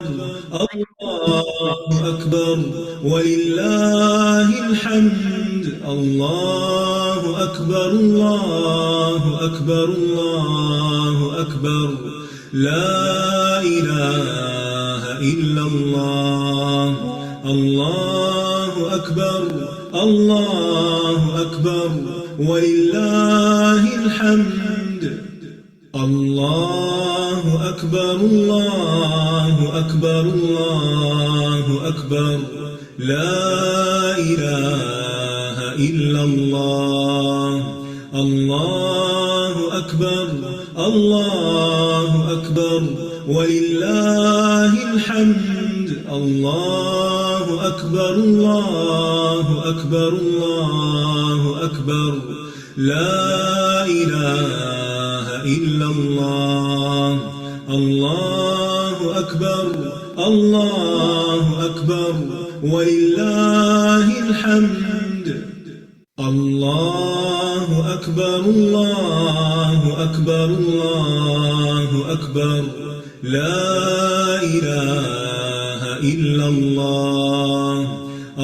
الله أكبر ولله الحمد. الله أكبر الله أكبر الله أكبر لا إله إلا الله. الله أكبر الله أكبر ولله الحمد. الله أكبر الله أكبر الله أكبر لا إله إلا الله. الله أكبر الله أكبر ولله الحمد. الله أكبر الله أكبر الله أكبر لا إله إلا الله. الله أكبر الله أكبر ولله الحمد. الله أكبر الله أكبر الله أكبر لا إله إلا الله.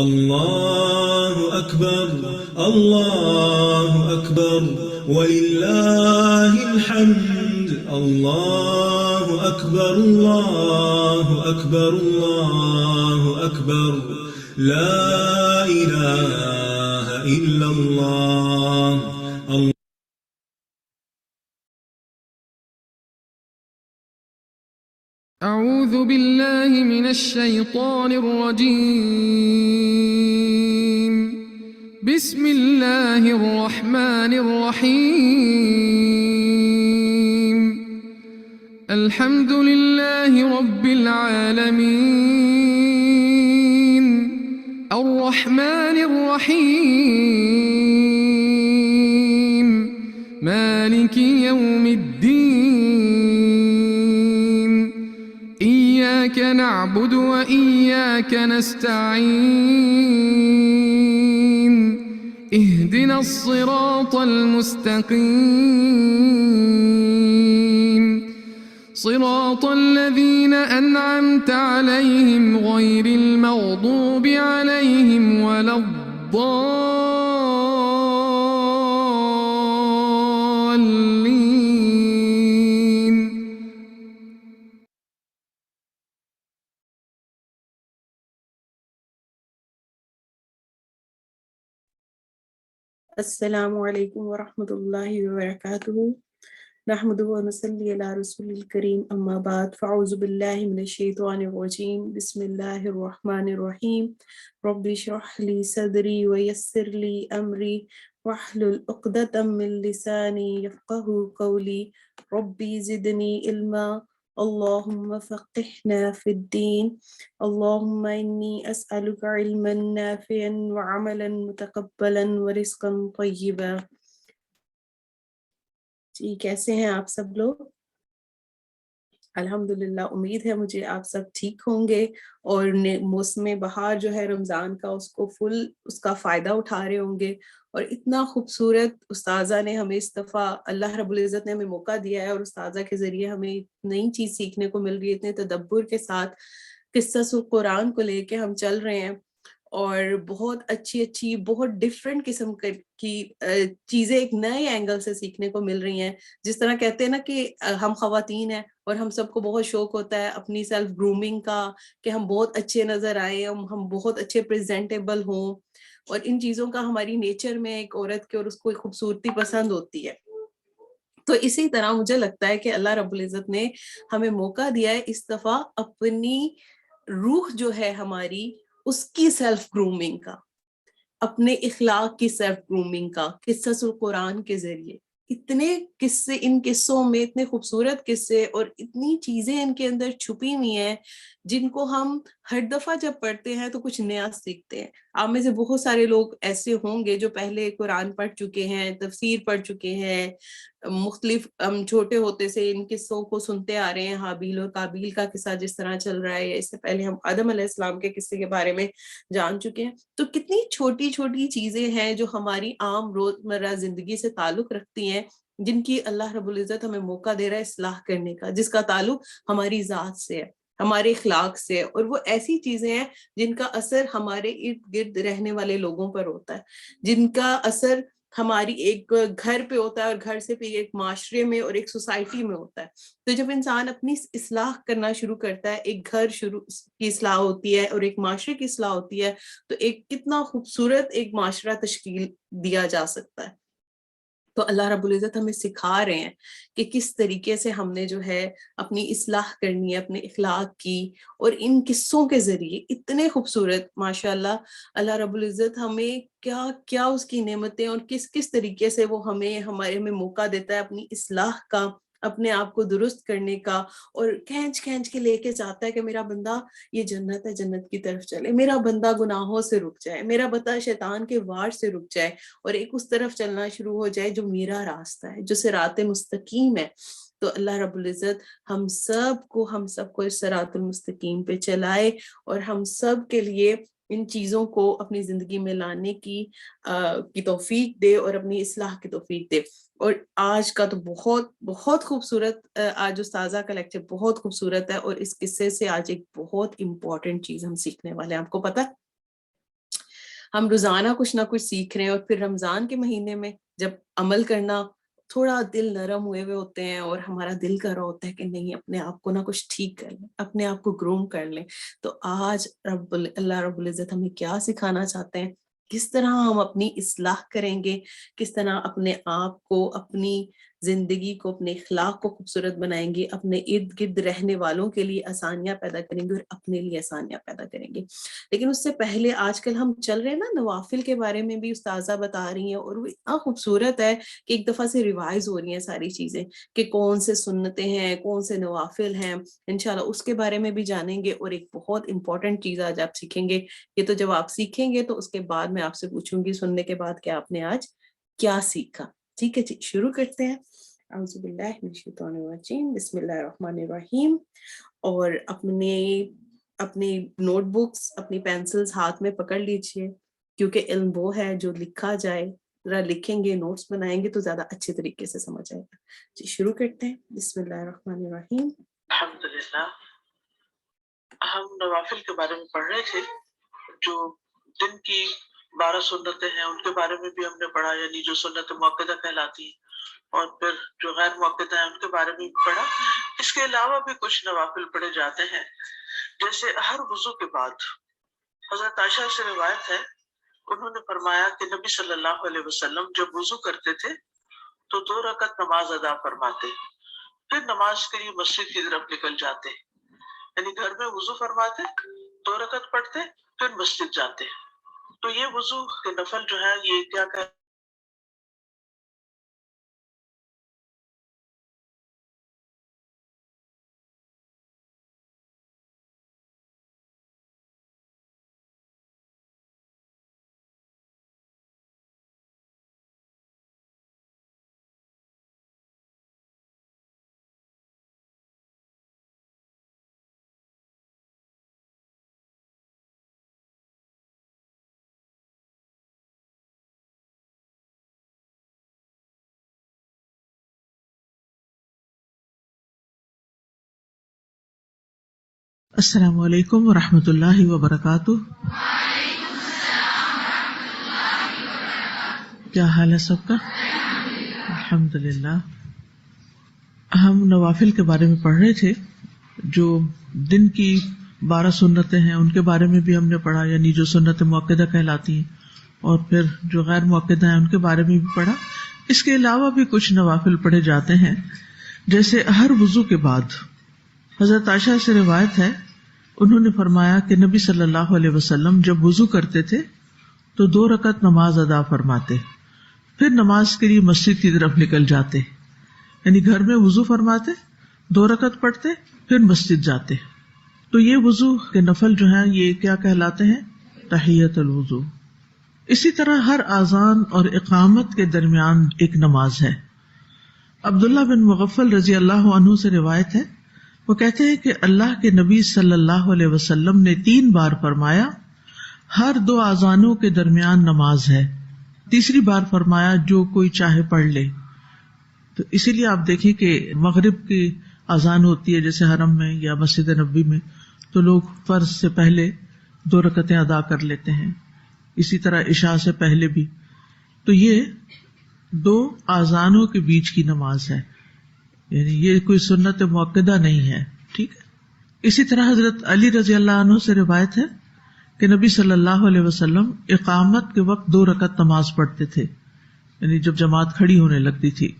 الله أكبر الله أكبر ولله الحمد. الله أكبر الله أكبر الله أكبر لا إله إلا الله. أعوذ بالله من الشيطان الرجيم. بسم الله الرحمن الرحيم. الحمد لله رب العالمين الرحمن الرحيم مالك يوم الدين إياك نعبد وإياك نستعين اهدنا الصراط المستقيم صراط الذين أنعمت عليهم غير المغضوب عليهم ولا الضالين. السلام علیکم ورحمۃ اللہ وبرکاتہ. نحمده ونصلي على رسول الكريم اما بعد فاعوذ باللہ من الشیطان الرجیم. بسم اللہ الرحمن الرحیم. رب اشرح لي صدری ويسر لي امری واحلل عقدۃ من لسانی یفقهوا قولی. ربی زدنی علما اللهم فقهنا في الدين. اللهم إني أسألك علما نافعا وعملا متقبلا ورزقا طيبا. جی کیسے ہیں آپ سب لوگ؟ الحمدللہ امید ہے مجھے آپ سب ٹھیک ہوں گے اور موسم بہار جو ہے رمضان کا اس کو اس کا فائدہ اٹھا رہے ہوں گے. اور اتنا خوبصورت استاذہ نے ہمیں اس دفعہ اللہ رب العزت نے ہمیں موقع دیا ہے اور استاذہ کے ذریعے ہمیں نئی چیز سیکھنے کو مل رہی ہے. اتنے تدبر کے ساتھ قصص قرآن کو لے کے ہم چل رہے ہیں اور بہت اچھی بہت ڈفرینٹ قسم کی چیزیں ایک نئے اینگل سے سیکھنے کو مل رہی ہیں. جس طرح کہتے ہیں نا کہ ہم خواتین ہیں اور ہم سب کو بہت شوق ہوتا ہے اپنی سیلف گرومنگ کا کہ ہم بہت اچھے نظر آئیں, ہم بہت اچھے پریزنٹیبل ہوں, اور ان چیزوں کا ہماری نیچر میں ایک عورت کے اور اس کو ایک خوبصورتی پسند ہوتی ہے. تو اسی طرح مجھے لگتا ہے کہ اللہ رب العزت نے ہمیں موقع دیا ہے اس دفعہ اپنی روح جو ہے ہماری اس کی سیلف گرومنگ کا, اپنے اخلاق کی سیلف گرومنگ کا قصص القرآن کے ذریعے. اتنے قصے ان قصوں میں, اتنے خوبصورت قصے اور اتنی چیزیں ان کے اندر چھپی ہوئی ہیں جن کو ہم ہر دفعہ جب پڑھتے ہیں تو کچھ نیا سیکھتے ہیں. آپ میں سے بہت سارے لوگ ایسے ہوں گے جو پہلے قرآن پڑھ چکے ہیں, تفسیر پڑھ چکے ہیں, مختلف چھوٹے ہوتے سے ان قصوں کو سنتے آ رہے ہیں. حابیل اور قابیل کا قصہ جس طرح چل رہا ہے, اس سے پہلے ہم آدم علیہ السلام کے قصے کے بارے میں جان چکے ہیں. تو کتنی چھوٹی چھوٹی چیزیں ہیں جو ہماری عام روزمرہ زندگی سے تعلق رکھتی ہیں, جن کی اللہ رب العزت ہمیں موقع دے رہا ہے اصلاح کرنے کا, جس کا تعلق ہماری ذات سے ہے, ہمارے اخلاق سے، اور وہ ایسی چیزیں ہیں جن کا اثر ہمارے ارد گرد رہنے والے لوگوں پر ہوتا ہے، جن کا اثر ہماری ایک گھر پہ ہوتا ہے، اور گھر سے پھر ایک معاشرے میں اور ایک سوسائٹی میں ہوتا ہے. تو جب انسان اپنی اصلاح کرنا شروع کرتا ہے، ایک گھر کی اصلاح ہوتی ہے اور ایک معاشرے کی اصلاح ہوتی ہے، تو ایک کتنا خوبصورت ایک معاشرہ تشکیل دیا جا سکتا ہے. تو اللہ رب العزت ہمیں سکھا رہے ہیں کہ کس طریقے سے ہم نے جو ہے اپنی اصلاح کرنی ہے اپنے اخلاق کی، اور ان قصوں کے ذریعے اتنے خوبصورت ماشاءاللہ اللہ رب العزت ہمیں کیا کیا اس کی نعمتیں اور کس کس طریقے سے وہ ہمارے میں موقع دیتا ہے اپنی اصلاح کا، اپنے آپ کو درست کرنے کا، اور کھینچ کھینچ کے لے کے جاتا ہے کہ میرا بندہ یہ جنت ہے، جنت کی طرف چلے، میرا بندہ گناہوں سے رک جائے، میرا بندہ شیطان کے وار سے رک جائے، اور ایک اس طرف چلنا شروع ہو جائے جو میرا راستہ ہے، جو صراط مستقیم ہے. تو اللہ رب العزت ہم سب کو اس صراط المستقیم پہ چلائے، اور ہم سب کے لیے ان چیزوں کو اپنی زندگی میں لانے کی توفیق دے، اور اپنی اصلاح کی توفیق دے. اور آج کا تو بہت بہت خوبصورت، آج استاذہ کا لیکچر بہت خوبصورت ہے، اور اس قصے سے آج ایک بہت امپورٹنٹ چیز ہم سیکھنے والے ہیں. آپ کو پتہ ہے ہم روزانہ کچھ نہ کچھ سیکھ رہے ہیں، اور پھر رمضان کے مہینے میں جب عمل کرنا تھوڑا دل نرم ہوئے ہوتے ہیں، اور ہمارا دل کر رہا ہوتا ہے کہ نہیں اپنے آپ کو نہ کچھ ٹھیک کر لیں، اپنے آپ کو گروم کر لیں. تو آج اللہ رب العزت ہمیں کیا سکھانا چاہتے ہیں، کس طرح ہم اپنی اصلاح کریں گے، کس طرح اپنے آپ کو، اپنی زندگی کو، اپنے اخلاق کو خوبصورت بنائیں گے، اپنے ارد گرد رہنے والوں کے لیے آسانیاں پیدا کریں گے، اور اپنے لیے آسانیاں پیدا کریں گے. لیکن اس سے پہلے آج کل ہم چل رہے ہیں نا نوافل کے بارے میں بھی استاذہ بتا رہی ہیں، اور وہ اتنا خوبصورت ہے کہ ایک دفعہ سے ریوائز ہو رہی ہیں ساری چیزیں، کہ کون سے سنتیں ہیں، کون سے نوافل ہیں. انشاءاللہ اس کے بارے میں بھی جانیں گے. اور ایک بہت امپورٹنٹ چیز آج آپ سیکھیں گے. یہ تو جب آپ سیکھیں گے تو اس کے بعد میں آپ سے پوچھوں گی سننے کے بعد کہ آپ نے آج کیا سیکھا. ٹھیک ہے جی، شروع کرتے ہیں. اعوذ باللہ من الشیطان الرجیم، بسم اللہ الرحمن الرحیم. اور اپنی نوٹ بکس، اپنی پینسلز ہاتھ میں پکڑ لیجئے، کیونکہ علم وہ ہے جو لکھا جائے. ذرا لکھیں گے، نوٹس بنائیں گے تو زیادہ اچھے طریقے سے سمجھ آئے گا. جی شروع کرتے ہیں. بسم اللہ الرحمن الرحیم. الحمدللہ، ہم نوافل کے بارے میں پڑھ رہے تھے. جو دن کی 12 سنتیں ہیں ان کے بارے میں بھی ہم نے پڑھا، یعنی جو سنت مؤکدہ کہلاتی ہیں، اور پھر جو غیر مؤکدہ ہیں ان کے بارے میں بھی پڑھا. اس کے علاوہ بھی کچھ نوافل پڑھے جاتے ہیں، جیسے ہر وضو کے بعد. حضرت عائشہ سے روایت ہے، انہوں نے فرمایا کہ نبی صلی اللہ علیہ وسلم جب وضو کرتے تھے تو 2 رکعت نماز ادا فرماتے، پھر نماز کے لیے مسجد کی طرف نکل جاتے. یعنی گھر میں وضو فرماتے، 2 رکعت پڑھتے، پھر مسجد جاتے. تو یہ وضو کے نفل جو ہے یہ کیا کہ السلام علیکم ورحمۃ اللہ وبرکاتہ. کیا حال ہے سب کا؟ الحمدللہ. ہم نوافل کے بارے میں پڑھ رہے تھے. جو دن کی 12 سنتیں ہیں ان کے بارے میں بھی ہم نے پڑھا، یعنی جو سنت مؤکدہ کہلاتی ہیں، اور پھر جو غیر مؤکدہ ہیں ان کے بارے میں بھی پڑھا. اس کے علاوہ بھی کچھ نوافل پڑھے جاتے ہیں، جیسے ہر وضو کے بعد. حضرت عائشہ سے روایت ہے، انہوں نے فرمایا کہ نبی صلی اللہ علیہ وسلم جب وضو کرتے تھے تو 2 رکعت نماز ادا فرماتے، پھر نماز کے لیے مسجد کی طرف نکل جاتے. یعنی گھر میں وضو فرماتے، 2 رکعت پڑھتے، پھر مسجد جاتے. تو یہ وضو کے نفل جو ہیں یہ کیا کہلاتے ہیں؟ تحیۃ الوضو. اسی طرح ہر اذان اور اقامت کے درمیان ایک نماز ہے. عبداللہ بن مغفل رضی اللہ عنہ سے روایت ہے، وہ کہتے ہیں کہ اللہ کے نبی صلی اللہ علیہ وسلم نے 3 بار فرمایا ہر 2 اذانوں کے درمیان نماز ہے. تیسری بار فرمایا جو کوئی چاہے پڑھ لے. تو اسی لیے آپ دیکھیں کہ مغرب کی اذان ہوتی ہے جیسے حرم میں یا مسجد نبوی میں تو لوگ فرض سے پہلے 2 رکعتیں ادا کر لیتے ہیں، اسی طرح عشاء سے پہلے بھی. تو یہ 2 اذانوں کے بیچ کی نماز ہے، یعنی یہ کوئی سنت مؤکدہ نہیں ہے. ٹھیک ہے. اسی طرح حضرت علی رضی اللہ عنہ سے روایت ہے کہ نبی صلی اللہ علیہ وسلم اقامت کے وقت 2 رکعت نماز پڑھتے تھے، یعنی جب جماعت کھڑی ہونے لگتی تھی.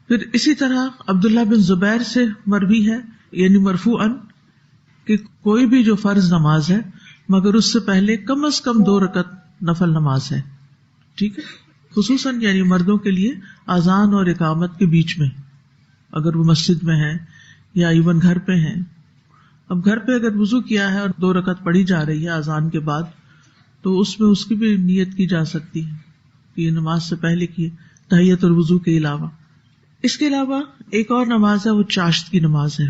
پھر اسی طرح عبداللہ بن زبیر سے مروی ہے، یعنی مرفوعاً، کہ کوئی بھی جو فرض نماز ہے مگر اس سے پہلے کم از کم 2 رکعت نفل نماز ہے. ٹھیک ہے. خصوصاً یعنی مردوں کے لیے اذان اور اقامت کے بیچ میں، اگر وہ مسجد میں ہیں یا ایون گھر پہ ہیں. اب گھر پہ اگر وضو کیا ہے اور 2 رکعت پڑھی جا رہی ہے اذان کے بعد تو اس میں اس کی بھی نیت کی جا سکتی ہے کہ یہ نماز سے پہلے کی تحیت اور وضو کے علاوہ. اس کے علاوہ ایک اور نماز ہے، وہ چاشت کی نماز ہے.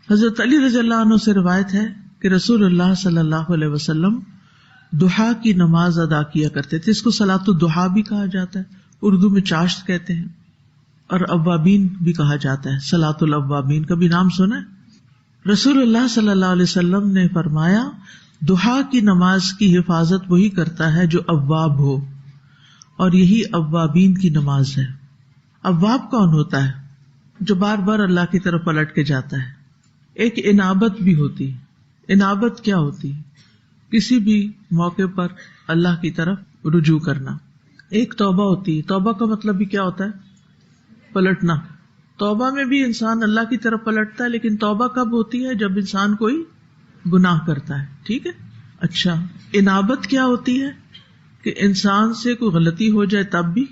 حضرت علی رضی اللہ عنہ سے روایت ہے کہ رسول اللہ صلی اللہ علیہ وسلم ضحیٰ کی نماز ادا کیا کرتے تھے. اس کو صلاۃ الضحیٰ بھی کہا جاتا ہے، اردو میں چاشت کہتے ہیں، اور اوابین بھی کہا جاتا ہے. صلاۃ الاوابین کا بھی نام سنا ہے. رسول اللہ صلی اللہ علیہ وسلم نے فرمایا ضحیٰ کی نماز کی حفاظت وہی کرتا ہے جو اواب ہو، اور یہی اوابین کی نماز ہے. اواب کون ہوتا ہے؟ جو بار بار اللہ کی طرف پلٹ کے جاتا ہے. ایک انابت بھی ہوتی ہے. انابت کیا ہوتی ہے؟ کسی بھی موقع پر اللہ کی طرف رجوع کرنا. ایک توبہ ہوتی ہے. توبہ کا مطلب بھی کیا ہوتا ہے؟ پلٹنا. توبہ میں بھی انسان اللہ کی طرف پلٹتا ہے، لیکن توبہ کب ہوتی ہے؟ جب انسان کوئی گناہ کرتا ہے. ٹھیک ہے. اچھا، انابت کیا ہوتی ہے؟ کہ انسان سے کوئی غلطی ہو جائے تب بھی،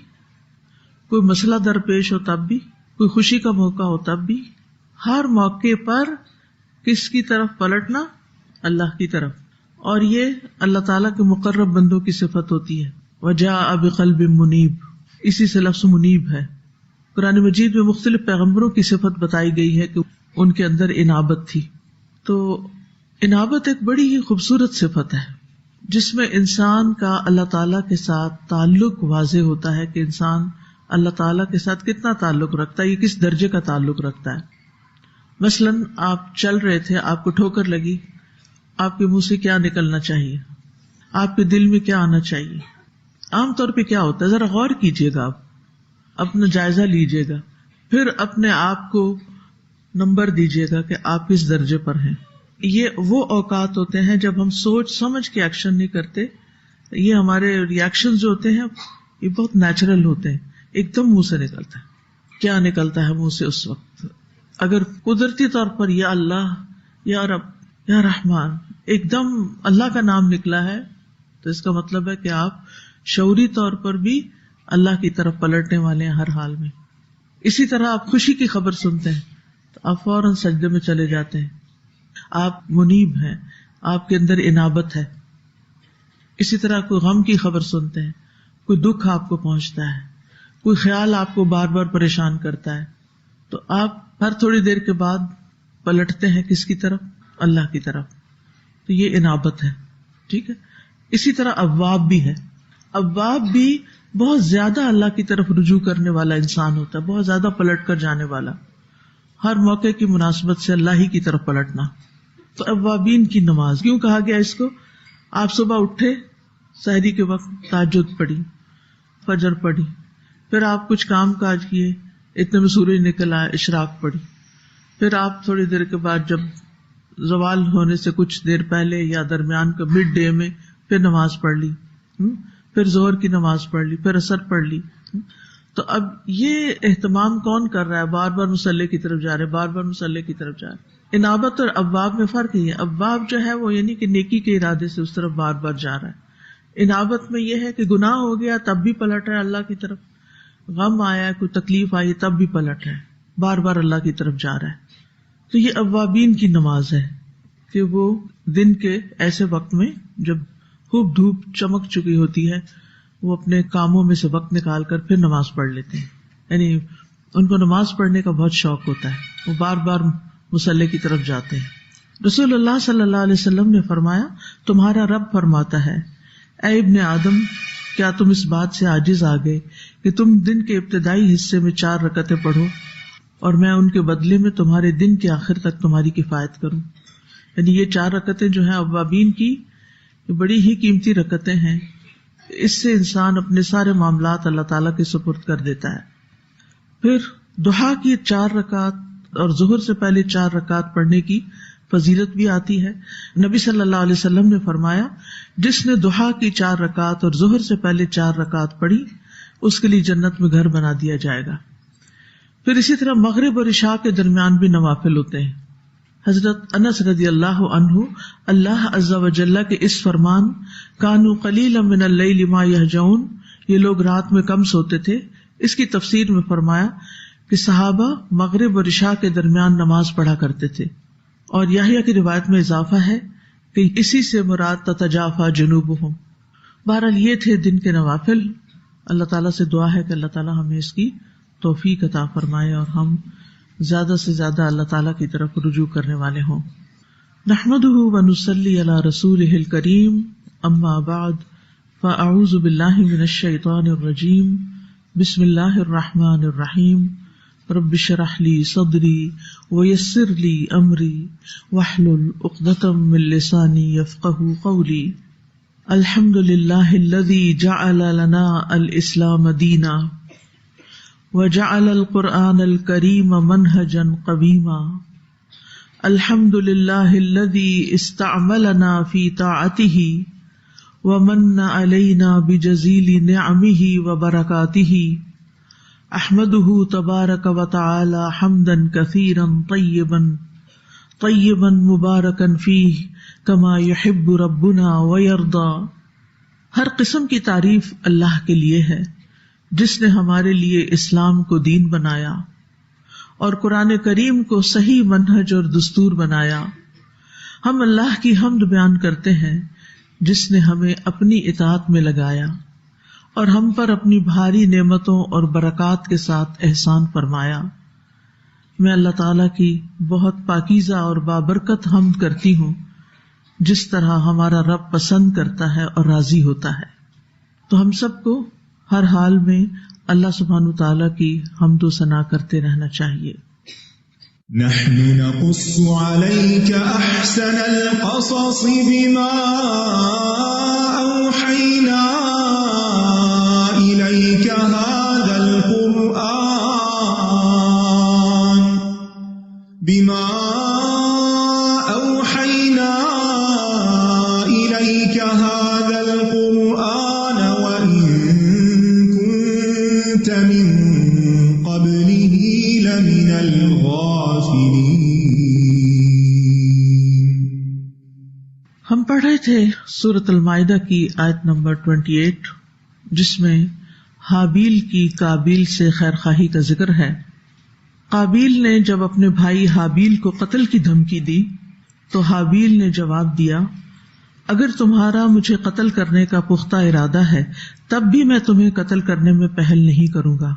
کوئی مسئلہ درپیش ہو تب بھی، کوئی خوشی کا موقع ہو تب بھی، ہر موقع پر کس کی طرف پلٹنا؟ اللہ کی طرف. اور یہ اللہ تعالیٰ کے مقرب بندوں کی صفت ہوتی ہے. وَجَاءَ بِقَلْبٍ مُنِیب، اسی سے لفظ منیب ہے. قرآن مجید میں مختلف پیغمبروں کی صفت بتائی گئی ہے کہ ان کے اندر انابت تھی. تو انابت ایک بڑی ہی خوبصورت صفت ہے جس میں انسان کا اللہ تعالیٰ کے ساتھ تعلق واضح ہوتا ہے کہ انسان اللہ تعالیٰ کے ساتھ کتنا تعلق رکھتا ہے، یہ کس درجے کا تعلق رکھتا ہے. مثلاً آپ چل رہے تھے، آپ کو ٹھوکر لگی، آپ کے منہ سے کیا نکلنا چاہیے؟ آپ کے دل میں کیا آنا چاہیے؟ عام طور پہ کیا ہوتا ہے؟ ذرا غور کیجئے گا، آپ اپنا جائزہ لیجئے گا، پھر اپنے آپ کو نمبر دیجئے گا کہ آپ کس درجے پر ہیں. یہ وہ اوقات ہوتے ہیں جب ہم سوچ سمجھ کے ایکشن نہیں کرتے. یہ ہمارے ریئیکشن جو ہوتے ہیں یہ بہت نیچرل ہوتے ہیں، ایک دم منہ سے نکلتا ہے. کیا نکلتا ہے منہ سے اس وقت؟ اگر قدرتی طور پر یا اللہ، یا رب، یا رحمان، ایک دم اللہ کا نام نکلا ہے تو اس کا مطلب ہے کہ آپ شعوری طور پر بھی اللہ کی طرف پلٹنے والے ہیں ہر حال میں. اسی طرح آپ خوشی کی خبر سنتے ہیں تو آپ فوراً سجدے میں چلے جاتے ہیں. آپ منیب ہیں، آپ کے اندر انابت ہے. اسی طرح کوئی غم کی خبر سنتے ہیں، کوئی دکھ آپ کو پہنچتا ہے، کوئی خیال آپ کو بار بار پریشان کرتا ہے، تو آپ ہر تھوڑی دیر کے بعد پلٹتے ہیں کس کی طرف؟ اللہ کی طرف. تو یہ انابت ہے. ٹھیک ہے. اسی طرح اواب بھی ہے. اواب بھی بہت زیادہ اللہ کی طرف رجوع کرنے والا انسان ہوتا ہے، بہت زیادہ پلٹ کر جانے والا، ہر موقع کی مناسبت سے اللہ ہی کی طرف پلٹنا. تو اوابین کی نماز کیوں کہا گیا اس کو؟ آپ صبح اٹھے، سحری کے وقت تہجد پڑھی، فجر پڑھی، پھر آپ کچھ کام کاج کیے، اتنے میں سورج نکل آیا، اشراق پڑھی، پھر آپ تھوڑی دیر کے بعد جب زوال ہونے سے کچھ دیر پہلے یا درمیان کا مڈ ڈے میں پھر نماز پڑھ لی، پھر ظہر کی نماز پڑھ لی، پھر عصر پڑھ لی. تو اب یہ اہتمام کون کر رہا ہے؟ بار بار مصلی کی طرف جا رہے، بار بار مصلی کی طرف جا رہے. انابت اور اواب میں فرق ہی ہے. اواب جو ہے وہ یعنی کہ نیکی کے ارادے سے اس طرف بار بار جا رہا ہے. انابت میں یہ ہے کہ گناہ ہو گیا تب بھی پلٹ رہا ہے اللہ کی طرف، غم آیا، کوئی تکلیف آئی تب بھی پلٹ رہا ہے، بار بار اللہ کی طرف جا رہا ہے. تو یہ اوابین کی نماز ہے کہ وہ دن کے ایسے وقت میں جب خوب دھوپ چمک چکی ہوتی ہے وہ اپنے کاموں میں سے وقت نکال کر پھر نماز پڑھ لیتے ہیں. یعنی ان کو نماز پڑھنے کا بہت شوق ہوتا ہے، وہ بار بار مصلی کی طرف جاتے ہیں. رسول اللہ صلی اللہ علیہ وسلم نے فرمایا تمہارا رب فرماتا ہے اے ابن آدم، کیا تم اس بات سے عاجز آ گئے کہ تم دن کے ابتدائی حصے میں 4 رکعتیں پڑھو اور میں ان کے بدلے میں تمہارے دن کے آخر تک تمہاری کفایت کروں. یعنی یہ 4 رکعتیں جو ہیں اوابین کی، یہ بڑی ہی قیمتی رکعتیں ہیں. اس سے انسان اپنے سارے معاملات اللہ تعالیٰ کے سپرد کر دیتا ہے. پھر دعا کی 4 رکعت اور ظہر سے پہلے 4 رکعت پڑھنے کی فضیلت بھی آتی ہے. نبی صلی اللہ علیہ وسلم نے فرمایا جس نے دعا کی 4 رکعت اور ظہر سے پہلے 4 رکعت پڑھی اس کے لیے جنت میں گھر بنا دیا جائے گا. پھر اسی طرح مغرب اور عشاء کے درمیان بھی نوافل ہوتے ہیں. حضرت انس رضی اللہ عنہ اللہ عز و جل کے اس فرمان کانوا قلیلا من اللیل ما یہجعون، یہ لوگ رات میں کم سوتے تھے، اس کی تفسیر میں فرمایا کہ صحابہ مغرب اور عشاء کے درمیان نماز پڑھا کرتے تھے. اور یحییٰ کی روایت میں اضافہ ہے کہ اسی سے مراد تتجافی جنوبہم. بہرحال یہ تھے دن کے نوافل. اللہ تعالیٰ سے دعا ہے کہ اللہ تعالیٰ ہمیں اس کی توفیق عطا فرمائے اور ہم زیادہ سے زیادہ اللہ تعالیٰ کی طرف رجوع کرنے والے ہوں. نحمده ونصلی علی رسولہ الکریم، اما بعد فاعوذ باللہ من الشیطان الرجیم، بسم اللہ الرحمن الرحیم. رب اشرح لی صدری ویسر لی امری واحلل عقدۃ من لسانی یفقہوا قولی. الحمد للہ الذی جعل لنا الاسلام دینا وجعل القرآن الکریم منہجا قویما. الحمد للہ الذی استعملنا فی طاعتہ ومن علینا بجزیل نعمہ وبرکاتہ. احمدہ تبارک وتعالی حمدا کثیرا طیبا مبارکا فیہ کما یحب ربنا ویرضی. ہر قسم کی تعریف اللہ کے لیے ہے جس نے ہمارے لیے اسلام کو دین بنایا اور قرآن کریم کو صحیح منہج اور دستور بنایا. ہم اللہ کی حمد بیان کرتے ہیں جس نے ہمیں اپنی اطاعت میں لگایا اور ہم پر اپنی بھاری نعمتوں اور برکات کے ساتھ احسان فرمایا. میں اللہ تعالیٰ کی بہت پاکیزہ اور بابرکت حمد کرتی ہوں جس طرح ہمارا رب پسند کرتا ہے اور راضی ہوتا ہے. تو ہم سب کو ہر حال میں اللہ سبحانہ تعالیٰ کی حمد و ثنا کرتے رہنا چاہیے. نحن نقص عليك أحسن القصص بما أوحينا إليك هذا القرآن وإن كنت من قبله لمن الغافلين. ہم پڑھ رہے تھے سورۃ المائدہ کی آیت نمبر 28 جس میں حابیل کی قابیل سے خیر خواہی کا ذکر ہے. قابیل نے جب اپنے بھائی حابیل کو قتل کی دھمکی دی تو حابیل نے جواب دیا اگر تمہارا مجھے قتل کرنے کا پختہ ارادہ ہے تب بھی میں تمہیں قتل کرنے میں پہل نہیں کروں گا،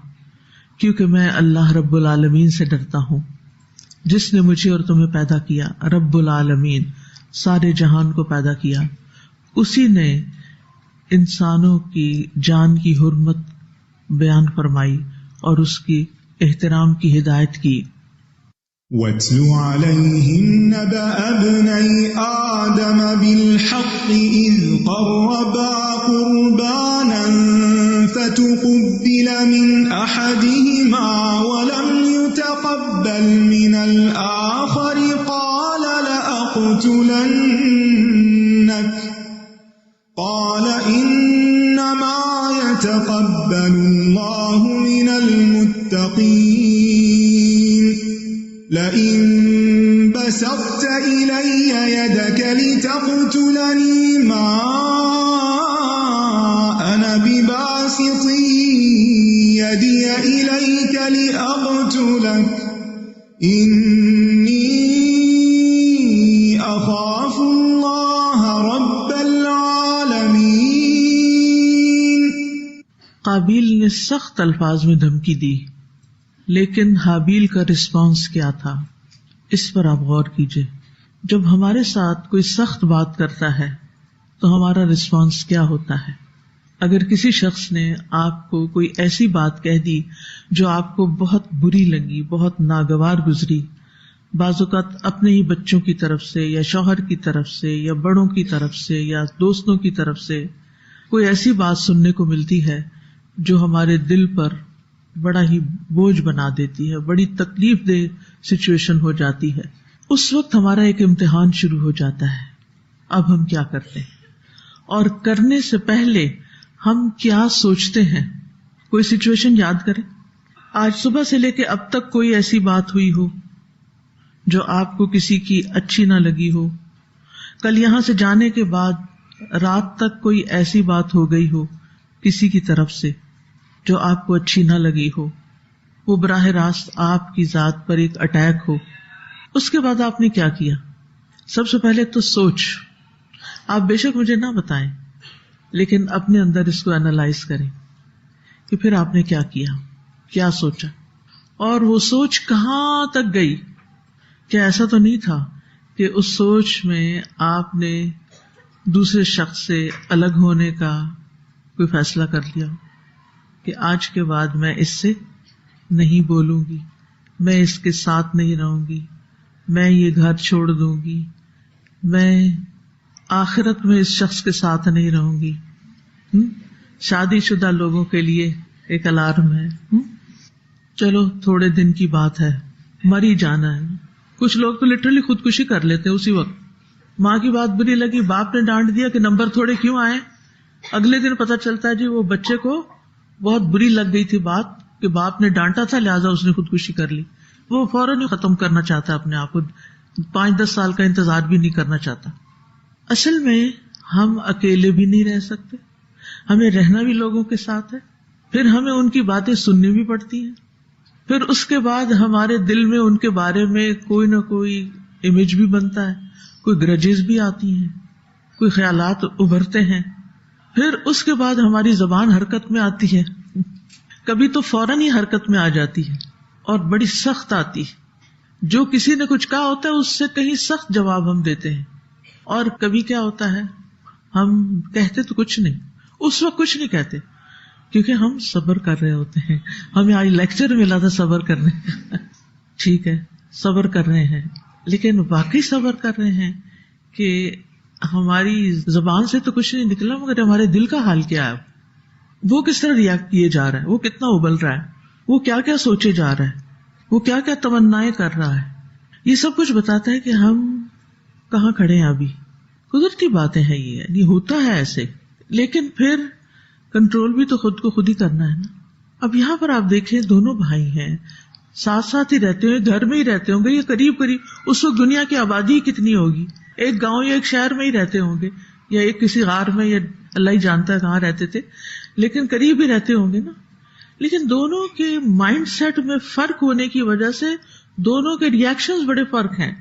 کیونکہ میں اللہ رب العالمین سے ڈرتا ہوں جس نے مجھے اور تمہیں پیدا کیا. رب العالمین سارے جہان کو پیدا کیا، اسی نے انسانوں کی جان کی حرمت بیان فرمائی اور اس کی احترام کی ہدایت کی. وَاتْلُ عَلَيْهِمْ نَبَأَ ابْنَيْ آدَمَ بِالْحَقِّ إِذْ قَرَّبَا قُرْبَانًا فَتُقُبِّلَ مِنْ أَحَدِهِمَا وَلَمْ يُتَقَبَّلْ مِنَ الْآخَرِ قَالَ إِنَّمَا يَتَقَبَّلُ اللَّهُ مِنَ الْمُتَّقِينَ. لَئِن بَسَطْتَ إِلَيَّ يَدَكَ لِتَقْتُلَنِي مَا أَنَا بِبَاسِطٍ يَدِيَ إِلَيْكَ لِأَقْتُلَكَ إِنِّي أَخَافُ اللَّهَ رَبَّ الْعَالَمِينَ. قابیل نے سخت الفاظ میں دھمکی دی، لیکن حابیل کا رسپانس کیا تھا اس پر آپ غور کیجئے. جب ہمارے ساتھ کوئی سخت بات کرتا ہے تو ہمارا رسپانس کیا ہوتا ہے؟ اگر کسی شخص نے آپ کو کوئی ایسی بات کہہ دی جو آپ کو بہت بری لگی، بہت ناگوار گزری، بعض اوقات اپنے ہی بچوں کی طرف سے یا شوہر کی طرف سے یا بڑوں کی طرف سے یا دوستوں کی طرف سے کوئی ایسی بات سننے کو ملتی ہے جو ہمارے دل پر بڑا ہی بوجھ بنا دیتی ہے، بڑی تکلیف دہ سچویشن ہو جاتی ہے، اس وقت ہمارا ایک امتحان شروع ہو جاتا ہے۔ اب ہم کیا کرتے ہیں، اور کرنے سے پہلے ہم کیا سوچتے ہیں؟ کوئی سچویشن یاد کریں، آج صبح سے لے کے اب تک کوئی ایسی بات ہوئی ہو جو آپ کو کسی کی اچھی نہ لگی ہو، کل یہاں سے جانے کے بعد رات تک کوئی ایسی بات ہو گئی ہو کسی کی طرف سے جو آپ کو اچھی نہ لگی ہو، وہ براہ راست آپ کی ذات پر ایک اٹیک ہو، اس کے بعد آپ نے کیا کیا؟ سب سے پہلے تو سوچ، آپ بے شک مجھے نہ بتائیں لیکن اپنے اندر اس کو انالائز کریں کہ پھر آپ نے کیا کیا، کیا سوچا، اور وہ سوچ کہاں تک گئی۔ کیا ایسا تو نہیں تھا کہ اس سوچ میں آپ نے دوسرے شخص سے الگ ہونے کا کوئی فیصلہ کر لیا کہ آج کے بعد میں اس سے نہیں بولوں گی، میں اس کے ساتھ نہیں رہوں گی، میں یہ گھر چھوڑ دوں گی، میں آخرت میں اس شخص کے ساتھ نہیں رہوں گی۔ شادی شدہ لوگوں کے لیے ایک الارم ہے، چلو تھوڑے دن کی بات ہے، مر ہی جانا ہے۔ کچھ لوگ تو لٹرلی خودکشی کر لیتے اسی وقت، ماں کی بات بری لگی، باپ نے ڈانٹ دیا کہ نمبر تھوڑے کیوں آئے، اگلے دن پتہ چلتا ہے جی وہ بچے کو بہت بری لگ گئی تھی بات کہ باپ نے ڈانٹا تھا لہٰذا اس نے خودکشی کر لی۔ وہ فوراً ہی ختم کرنا چاہتا ہے اپنے آپ کو، 5-10 سال کا انتظار بھی نہیں کرنا چاہتا۔ اصل میں ہم اکیلے بھی نہیں رہ سکتے، ہمیں رہنا بھی لوگوں کے ساتھ ہے، پھر ہمیں ان کی باتیں سننی بھی پڑتی ہیں، پھر اس کے بعد ہمارے دل میں ان کے بارے میں کوئی نہ کوئی امیج بھی بنتا ہے، کوئی گرجز بھی آتی ہیں، کوئی خیالات ابھرتے ہیں، پھر اس کے بعد ہماری زبان حرکت میں آتی ہے، کبھی تو فوراً ہی حرکت میں آ جاتی ہے اور بڑی سخت آتی ہے، جو کسی نے کچھ کہا ہوتا ہے اس سے کہیں سخت جواب ہم دیتے ہیں، اور کبھی کیا ہوتا ہے ہم کہتے تو کچھ نہیں، اس وقت کچھ نہیں کہتے کیونکہ ہم صبر کر رہے ہوتے ہیں، ہمیں آج لیکچر ملا تھا صبر کرنے کا، ٹھیک ہے صبر کر رہے ہیں، لیکن واقعی صبر کر رہے ہیں کہ ہماری زبان سے تو کچھ نہیں نکلا مگر ہمارے دل کا حال کیا ہے، وہ کس طرح ریاکٹ کیے جا رہا ہے، وہ کتنا ابل رہا ہے، وہ کیا کیا سوچے جا رہا ہے، وہ کیا کیا تمنائیں کر رہا ہے، یہ سب کچھ بتاتا ہے کہ ہم کہاں کھڑے ہیں۔ ابھی قدرتی باتیں ہیں یہ، یعنی ہوتا ہے ایسے، لیکن پھر کنٹرول بھی تو خود کو خود ہی کرنا ہے نا۔ اب یہاں پر آپ دیکھیں دونوں بھائی ہیں، ساتھ ساتھ ہی رہتے ہوئے گھر میں ہی رہتے ہوں گے، یہ قریب قریب، اس وقت دنیا کی آبادی کتنی ہوگی، ایک گاؤں یا ایک شہر میں ہی رہتے ہوں گے، یا ایک کسی غار میں، یا اللہ ہی جانتا ہے کہاں رہتے تھے، لیکن قریب ہی رہتے ہوں گے نا۔ لیکن دونوں کے مائنڈ سیٹ میں فرق ہونے کی وجہ سے دونوں کے ریئیکشنز بڑے فرق ہیں۔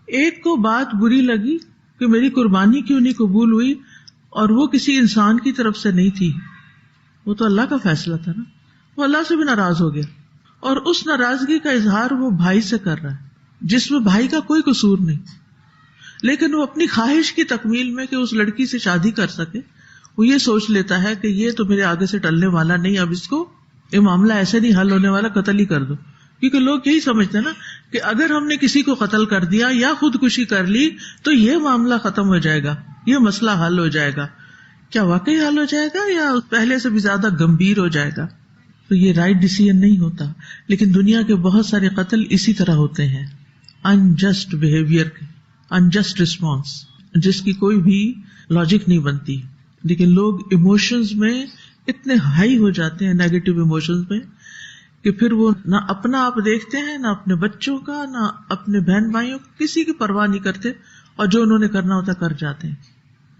ایک کو بات بری لگی کہ میری قربانی کیوں نہیں قبول ہوئی، اور وہ کسی انسان کی طرف سے نہیں تھی، وہ تو اللہ کا فیصلہ تھا نا، وہ اللہ سے بھی ناراض ہو گیا، اور اس ناراضگی کا اظہار وہ بھائی سے کر رہا ہے جس میں بھائی کا کوئی قصور نہیں، لیکن وہ اپنی خواہش کی تکمیل میں کہ اس لڑکی سے شادی کر سکے، وہ یہ سوچ لیتا ہے کہ یہ تو میرے آگے سے ٹلنے والا نہیں، اب اس کو یہ معاملہ ایسے نہیں حل ہونے والا، قتل ہی کر دو۔ کیونکہ لوگ یہی سمجھتے ہیں نا کہ اگر ہم نے کسی کو قتل کر دیا یا خودکشی کر لی تو یہ معاملہ ختم ہو جائے گا، یہ مسئلہ حل ہو جائے گا۔ کیا واقعی حل ہو جائے گا یا پہلے سے بھی زیادہ گمبھیر ہو جائے گا؟ تو یہ رائٹ ڈیسیژن نہیں ہوتا، لیکن دنیا کے بہت سارے قتل اسی طرح ہوتے ہیں، انجسٹ بہیویئر کے، انجسٹ رسپانس، جس کی کوئی بھی لاجک نہیں بنتی، لیکن لوگ ایموشنز میں اتنے ہائی ہو جاتے ہیں، نیگیٹو ایموشنز میں، کہ پھر وہ نہ اپنا آپ دیکھتے ہیں، نہ اپنے بچوں کا، نہ اپنے بہن بھائیوں کا، کسی کی پرواہ نہیں کرتے، اور جو انہوں نے کرنا ہوتا کر جاتے ہیں۔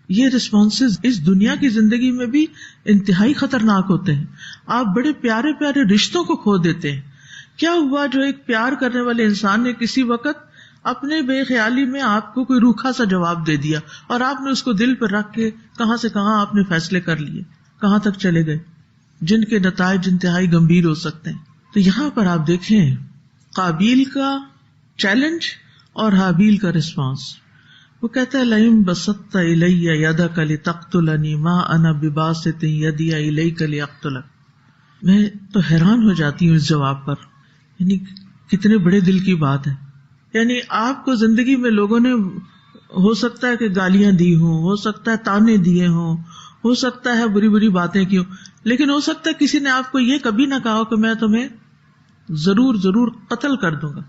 یہ رسپانسز اس دنیا کی زندگی میں بھی انتہائی خطرناک ہوتے ہیں۔ آپ بڑے پیارے پیارے رشتوں کو کھو دیتے ہیں۔ کیا ہوا جو ایک پیار کرنے والے انسان نے کسی وقت اپنے بے خیالی میں آپ کو کوئی روکھا سا جواب دے دیا، اور آپ نے اس کو دل پر رکھ کے کہاں سے کہاں آپ نے فیصلے کر لیے، کہاں تک چلے گئے، جن کے نتائج انتہائی گمبھیر ہو سکتے ہیں۔ تو یہاں پر آپ دیکھیں قابیل کا چیلنج اور حابیل کا رسپانس، وہ کہتا ہے لئن بسطت الی یدک لتقتلنی ما انا بباسط یدی الیک لیقتلک. میں تو حیران ہو جاتی ہوں اس جواب پر، یعنی کتنے بڑے دل کی بات ہے. یعنی آپ کو زندگی میں لوگوں نے ہو سکتا ہے کہ گالیاں دی ہوں، ہو سکتا ہے تانے دیے ہوں، ہو سکتا ہے بری بری باتیں کی ہوں، لیکن ہو سکتا ہے کسی نے آپ کو یہ کبھی نہ کہا ہو کہ میں تمہیں ضرور ضرور قتل کر دوں گا.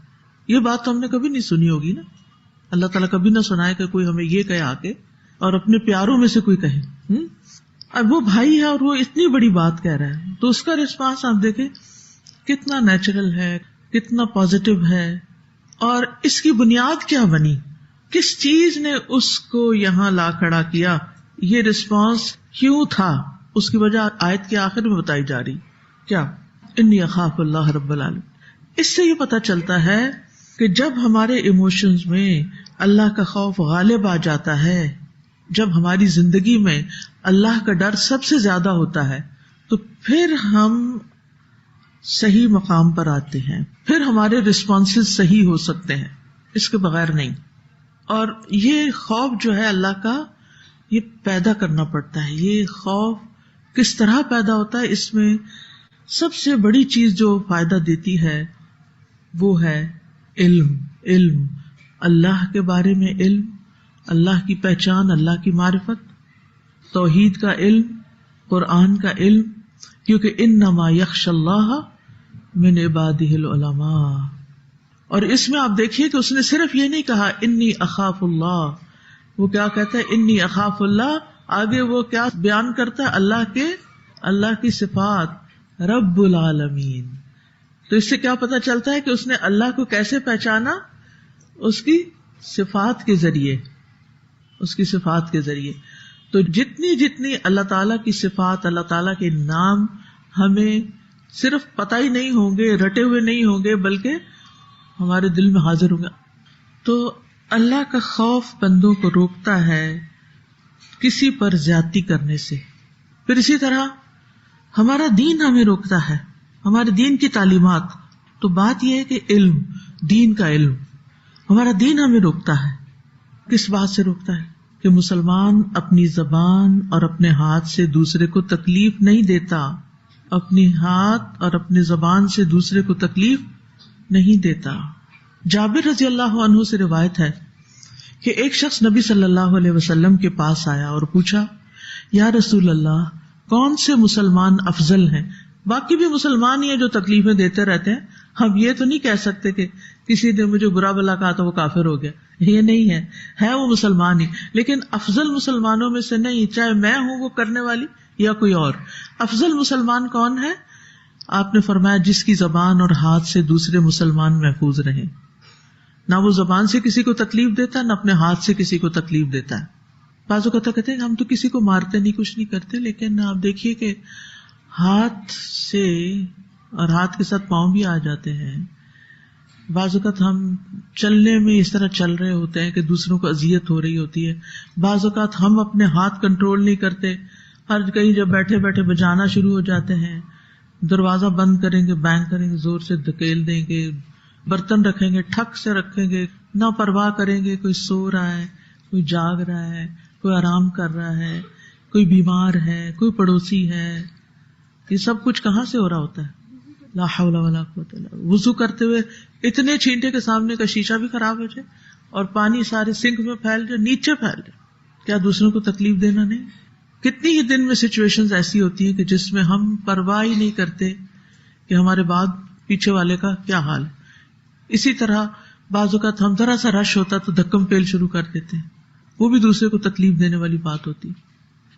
یہ بات تو ہم نے کبھی نہیں سنی ہوگی نا. اللہ تعالیٰ کبھی نہ سنائے کہ کوئی ہمیں یہ کہے آ کے، اور اپنے پیاروں میں سے کوئی کہے. اب وہ بھائی ہے اور وہ اتنی بڑی بات کہہ رہا ہے، تو اس کا رسپانس آپ دیکھیں کتنا نیچرل ہے، کتنا پازیٹیو ہے. اور اس کی بنیاد کیا بنی، کس چیز نے اس کو یہاں لا کھڑا کیا، یہ رسپانس کیوں تھا، اس کی وجہ آیت کے آخر میں بتائی جا رہی. کیا؟ انی اخاف اللہ رب العالمین. اس سے یہ پتہ چلتا ہے کہ جب ہمارے ایموشنز میں اللہ کا خوف غالب آ جاتا ہے، جب ہماری زندگی میں اللہ کا ڈر سب سے زیادہ ہوتا ہے، تو پھر ہم صحیح مقام پر آتے ہیں، پھر ہمارے رسپانسز صحیح ہو سکتے ہیں، اس کے بغیر نہیں. اور یہ خوف جو ہے اللہ کا، یہ پیدا کرنا پڑتا ہے. یہ خوف کس طرح پیدا ہوتا ہے، اس میں سب سے بڑی چیز جو فائدہ دیتی ہے وہ ہے علم. اللہ کے بارے میں علم، اللہ کی پہچان، اللہ کی معرفت، توحید کا علم، قرآن کا علم. کیونکہ انما یخشی اللہ من عبادہ العلماء. اور اس میں آپ دیکھیے کہ اس نے صرف یہ نہیں کہا انی اخاف اللہ، وہ کیا کہتا ہے انی اخاف اللہ. آگے وہ کیا بیان کرتا ہے، اللہ کی صفات، رب العالمین. تو اس سے کیا پتا چلتا ہے کہ اس نے اللہ کو کیسے پہچانا، اس کی صفات کے ذریعے، اس کی صفات کے ذریعے. تو جتنی اللہ تعالیٰ کی صفات، اللہ تعالیٰ کے نام ہمیں صرف پتہ ہی نہیں ہوں گے، رٹے ہوئے نہیں ہوں گے، بلکہ ہمارے دل میں حاضر ہوں گے. تو اللہ کا خوف بندوں کو روکتا ہے کسی پر زیادتی کرنے سے. پھر اسی طرح ہمارا دین ہمیں روکتا ہے، ہمارے دین کی تعلیمات. تو بات یہ ہے کہ علم، دین کا علم، ہمارا دین ہمیں روکتا ہے. کس بات سے روکتا ہے؟ کہ مسلمان اپنی زبان اور اپنے ہاتھ سے دوسرے کو تکلیف نہیں دیتا، اپنی ہاتھ اور اپنی زبان سے دوسرے کو تکلیف نہیں دیتا. جابر رضی اللہ عنہ سے روایت ہے کہ ایک شخص نبی صلی اللہ علیہ وسلم کے پاس آیا اور پوچھا، یا رسول اللہ، کون سے مسلمان افضل ہیں؟ باقی بھی مسلمان ہی ہیں جو تکلیفیں دیتے رہتے ہیں، ہم یہ تو نہیں کہہ سکتے کہ کسی نے مجھے برا بلا کہا تو وہ کافر ہو گیا. یہ نہیں ہے وہ مسلمان ہی، لیکن افضل مسلمانوں میں سے نہیں، چاہے میں ہوں وہ کرنے والی یا کوئی اور. افضل مسلمان کون ہے؟ آپ نے فرمایا جس کی زبان اور ہاتھ سے دوسرے مسلمان محفوظ رہیں، نہ وہ زبان سے کسی کو تکلیف دیتا، نہ اپنے ہاتھ سے کسی کو تکلیف دیتا ہے. بعض اوقات کہتے ہیں ہم تو کسی کو مارتے نہیں، کچھ نہیں کرتے، لیکن آپ دیکھیے کہ ہاتھ سے اور ہاتھ کے ساتھ پاؤں بھی آ جاتے ہیں. بعض اوقات ہم چلنے میں اس طرح چل رہے ہوتے ہیں کہ دوسروں کو اذیت ہو رہی ہوتی ہے. بعض اوقات ہم اپنے ہاتھ کنٹرول نہیں کرتے، ہر کہیں جب بیٹھے بیٹھے بجانا شروع ہو جاتے ہیں، دروازہ بند کریں گے، بینگ کریں گے، زور سے دھکیل دیں گے، برتن رکھیں گے ٹھک سے رکھیں گے، نہ پرواہ کریں گے کوئی سو رہا ہے، کوئی جاگ رہا ہے، کوئی آرام کر رہا ہے، کوئی بیمار ہے، کوئی پڑوسی ہے. یہ سب کچھ کہاں سے ہو رہا ہوتا ہے؟ لا حول ولا قوت الا باللہ. وضو کرتے ہوئے اتنے چھینٹے کے سامنے کا شیشہ بھی خراب ہو جائے اور پانی سارے سنک میں پھیل جائے، نیچے پھیل جائے. کیا دوسروں کو تکلیف دینا نہیں؟ کتنی ہی دن میں سچویشنز ایسی ہوتی ہیں کہ جس میں ہم پرواہ ہی نہیں کرتے کہ ہمارے بعد پیچھے والے کا کیا حال ہے. اسی طرح بعض اوقات ہم ذرا سا رش ہوتا تو دھکم پیل شروع کر دیتے ہیں، وہ بھی دوسرے کو تکلیف دینے والی بات ہوتی.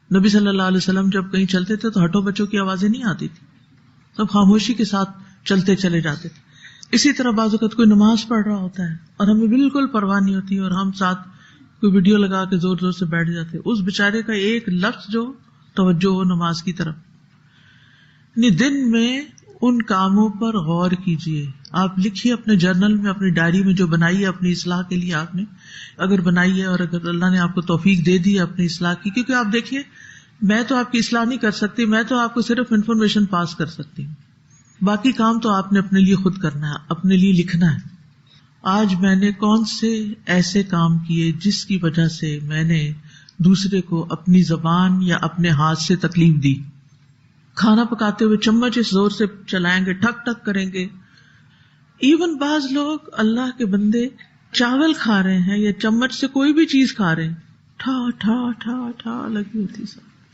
نبی صلی اللہ علیہ وسلم جب کہیں چلتے تھے تو ہٹو بچوں کی آوازیں نہیں آتی تھی، سب خاموشی کے ساتھ چلتے چلے جاتے تھے. اسی طرح بعض اوقات کوئی نماز پڑھ رہا ہوتا ہے اور ہمیں بالکل پرواہ نہیں ہوتی اور ہم ساتھ کوئی ویڈیو لگا کے زور زور سے بیٹھ جاتے، اس بیچارے کا ایک لفظ جو توجہ ہو نماز کی طرف. دن میں ان کاموں پر غور کیجئے. آپ لکھیے اپنے جرنل میں، اپنی ڈائری میں جو بنائی ہے اپنی اصلاح کے لیے، آپ نے اگر بنائی ہے اور اگر اللہ نے آپ کو توفیق دے دی ہے اپنی اصلاح کی. کیونکہ آپ دیکھیے میں تو آپ کی اصلاح نہیں کر سکتی، میں تو آپ کو صرف انفارمیشن پاس کر سکتی ہوں، باقی کام تو آپ نے اپنے لیے خود کرنا ہے، اپنے لیے لکھنا ہے. آج میں نے کون سے ایسے کام کیے جس کی وجہ سے میں نے دوسرے کو اپنی زبان یا اپنے ہاتھ سے تکلیف دی. کھانا پکاتے ہوئے چمچ اس زور سے چلائیں گے, ٹھک ٹھک کریں گے. ایون بعض لوگ اللہ کے بندے چاول کھا رہے ہیں یا چمچ سے کوئی بھی چیز کھا رہے ہیں, ٹھا ٹھا ٹھا ٹھا لگی ہوتی,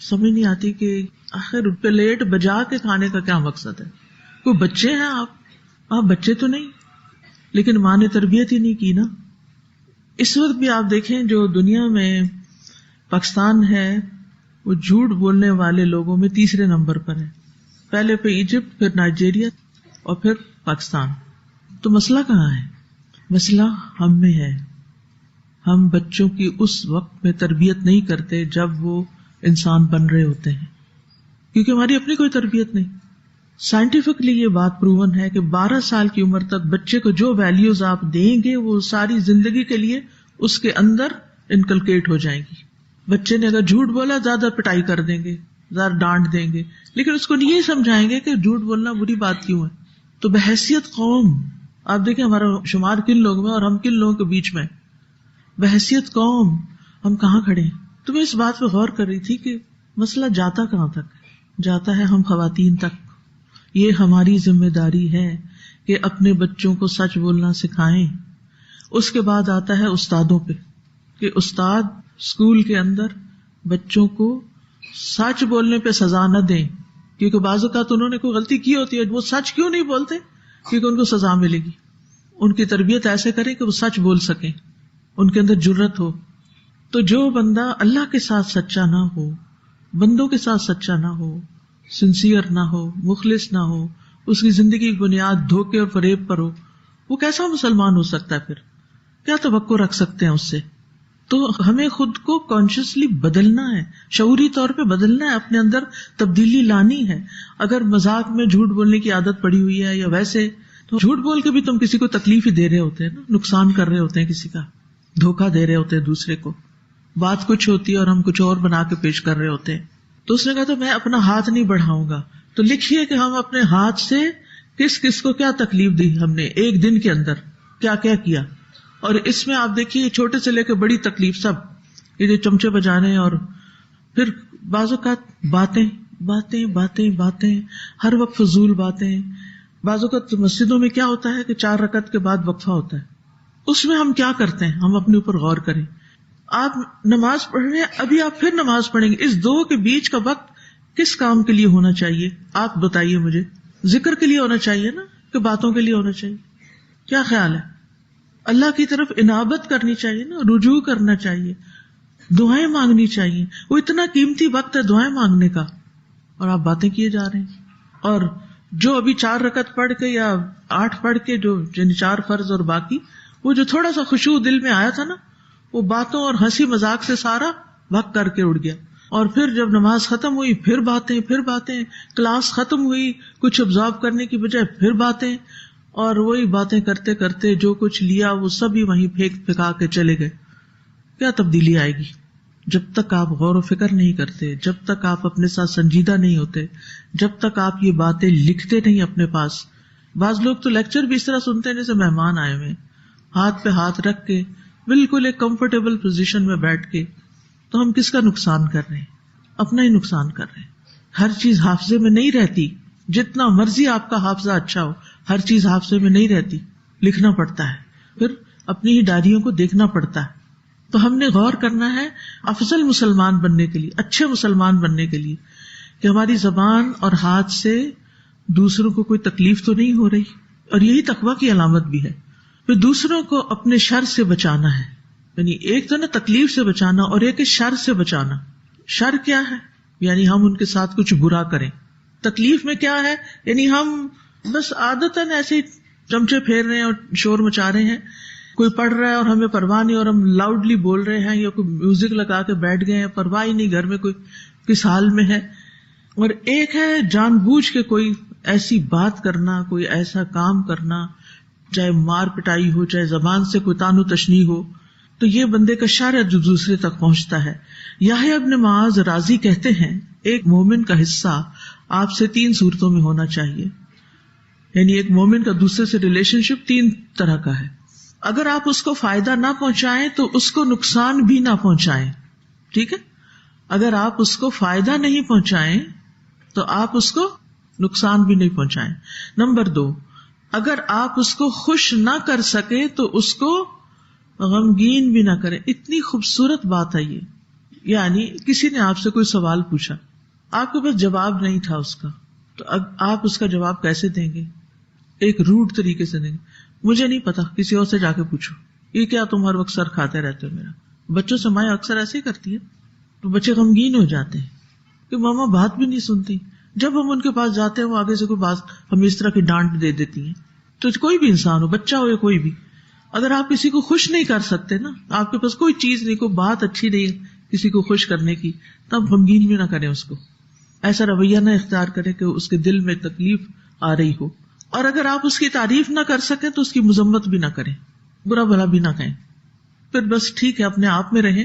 سمجھ نہیں آتی کہ آخر پلیٹ بجا کے کھانے کا کیا مقصد ہے. کوئی بچے ہیں آپ بچے تو نہیں, لیکن ماں نے تربیت ہی نہیں کی نا. اس وقت بھی آپ دیکھیں جو دنیا میں پاکستان ہے وہ جھوٹ بولنے والے لوگوں میں تیسرے نمبر پر ہے. پہلے پہ ایجپٹ, پھر نائجیریا اور پھر پاکستان. تو مسئلہ کہاں ہے؟ مسئلہ ہم میں ہے. ہم بچوں کی اس وقت میں تربیت نہیں کرتے جب وہ انسان بن رہے ہوتے ہیں, کیونکہ ہماری اپنی کوئی تربیت نہیں. سائنٹیفکلی یہ بات پروون ہے کہ 12 سال کی عمر تک بچے کو جو ویلیوز آپ دیں گے وہ ساری زندگی کے لیے اس کے اندر انکلکیٹ ہو جائیں گی. بچے نے اگر جھوٹ بولا زیادہ پٹائی کر دیں گے, زیادہ ڈانٹ دیں گے, لیکن اس کو نہیں سمجھائیں گے کہ جھوٹ بولنا بری بات کیوں ہے. تو بحیثیت قوم آپ دیکھیں ہمارا شمار کن لوگ میں اور ہم کن لوگوں کے بیچ میں, بحیثیت قوم ہم کہاں کھڑے ہیں. تو میں اس بات پہ غور کر رہی تھی کہ مسئلہ جاتا کہاں تک, جاتا ہے ہم خواتین تک. یہ ہماری ذمہ داری ہے کہ اپنے بچوں کو سچ بولنا سکھائیں. اس کے بعد آتا ہے استادوں پہ کہ استاد اسکول کے اندر بچوں کو سچ بولنے پہ سزا نہ دیں, کیونکہ بعض اوقات انہوں نے کوئی غلطی کی ہوتی ہے, وہ سچ کیوں نہیں بولتے, کیونکہ ان کو سزا ملے گی. ان کی تربیت ایسے کریں کہ وہ سچ بول سکیں, ان کے اندر جرت ہو. تو جو بندہ اللہ کے ساتھ سچا نہ ہو, بندوں کے ساتھ سچا نہ ہو, سنسیئر نہ ہو, مخلص نہ ہو, اس کی زندگی کی بنیاد دھوکے اور فریب پر ہو, وہ کیسا مسلمان ہو سکتا ہے؟ پھر کیا توقع رکھ سکتے ہیں اس سے؟ تو ہمیں خود کو کانشیسلی بدلنا ہے, شعوری طور پہ بدلنا ہے, اپنے اندر تبدیلی لانی ہے. اگر مذاق میں جھوٹ بولنے کی عادت پڑی ہوئی ہے یا ویسے, تو جھوٹ بول کے بھی تم کسی کو تکلیف ہی دے رہے ہوتے ہیں نا, نقصان کر رہے ہوتے ہیں, کسی کا دھوکہ دے رہے ہوتے ہیں دوسرے کو. بات کچھ ہوتی ہے اور ہم کچھ اور بنا کے پیش کر رہے ہوتے ہیں. تو اس نے کہا تو میں اپنا ہاتھ نہیں بڑھاؤں گا. تو لکھیے کہ ہم اپنے ہاتھ سے کس کس کو کیا تکلیف دی, ہم نے ایک دن کے اندر کیا کیا کیا. اور اس میں آپ دیکھیے چھوٹے سے لے کے بڑی تکلیف سب, یہ جو چمچے بجانے اور پھر بعض اوقات باتیں باتیں باتیں باتیں, ہر وقت فضول باتیں. بعض اوقات مسجدوں میں کیا ہوتا ہے کہ 4 رکعت کے بعد وقفہ ہوتا ہے, اس میں ہم کیا کرتے ہیں؟ ہم اپنے اوپر غور کریں. آپ نماز پڑھ رہے ہیں, ابھی آپ پھر نماز پڑھیں گے, اس 2 کے بیچ کا وقت کس کام کے لیے ہونا چاہیے؟ آپ بتائیے مجھے. ذکر کے لیے ہونا چاہیے نا, کہ باتوں کے لیے ہونا چاہیے؟ کیا خیال ہے؟ اللہ کی طرف انابت کرنی چاہیے نا, رجوع کرنا چاہیے, دعائیں مانگنی چاہیے. وہ اتنا قیمتی وقت ہے دعائیں مانگنے کا, اور آپ باتیں کیے جا رہے ہیں. اور جو ابھی 4 رکعت پڑھ کے یا 8 پڑھ کے, جو 4 فرض اور باقی, وہ جو تھوڑا سا خشوع دل میں آیا تھا نا, وہ باتوں اور ہنسی مذاق سے سارا وقت کر کے اڑ گیا. اور پھر جب نماز ختم ہوئی پھر باتیں, کلاس ختم ہوئی کچھ ابزارو کرنے کی بجائے پھر باتیں, اور وہی باتیں کرتے کرتے جو کچھ لیا وہ سب ہی وہیں پھینکا کے چلے گئے. کیا تبدیلی آئے گی؟ جب تک آپ غور و فکر نہیں کرتے, جب تک آپ اپنے ساتھ سنجیدہ نہیں ہوتے, جب تک آپ یہ باتیں لکھتے نہیں اپنے پاس. بعض لوگ تو لیکچر بھی اس طرح سنتے ہیں جیسے مہمان آئے ہوئے, ہاتھ پہ ہاتھ رکھ کے بالکل ایک کمفرٹیبل پوزیشن میں بیٹھ کے. تو ہم کس کا نقصان کر رہے ہیں؟ اپنا ہی نقصان کر رہے ہیں. ہر چیز حافظے میں نہیں رہتی, جتنا مرضی آپ کا حافظہ اچھا ہو, ہر چیز حافظے میں نہیں رہتی. لکھنا پڑتا ہے, پھر اپنی ہی ڈائریوں کو دیکھنا پڑتا ہے. تو ہم نے غور کرنا ہے افضل مسلمان بننے کے لیے, اچھے مسلمان بننے کے لیے, کہ ہماری زبان اور ہاتھ سے دوسروں کو کوئی تکلیف تو نہیں ہو رہی. اور یہی تقویٰ کی علامت بھی ہے. پھر دوسروں کو اپنے شر سے بچانا ہے, یعنی ایک تو نا تکلیف سے بچانا, اور ایک شر سے بچانا. شر کیا ہے؟ یعنی ہم ان کے ساتھ کچھ برا کریں. تکلیف میں کیا ہے؟ یعنی ہم بس عادتاً ایسے چمچے پھیر رہے ہیں اور شور مچا رہے ہیں, کوئی پڑھ رہا ہے اور ہمیں پرواہ نہیں, اور ہم لاؤڈلی بول رہے ہیں, یا کوئی میوزک لگا کے بیٹھ گئے ہیں, پرواہ ہی نہیں گھر میں کوئی کس حال میں ہے. اور ایک ہے جان بوجھ کے کوئی ایسی بات کرنا, کوئی ایسا کام کرنا, چاہے مار پٹائی ہو, چاہے زبان سے کوئی تان و تشنیع ہو, تو یہ بندے کا شر ہے جو دوسرے تک پہنچتا ہے. یحییٰ ابن معاذ رازی کہتے ہیں ایک مومن کا حصہ آپ سے 3 صورتوں میں ہونا چاہیے. یعنی ایک مومن کا دوسرے سے ریلیشن شپ 3 طرح کا ہے. اگر آپ اس کو فائدہ نہ پہنچائیں تو اس کو نقصان بھی نہ پہنچائیں. ٹھیک ہے؟ اگر آپ اس کو فائدہ نہیں پہنچائیں تو آپ اس کو نقصان بھی نہیں پہنچائیں. نمبر 2، اگر آپ اس کو خوش نہ کر سکے تو اس کو غمگین بھی نہ کریں. اتنی خوبصورت بات ہے یہ. یعنی کسی نے آپ سے کوئی سوال پوچھا، آپ کے پاس جواب نہیں تھا اس کا، تو اب آپ اس کا جواب کیسے دیں گے؟ ایک روڈ طریقے سے دیں گے. مجھے نہیں پتا، کسی اور سے جا کے پوچھو. یہ کیا تم ہر وقت سر کھاتے رہتے ہو میرا؟ بچوں سے مائیں اکثر ایسے ہی کرتی ہے، تو بچے غمگین ہو جاتے ہیں کہ ماما بات بھی نہیں سنتی. جب ہم ان کے پاس جاتے ہیں وہ آگے سے کوئی بات ہمیں اس طرح کی ڈانٹ دے دیتی ہیں. تو کوئی بھی انسان ہو، بچہ ہو یا کوئی بھی، اگر آپ کسی کو خوش نہیں کر سکتے نا، آپ کے پاس کوئی چیز نہیں، کوئی بات اچھی نہیں کسی کو خوش کرنے کی، تب غمگین بھی نہ کریں اس کو. ایسا رویہ نہ اختیار کرے کہ اس کے دل میں تکلیف آ رہی ہو. اور اگر آپ اس کی تعریف نہ کر سکیں تو اس کی مذمت بھی نہ کریں، برا بھلا بھی نہ کہیں. پھر بس ٹھیک ہے اپنے آپ میں رہیں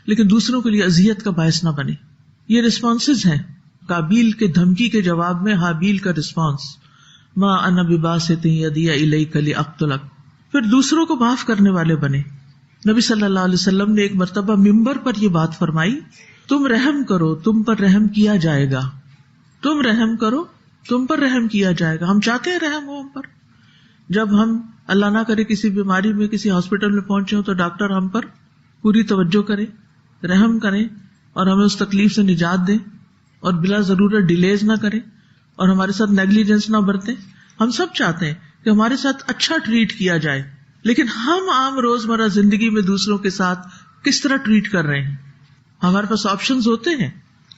لیکن دوسروں کے لیے اذیت کا باعث نہ بنے. یہ رسپانسز ہیں. قابیل کے دھمکی کے جواب میں حابیل کا رسپانس، ما انا بباسط یدی الیک لاقتلک. پھر دوسروں کو معاف کرنے والے بنے. نبی صلی اللہ علیہ وسلم نے ایک مرتبہ ممبر پر یہ بات فرمائی، تم رحم کرو تم پر رحم کیا جائے گا. تم رحم کرو تم پر رحم کیا جائے گا. ہم چاہتے ہیں رحم ہو ہم پر. جب ہم اللہ نہ کرے کسی بیماری میں کسی ہاسپٹل میں پہنچے ہو تو ڈاکٹر ہم پر پوری توجہ کرے، رحم کریں اور ہمیں اس تکلیف سے نجات دیں اور بلا ضرورت ڈیلیز نہ کریں اور ہمارے ساتھ نیگلیجنس نہ برتیں. ہم سب چاہتے ہیں کہ ہمارے ساتھ اچھا ٹریٹ کیا جائے، لیکن ہم عام روزمرہ زندگی میں دوسروں کے ساتھ کس طرح ٹریٹ کر رہے ہیں؟ ہمارے پاس آپشنز ہوتے ہیں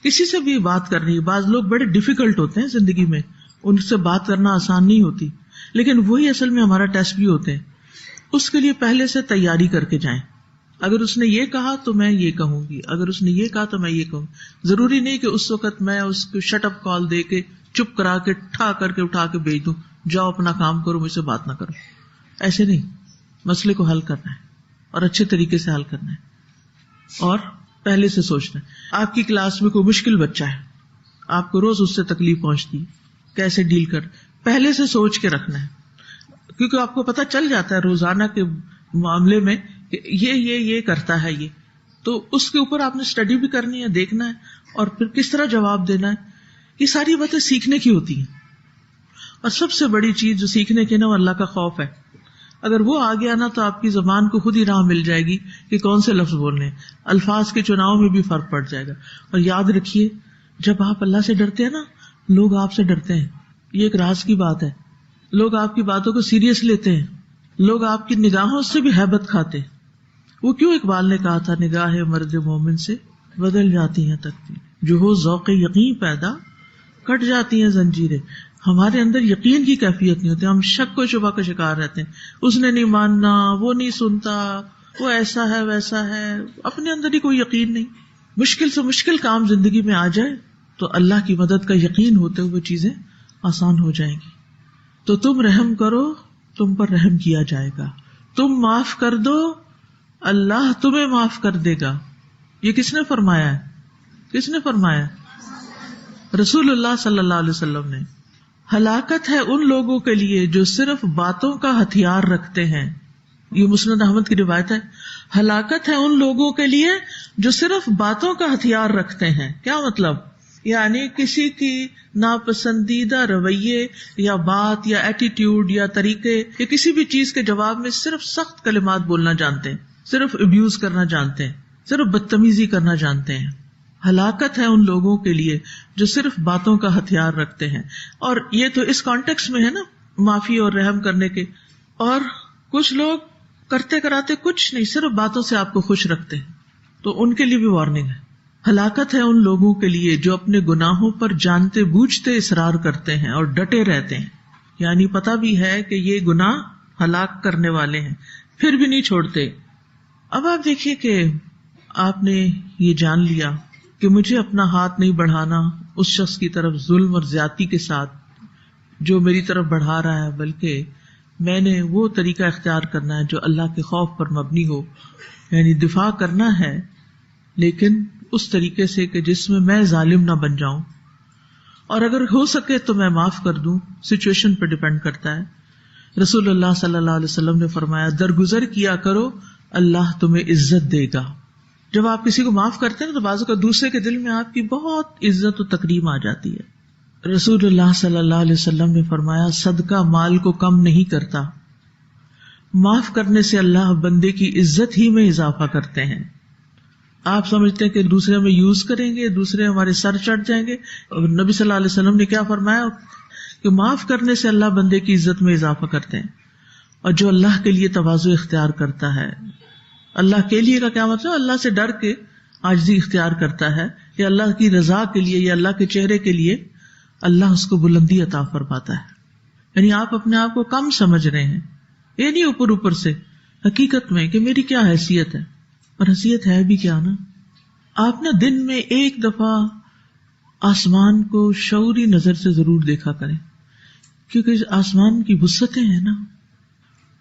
کسی سے بھی بات کرنی ہے. بعض لوگ بڑے ڈیفیکلٹ ہوتے ہیں زندگی میں، ان سے بات کرنا آسان نہیں ہوتی، لیکن وہی اصل میں ہمارا ٹیسٹ بھی ہوتے ہیں. اس کے لیے پہلے سے تیاری کر کے جائیں. اگر اس نے یہ کہا تو میں یہ کہوں گی، اگر اس نے یہ کہا تو میں یہ کہوں. ضروری نہیں کہ اس وقت میں اس کو شٹ اپ کال دے کے چپ کرا کے ٹھا کر کے اٹھا کے بھیج دوں، جاؤ اپنا کام کرو مجھ سے بات نہ کرو. ایسے نہیں. مسئلے کو حل کرنا ہے اور اچھے طریقے سے حل کرنا ہے اور پہلے سے سوچنا ہے. آپ کی کلاس میں کوئی مشکل بچہ ہے، آپ کو روز اس سے تکلیف پہنچتی، کیسے ڈیل کر، پہلے سے سوچ کے رکھنا ہے. کیونکہ آپ کو پتہ چل جاتا ہے روزانہ کے معاملے میں کہ یہ کرتا ہے، یہ تو اس کے اوپر آپ نے اسٹڈی بھی کرنی ہے، دیکھنا ہے اور پھر کس طرح جواب دینا ہے. یہ ساری باتیں سیکھنے کی ہوتی ہیں. اور سب سے بڑی چیز جو سیکھنے کی نا وہ اللہ کا خوف ہے. اگر وہ آ گیا نا تو آپ کی زبان کو خود ہی راہ مل جائے گی کہ کون سے لفظ بولنے ہیں. الفاظ کے چناؤ میں بھی فرق پڑ جائے گا. اور یاد رکھیے جب آپ اللہ سے ڈرتے ہیں نا، لوگ آپ سے ڈرتے ہیں. یہ ایک راز کی بات ہے. لوگ آپ کی باتوں کو سیریس لیتے ہیں، لوگ آپ کی نگاہوں سے بھی ہیبت کھاتے. وہ کیوں اقبال نے کہا تھا نگاہ مرد مومن سے بدل جاتی ہیں تقدیر، جو ہو ذوق یقین پیدا کٹ جاتی ہیں زنجیریں. ہمارے اندر یقین کی کیفیت نہیں ہوتی، ہم شک و شبہ کا شکار رہتے ہیں. اس نے نہیں ماننا، وہ نہیں سنتا، وہ ایسا ہے ویسا ہے، اپنے اندر ہی کوئی یقین نہیں. مشکل سے مشکل کام زندگی میں آ جائے تو اللہ کی مدد کا یقین ہوتے ہوئے چیزیں آسان ہو جائیں گی. تو تم رحم کرو تم پر رحم کیا جائے گا، تم معاف کر دو اللہ تمہیں معاف کر دے گا. یہ کس نے فرمایا ہے؟ کس نے فرمایا؟ رسول اللہ صلی اللہ علیہ وسلم نے. ہلاکت ہے ان لوگوں کے لیے جو صرف باتوں کا ہتھیار رکھتے ہیں. یہ مسند احمد کی روایت ہے. ہلاکت ہے ان لوگوں کے لیے جو صرف باتوں کا ہتھیار رکھتے ہیں. کیا مطلب؟ یعنی کسی کی ناپسندیدہ رویے یا بات یا ایٹیٹیوڈ یا طریقے یا کسی بھی چیز کے جواب میں صرف سخت کلمات بولنا جانتے ہیں، صرف ابیوز کرنا جانتے ہیں، صرف بدتمیزی کرنا جانتے ہیں. ہلاکت ہے ان لوگوں کے لیے جو صرف باتوں کا ہتھیار رکھتے ہیں. اور یہ تو اس کانٹیکس میں ہے نا، معافی اور رحم کرنے کے. اور کچھ لوگ کرتے کراتے کچھ نہیں، صرف باتوں سے آپ کو خوش رکھتے ہیں، تو ان کے لیے بھی وارننگ ہے. ہلاکت ہے ان لوگوں کے لیے جو اپنے گناہوں پر جانتے بوجھتے اصرار کرتے ہیں اور ڈٹے رہتے ہیں. یعنی پتہ بھی ہے کہ یہ گناہ ہلاک کرنے والے ہیں پھر بھی نہیں چھوڑتے. اب آپ دیکھیے کہ آپ نے یہ جان لیا کہ مجھے اپنا ہاتھ نہیں بڑھانا اس شخص کی طرف ظلم اور زیادتی کے ساتھ جو میری طرف بڑھا رہا ہے، بلکہ میں نے وہ طریقہ اختیار کرنا ہے جو اللہ کے خوف پر مبنی ہو. یعنی دفاع کرنا ہے لیکن اس طریقے سے کہ جس میں میں ظالم نہ بن جاؤں، اور اگر ہو سکے تو میں معاف کر دوں. سچویشن پر ڈیپینڈ کرتا ہے. رسول اللہ صلی اللہ علیہ وسلم نے فرمایا درگزر کیا کرو، اللہ تمہیں عزت دے گا. جب آپ کسی کو معاف کرتے ہیں تو بعض اوقات دوسرے کے دل میں آپ کی بہت عزت و تکریم آ جاتی ہے. رسول اللہ صلی اللہ علیہ وسلم نے فرمایا صدقہ مال کو کم نہیں کرتا، معاف کرنے سے اللہ بندے کی عزت ہی میں اضافہ کرتے ہیں. آپ سمجھتے ہیں کہ دوسرے ہمیں یوز کریں گے، دوسرے ہمارے سر چڑھ جائیں گے. اور نبی صلی اللہ علیہ وسلم نے کیا فرمایا کہ معاف کرنے سے اللہ بندے کی عزت میں اضافہ کرتے ہیں. اور جو اللہ کے لیے تواضع اختیار کرتا ہے، اللہ کے لیے کا کیا مطلب؟ اللہ سے ڈر کے عاجزی اختیار کرتا ہے یا اللہ کی رضا کے لیے یا اللہ کے چہرے کے لیے، اللہ اس کو بلندی عطا فرماتا ہے. یعنی آپ اپنے آپ کو کم سمجھ رہے ہیں، یہ نہیں اوپر اوپر سے، حقیقت میں کہ میری کیا حیثیت ہے. اور حیثیت ہے بھی کیا نا. آپ نا دن میں ایک دفعہ آسمان کو شعوری نظر سے ضرور دیکھا کریں، کیونکہ آسمان کی وسعتیں ہیں نا.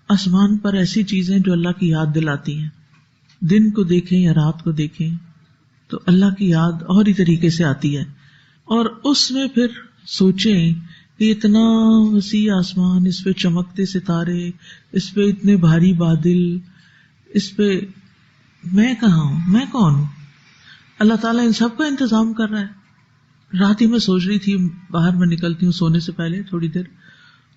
آسمان پر ایسی چیزیں جو اللہ کی یاد دلاتی ہیں، دن کو دیکھیں یا رات کو دیکھیں تو اللہ کی یاد اور ہی طریقے سے آتی ہے. اور اس میں پھر سوچیں کہ اتنا وسیع آسمان، اس پہ چمکتے ستارے، اس پہ اتنے بھاری بادل، اس پہ میں کہاں ہوں، میں کون ہوں؟ اللہ تعالیٰ ان سب کا انتظام کر رہا ہے. رات ہی میں سوچ رہی تھی، باہر میں نکلتی ہوں سونے سے پہلے تھوڑی دیر،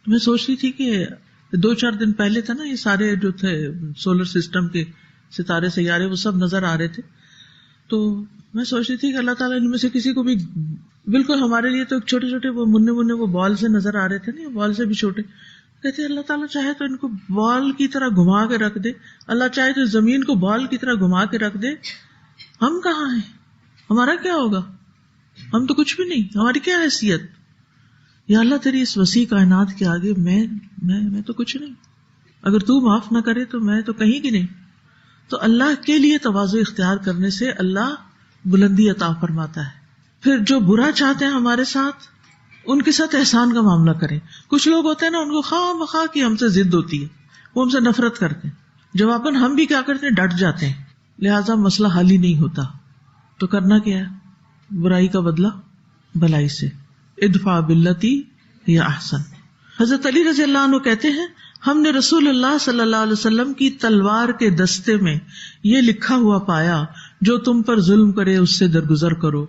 میں سوچ رہی تھی کہ 2-4 دن پہلے تھا نا یہ سارے جو تھے سولر سسٹم کے ستارے سیارے وہ سب نظر آ رہے تھے. تو میں سوچ رہی تھی کہ اللہ تعالیٰ ان میں سے کسی کو بھی، بالکل ہمارے لیے تو چھوٹے چھوٹے وہ مننے وہ بال سے نظر آ رہے تھے نا، بال سے بھی چھوٹے. کہتے اللہ تعالیٰ چاہے تو ان کو بال کی طرح گھما کے رکھ دے، اللہ چاہے تو زمین کو بال کی طرح گھما کے رکھ دے. ہم کہاں ہیں؟ ہمارا کیا ہوگا؟ ہم تو کچھ بھی نہیں، ہماری کیا حیثیت؟ یا اللہ تیری اس وسیع کائنات کے آگے میں تو کچھ نہیں. اگر تو معاف نہ کرے تو میں تو کہیں کی نہیں. تو اللہ کے لیے تواضع اختیار کرنے سے اللہ بلندی عطا فرماتا ہے. پھر جو برا چاہتے ہیں ہمارے ساتھ، ان کے ساتھ احسان کا معاملہ کریں. کچھ لوگ ہوتے ہیں نا، ان کو خواہ مخواہ کی ہم سے ضد ہوتی ہے، وہ ہم سے نفرت کرتے ہیں. جواباً ہم بھی کیا کرتے ہیں؟ ڈٹ جاتے ہیں. لہٰذا مسئلہ حل ہی نہیں ہوتا. تو کرنا کیا ہے؟ برائی کا بدلہ بھلائی سے، ادفع باللتی ہی احسن. حضرت علی رضی اللہ عنہ کہتے ہیں ہم نے رسول اللہ صلی اللہ علیہ وسلم کی تلوار کے دستے میں یہ لکھا ہوا پایا، جو تم پر ظلم کرے اس سے درگزر کرو،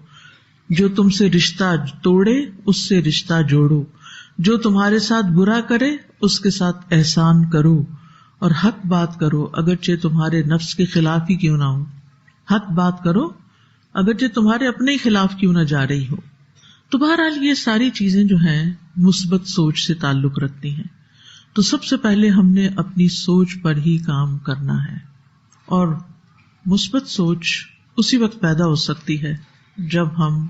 جو تم سے رشتہ توڑے اس سے رشتہ جوڑو، جو تمہارے ساتھ برا کرے اس کے ساتھ احسان کرو، اور حق بات کرو اگرچہ تمہارے نفس کے خلاف ہی کیوں نہ ہو. حق بات کرو اگرچہ تمہارے اپنے خلاف کیوں نہ جا رہی ہو. تو بہرحال یہ ساری چیزیں جو ہیں مثبت سوچ سے تعلق رکھتی ہیں. تو سب سے پہلے ہم نے اپنی سوچ پر ہی کام کرنا ہے، اور مثبت سوچ اسی وقت پیدا ہو سکتی ہے جب ہم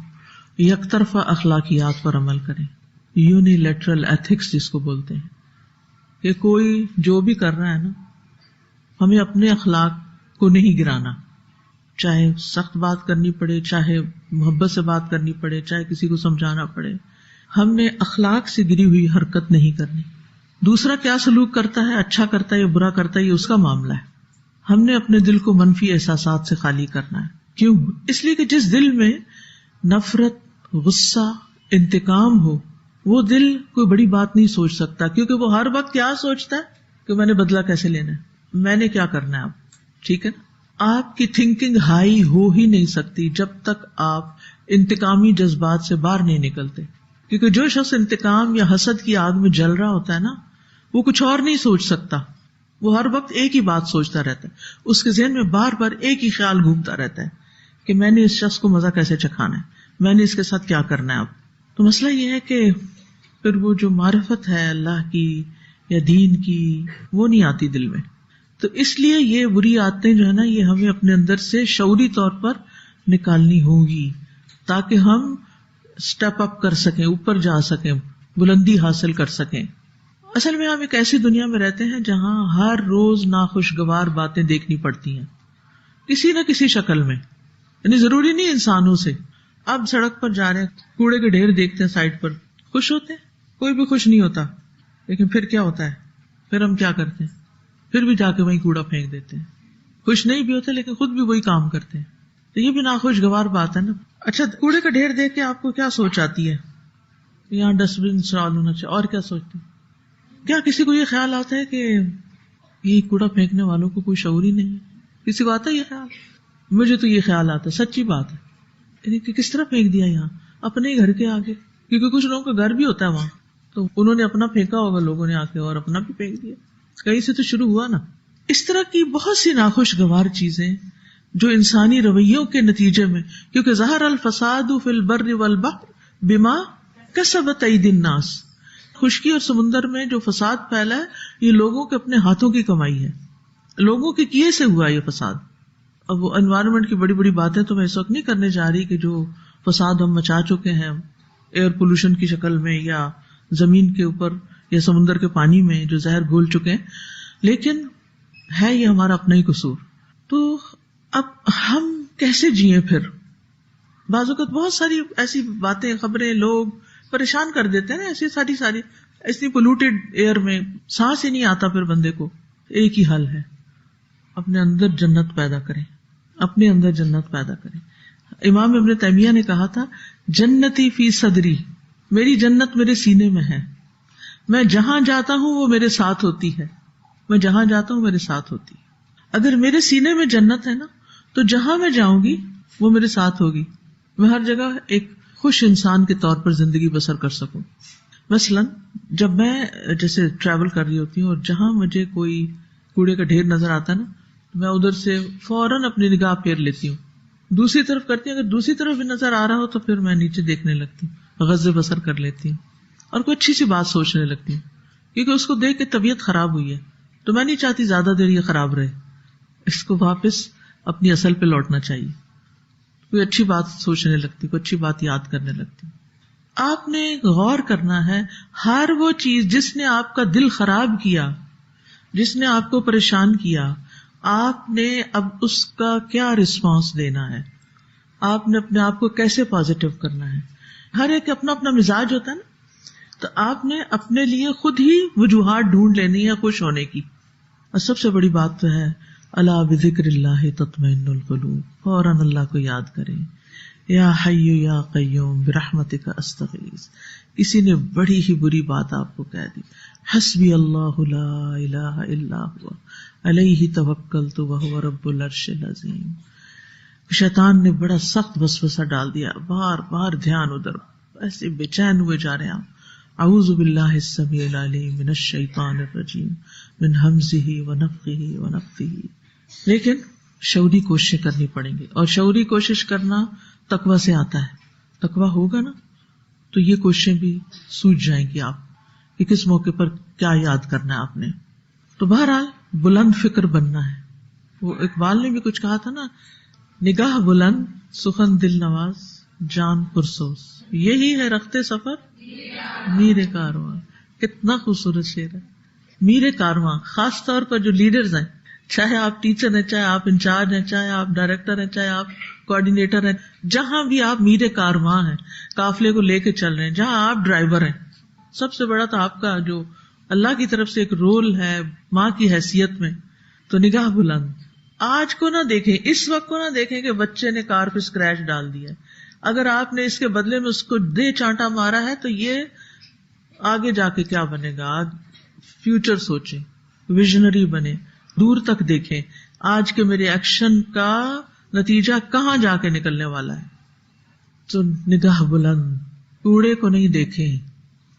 یک طرفہ اخلاقیات پر عمل کریں. یونیلیٹرل ایتھکس جس کو بولتے ہیں، کہ کوئی جو بھی کر رہا ہے نا، ہمیں اپنے اخلاق کو نہیں گرانا. چاہے سخت بات کرنی پڑے، چاہے محبت سے بات کرنی پڑے، چاہے کسی کو سمجھانا پڑے، ہم نے اخلاق سے گری ہوئی حرکت نہیں کرنی. دوسرا کیا سلوک کرتا ہے، اچھا کرتا ہے یا برا کرتا ہے، یہ اس کا معاملہ ہے. ہم نے اپنے دل کو منفی احساسات سے خالی کرنا ہے. کیوں؟ اس لیے کہ جس دل میں نفرت، غصہ، انتقام ہو، وہ دل کوئی بڑی بات نہیں سوچ سکتا، کیونکہ وہ ہر وقت کیا سوچتا ہے کہ میں نے بدلہ کیسے لینا ہے، میں نے کیا کرنا ہے اب. ٹھیک ہے نا؟ آپ کی تھنکنگ ہائی ہو ہی نہیں سکتی جب تک آپ انتقامی جذبات سے باہر نہیں نکلتے. کیونکہ جو شخص انتقام یا حسد کی آگ میں جل رہا ہوتا ہے نا، وہ کچھ اور نہیں سوچ سکتا. وہ ہر وقت ایک ہی بات سوچتا رہتا ہے، اس کے ذہن میں بار بار ایک ہی خیال گھومتا رہتا ہے کہ میں نے اس شخص کو مزہ کیسے چکھانا ہے، میں نے اس کے ساتھ کیا کرنا ہے اب. تو مسئلہ یہ ہے کہ پھر وہ جو معرفت ہے اللہ کی یا دین کی، وہ نہیں آتی دل میں. تو اس لیے یہ بری عادتیں جو ہے نا، یہ ہمیں اپنے اندر سے شعوری طور پر نکالنی ہوگی، تاکہ ہم سٹیپ اپ کر سکیں، اوپر جا سکیں، بلندی حاصل کر سکیں. اصل میں ہم ایک ایسی دنیا میں رہتے ہیں جہاں ہر روز ناخوشگوار باتیں دیکھنی پڑتی ہیں کسی نہ کسی شکل میں. یعنی ضروری نہیں انسانوں سے. اب سڑک پر جا رہے ہیں، کوڑے کے ڈھیر دیکھتے ہیں سائڈ پر، خوش ہوتے ہیں؟ کوئی بھی خوش نہیں ہوتا. لیکن پھر کیا ہوتا ہے؟ پھر ہم کیا کرتے ہیں؟ پھر بھی جا کے وہیں کوڑا پھینک دیتے ہیں. خوش نہیں بھی ہوتے لیکن خود بھی وہی کام کرتے ہیں. تو یہ بھی ناخوشگوار بات ہے نا. اچھا، کوڑے کا ڈھیر دیکھ کے آپ کو کیا سوچ آتی ہے؟ یہاں ڈسٹ بن انسٹال ہونا چاہیے. اور کیا سوچتے ہیں؟ کیا کسی کو یہ خیال آتا ہے کہ یہ کوڑا پھینکنے والوں کو کوئی شعور ہی نہیں ہے؟ کسی کو آتا ہے یہ خیال؟ مجھے تو یہ خیال آتا ہے، سچی بات ہے، یعنی کہ کس طرح پھینک دیا یہاں اپنے ہی گھر کے آگے، کیونکہ کچھ لوگوں کا گھر بھی ہوتا ہے وہاں، تو انہوں نے اپنا پھینکا ہوگا لوگوں نے آ کے، اور اپنا بھی پھینک دیا، کہیں سے تو شروع ہوا نا۔ اس طرح کی بہت سی ناخوشگوار چیزیں جو انسانی رویوں کے نتیجے میں، کیونکہ ظہر الفساد فی البر والبحر بما کسبت ایدی الناس، خشکی اور سمندر میں جو فساد پھیلا ہے یہ لوگوں کے اپنے ہاتھوں کی کمائی ہے، لوگوں کے کیے سے ہوا یہ فساد۔ اب وہ انوائرمنٹ کی بڑی بڑی باتیں تو میں اس وقت نہیں کرنے جا رہی کہ جو فساد ہم مچا چکے ہیں ایئر پولوشن کی شکل میں، یا زمین کے اوپر یا سمندر کے پانی میں جو زہر گھول چکے ہیں، لیکن ہے یہ ہمارا اپنا ہی قصور۔ تو اب ہم کیسے جئیں پھر؟ بعض اوقات بہت ساری ایسی باتیں، خبریں لوگ پریشان کر دیتے ہیں نا، ایسی ساری ایسی پولوٹیڈ ایئر میں سانس ہی نہیں آتا پھر بندے کو۔ ایک ہی حل ہے، اپنے اندر جنت پیدا کریں، اپنے اندر جنت پیدا کریں۔ امام ابن تیمیہ نے کہا تھا، جنتی فی صدری، میری جنت میرے سینے میں ہے، میں جہاں جاتا ہوں وہ میرے ساتھ ہوتی ہے، میں جہاں جاتا ہوں میرے ساتھ ہوتی ہے۔ اگر میرے سینے میں جنت ہے نا تو جہاں میں جاؤں گی وہ میرے ساتھ ہوگی، میں ہر جگہ ایک خوش انسان کے طور پر زندگی بسر کر سکوں۔ مثلاً جب میں جیسے ٹریول کر رہی ہوتی ہوں اور جہاں مجھے کوئی کوڑے کا ڈھیر نظر آتا ہے نا، میں ادھر سے فوراً اپنی نگاہ پھیر لیتی ہوں، دوسری طرف کرتی ہوں، اگر دوسری طرف بھی نظر آ رہا ہو تو پھر میں نیچے دیکھنے لگتی ہوں، غض بصر کر لیتی ہوں اور کوئی اچھی سی بات سوچنے لگتی ہوں، کیونکہ اس کو دیکھ کے طبیعت خراب ہوئی ہے تو میں نہیں چاہتی زیادہ دیر یہ خراب رہے، اس کو واپس اپنی اصل پہ لوٹنا چاہیے۔ کوئی اچھی بات سوچنے لگتی، کوئی اچھی بات یاد کرنے لگتی۔ آپ نے غور کرنا ہے، ہر وہ چیز جس نے آپ کا دل خراب کیا، جس نے آپ کو پریشان کیا، آپ نے اب اس کا کیا رسپانس دینا ہے، آپ نے اپنے آپ کو کیسے پازیٹیو کرنا ہے۔ ہر ایک اپنا اپنا مزاج ہوتا ہے نا، تو آپ نے اپنے لیے خود ہی وجوہات ڈھونڈ لینی ہے خوش ہونے کی۔ اور سب سے بڑی بات تو ہے، الا بذکر اللہ تطمئن القلوب، فوراً اللہ کو یاد کریں، یا حی یا قیوم برحمتک استغیث۔ کسی نے بڑی ہی بری بات آپ کو کہہ دی، حسبی اللہ لا الہ الا ہوا علیہ توکلت وہو رب العرش العظیم۔ شیطان نے بڑا سخت وسوسہ ڈال دیا، بار بار دھیان ادھر، ایسے بے چین ہوئے جا رہے ہیں آپ۔ اعوذ باللہ السمیع العلیم من الشیطان الرجیم من ہمزہ ونفخہ ونفثہ۔ لیکن شعوری کوششیں کرنی پڑیں گی، اور شعوری کوشش کرنا تقویٰ سے آتا ہے۔ تقویٰ ہوگا نا تو یہ کوششیں بھی سوچ جائیں گی آپ کہ کس موقع پر کیا یاد کرنا ہے آپ نے۔ تو بہرحال بلند فکر بننا ہے۔ وہ اقبال نے بھی کچھ کہا تھا نا، نگاہ بلند سخن دل نواز جان پرسوز، یہی ہے رخت سفر میر کارواں۔ کتنا خوبصورت شعر ہے۔ میر کارواں، خاص طور پر جو لیڈرز ہیں، چاہے آپ ٹیچر ہیں، چاہے آپ انچارج ہیں، چاہے آپ ڈائریکٹر ہیں، چاہے آپ کوآرڈینیٹر ہیں، جہاں بھی آپ میر کارواں ہیں، قافلے کو لے کے چل رہے ہیں، جہاں آپ ڈرائیور ہیں، سب سے بڑا تو آپ کا جو اللہ کی طرف سے ایک رول ہے ماں کی حیثیت میں، تو نگاہ بلند۔ آج کو نہ دیکھیں، اس وقت کو نہ دیکھیں کہ بچے نے کار پہ اسکریچ ڈال دیا، اگر آپ نے اس کے بدلے میں اس کو دے چانٹا مارا ہے تو یہ آگے جا کے کیا بنے گا۔ آج فیوچر سوچیں، ویژنری بنے، دور تک دیکھیں، آج کے میرے ایکشن کا نتیجہ کہاں جا کے نکلنے والا ہے۔ تو نگاہ بلند، کوڑے کو نہیں دیکھیں،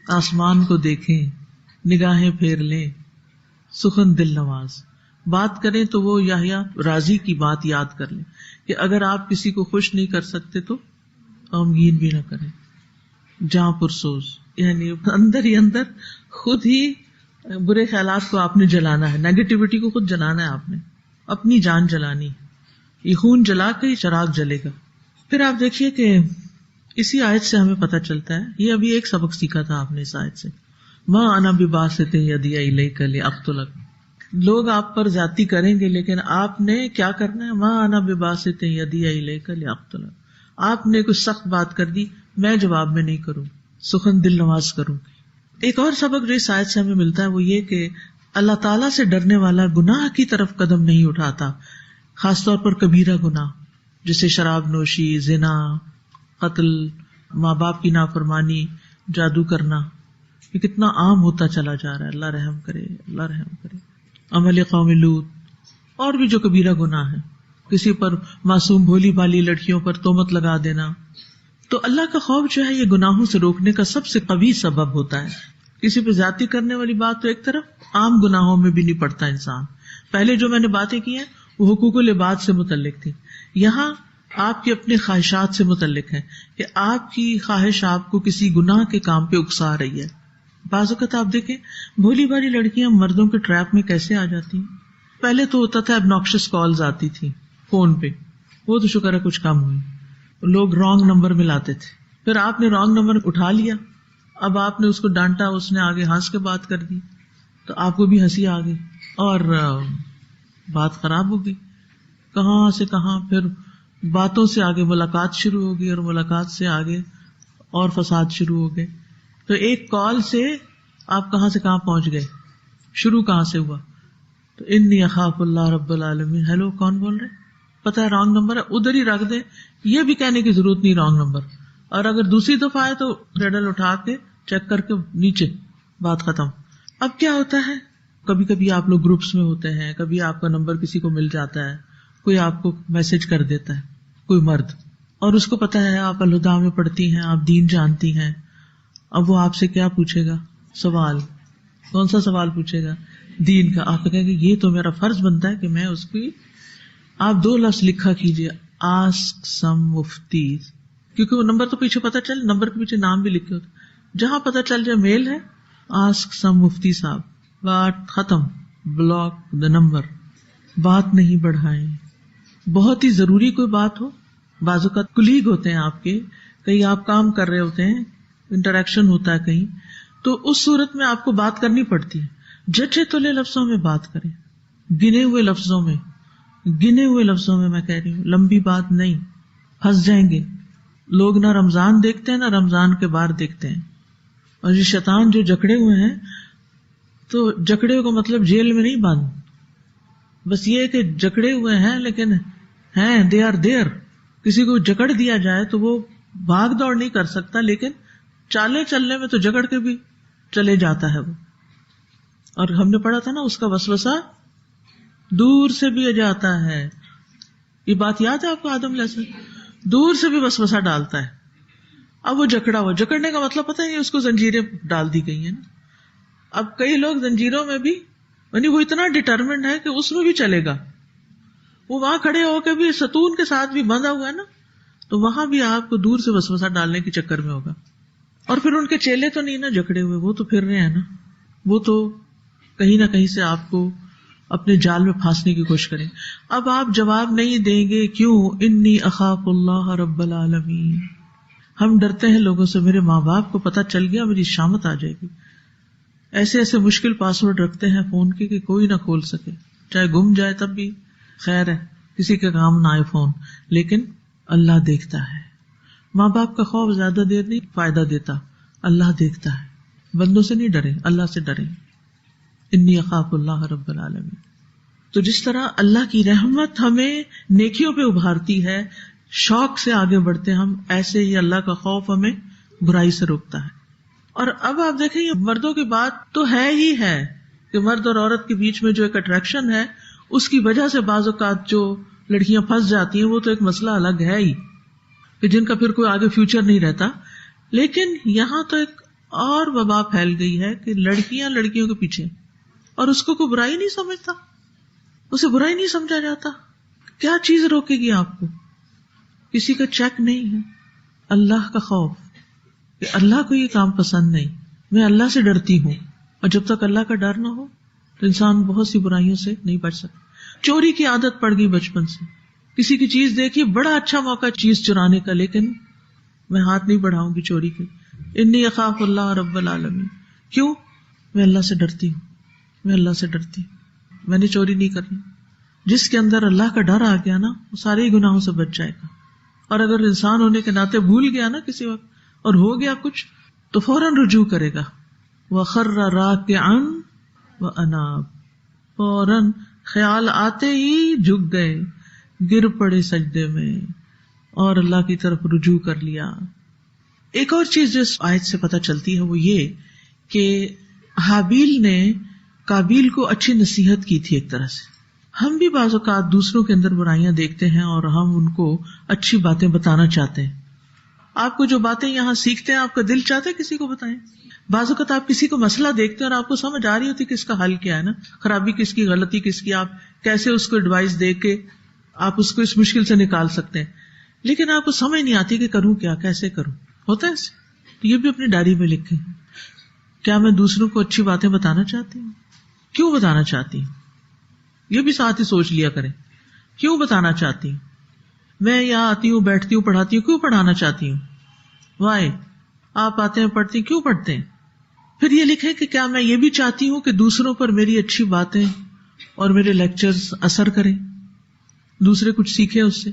آسمان کو دیکھیں، نگاہیں پھیر لیں، سخن دل نواز۔ بات کریں تو وہ یحییٰ راضی کی بات یاد کر لیں کہ اگر آپ کسی کو خوش نہیں کر سکتے تو غمگین بھی نہ کریں۔ جاں پرسوز، یعنی اندر ہی اندر خود ہی برے خیالات کو آپ نے جلانا ہے، نیگیٹیوٹی کو خود جلانا ہے، آپ نے اپنی جان جلانی ہے۔ یہ خون جلا کے ہی چراغ جلے گا۔ پھر آپ دیکھیے کہ اسی آیت سے ہمیں پتہ چلتا ہے، یہ ابھی ایک سبق سیکھا تھا آپ نے اس آیت سے، مَا أَنَا بِبَاسِطٍ يَدِيَ إِلَيْكَ لِأَقْتُلَكَ۔ لوگ آپ پر زیادتی کریں گے لیکن آپ نے کیا کرنا ہے، مَا أَنَا بِبَاسِطٍ يَدِيَ إِلَيْكَ لِأَقْتُلَكَ۔ آپ نے کچھ سخت بات کر دی، میں جواب میں نہیں کروں، سخن دل نواز کروں۔ ایک اور سبق جو اس آیت سے ہمیں ملتا ہے وہ یہ کہ اللہ تعالیٰ سے ڈرنے والا گناہ کی طرف قدم نہیں اٹھاتا، خاص طور پر کبیرہ گناہ جیسے شراب نوشی، زنا، قتل، ماں باپ کی نافرمانی، جادو کرنا، یہ کتنا عام ہوتا چلا جا رہا ہے. اللہ رحم کرے، اللہ رحم کرے. عمل قوم لوط اور بھی جو کبیرہ گناہ ہے، کسی پر معصوم بھولی بھالی لڑکیوں پر تہمت لگا دینا. تو اللہ کا خوف جو ہے یہ گناہوں سے روکنے کا سب سے قوی سبب ہوتا ہے. کسی پہ زیادتی کرنے والی بات تو ایک طرف، عام گناہوں میں بھی نہیں پڑتا انسان. پہلے جو میں نے باتیں کی ہیں وہ حقوق العباد سے متعلق تھی، یہاں آپ کی اپنی خواہشات سے متعلق ہے کہ آپ کی خواہش آپ کو کسی گناہ کے کام پہ اکسا رہی ہے. بعض اوقات آپ دیکھیں بھولی بھالی لڑکیاں مردوں کے ٹریپ میں کیسے آ جاتی ہیں. پہلے تو ہوتا تھا obnoxious کالز آتی تھی فون پہ، وہ تو شکر ہے کچھ کم ہوئی. لوگ رانگ نمبر ملاتے تھے، پھر آپ نے رانگ نمبر اٹھا لیا، اب آپ نے اس کو ڈانٹا، اس نے آگے ہنس کے بات کر دی تو آپ کو بھی ہنسی آ گئی اور بات خراب ہو گئی. کہاں سے کہاں، پھر باتوں سے آگے ملاقات شروع ہو گئی اور ملاقات سے آگے اور فساد شروع ہو گئے. تو ایک کال سے آپ کہاں سے کہاں پہنچ گئے، شروع کہاں سے ہوا. تو انی اخاف اللہ رب العالمین. ہیلو کون بول رہے؟ پتا ہے رانگ نمبر ہے، ادھر ہی رکھ دیں، یہ بھی کہنے کی ضرورت نہیں رانگ نمبر. اور اگر دوسری دفعہ آئے تو ریڈل اٹھا کے چیک کر کے نیچے، بات ختم. اب کیا ہوتا ہے، کبھی کبھی آپ لوگ گروپس میں ہوتے ہیں، کبھی آپ کا نمبر کسی کو مل جاتا ہے، کوئی آپ کو میسج کر دیتا ہے، کوئی مرد، اور اس کو پتا ہے آپ الہدا میں پڑھتی ہیں، آپ دین جانتی ہیں. اب وہ آپ سے کیا پوچھے گا؟ سوال. کون سا سوال پوچھے گا؟ دین کا. آپ کہیں گے یہ تو میرا فرض بنتا ہے کہ میں اس کی، آپ 2 لفظ لکھا کیجیے، آسک سم مفتیز، کیونکہ وہ نمبر تو پیچھے پتا چل، نمبر کے پیچھے نام بھی لکھے ہوتے، جہاں پتا چل جائے میل ہے، آسک سم مفتی صاحب، بات ختم. Block the number. بات نہیں بڑھائیں. بہت ہی ضروری کوئی بات ہو، بعض اوقات کلیگ ہوتے ہیں آپ کے، کہیں آپ کام کر رہے ہوتے ہیں، انٹریکشن ہوتا ہے کہیں، تو اس صورت میں آپ کو بات کرنی پڑتی ہے. جچے تلے لفظوں میں بات کریں، گنے ہوئے لفظوں میں، گنے ہوئے لفظوں میں میں کہہ رہی ہوں، لمبی بات نہیں، پھنس جائیں گے. لوگ نہ رمضان دیکھتے ہیں نہ رمضان کے بعد دیکھتے ہیں. اور یہ شیطان جو جکڑے ہوئے ہیں، تو جکڑے کا مطلب جیل میں نہیں بند، بس یہ کہ جکڑے ہوئے ہیں لیکن ہیں دے آر دیئر. کسی کو جکڑ دیا جائے تو وہ بھاگ دوڑ نہیں کر سکتا، لیکن چالیں چلنے میں تو جکڑ کے بھی چلے جاتا ہے وہ. اور ہم نے پڑھا تھا نا، اس کا وسوسہ دور سے بھی جاتا ہے. یہ بات یاد ہے آپ کو؟ آدم علیہ السلام دور سے بھی وسوسہ ڈالتا ہے. اب وہ جکڑا ہوا، جکڑنے کا مطلب پتہ ہے اس کو زنجیریں ڈال دی گئی ہیں نا. اب کئی لوگ زنجیروں میں بھی، یعنی وہ اتنا ڈٹرمنڈ ہے کہ اس میں بھی چلے گا، وہ وہاں کھڑے ہو کے بھی ستون کے ساتھ بھی بندھا ہوا ہے نا، تو وہاں بھی آپ کو دور سے وسوسہ ڈالنے کے چکر میں ہوگا. اور پھر ان کے چیلے تو نہیں نا جکڑے ہوئے، وہ تو پھر رہے ہیں نا، وہ تو کہیں نہ کہیں سے آپ کو اپنے جال میں پھانسنے کی کوشش کریں. اب آپ جواب نہیں دیں گے، کیوں؟ انی اخاف اللہ رب العالمین. ہم ڈرتے ہیں لوگوں سے، میرے ماں باپ کو پتہ چل گیا میری شامت آ جائے گی. ایسے ایسے مشکل پاسورڈ رکھتے ہیں فون کے کہ کوئی نہ کھول سکے، چاہے گم جائے تب بھی خیر ہے، کسی کا کام نہ آئے فون، لیکن اللہ دیکھتا ہے. ماں باپ کا خوف زیادہ دیر نہیں فائدہ دیتا، اللہ دیکھتا ہے. بندوں سے نہیں ڈرے، اللہ سے ڈرے. انی اخاف اللہ رب العالمین. تو جس طرح اللہ کی رحمت ہمیں نیکیوں پہ ابھارتی ہے، شوق سے آگے بڑھتے ہم، ایسے ہی اللہ کا خوف ہمیں برائی سے روکتا ہے. اور اب آپ دیکھیں یہ مردوں کی بات تو ہے ہی ہے کہ مرد اور عورت کے بیچ میں جو ایک اٹریکشن ہے، اس کی وجہ سے بعض اوقات جو لڑکیاں پھنس جاتی ہیں، وہ تو ایک مسئلہ الگ ہے ہی کہ جن کا پھر کوئی آگے فیوچر نہیں رہتا. لیکن یہاں تو ایک اور وبا پھیل گئی ہے کہ لڑکیاں لڑکیوں کے پیچھے، اور اس کو کوئی برائی نہیں سمجھتا، اسے برائی نہیں سمجھا جاتا. کیا چیز روکے گی آپ کو؟ کسی کا چیک نہیں ہے، اللہ کا خوف کہ اللہ کو یہ کام پسند نہیں، میں اللہ سے ڈرتی ہوں. اور جب تک اللہ کا ڈر نہ ہو تو انسان بہت سی برائیوں سے نہیں بچ سکتا. چوری کی عادت پڑ گئی بچپن سے، کسی کی چیز دیکھی، بڑا اچھا موقع چیز چرانے کا، لیکن میں ہاتھ نہیں بڑھاؤں گی چوری کے. انی اخاف اللہ رب العالمین. کیوں؟ میں اللہ سے ڈرتی ہوں، میں اللہ سے ڈرتی ہوں، میں نے چوری نہیں کرنی. جس کے اندر اللہ کا ڈر آ گیا نا، وہ سارے ہی گناہوں سے بچ جائے گا. اور اگر انسان ہونے کے ناطے بھول گیا نا کسی وقت اور ہو گیا کچھ، تو فوراً رجوع کرے گا. وَخَرَّ رَاكِعًا وَأَنَابَ. فوراً خیال آتے ہی جھک گئے، گر پڑے سجدے میں اور اللہ کی طرف رجوع کر لیا. ایک اور چیز جو اس آیت سے پتہ چلتی ہے وہ یہ کہ حابیل نے قابیل کو اچھی نصیحت کی تھی ایک طرح سے. ہم بھی بعض اوقات دوسروں کے اندر برائیاں دیکھتے ہیں اور ہم ان کو اچھی باتیں بتانا چاہتے ہیں. آپ کو جو باتیں یہاں سیکھتے ہیں آپ کا دل چاہتا ہے کسی کو بتائیں. بعض اوقات آپ کسی کو مسئلہ دیکھتے ہیں اور آپ کو سمجھ آ رہی ہوتی کہ اس کا حل کیا ہے نا, خرابی کس کی, غلطی کس کی, آپ کیسے اس کو ایڈوائس دے کے آپ اس کو اس مشکل سے نکال سکتے ہیں, لیکن آپ کو سمجھ نہیں آتی کہ کروں کیا, کیسے کروں. ہوتا ہے ایسے؟ تو یہ بھی اپنی ڈائری میں لکھیں. کیا میں دوسروں کو اچھی باتیں بتانا چاہتی ہوں؟ کیوں بتانا چاہتی ہوں؟ یہ بھی ساتھ ہی سوچ لیا کریں. کیوں بتانا چاہتی ہوں؟ میں یہاں آتی ہوں, بیٹھتی ہوں, پڑھاتی ہوں, کیوں پڑھانا چاہتی ہوں؟ وائی. آپ آتے ہیں, پڑھتے ہیں, کیوں پڑھتے ہیں؟ پھر یہ لکھیں کہ کیا میں یہ بھی چاہتی ہوں کہ دوسروں پر میری اچھی باتیں اور میرے لیکچرز اثر کریں, دوسرے کچھ سیکھیں اس سے,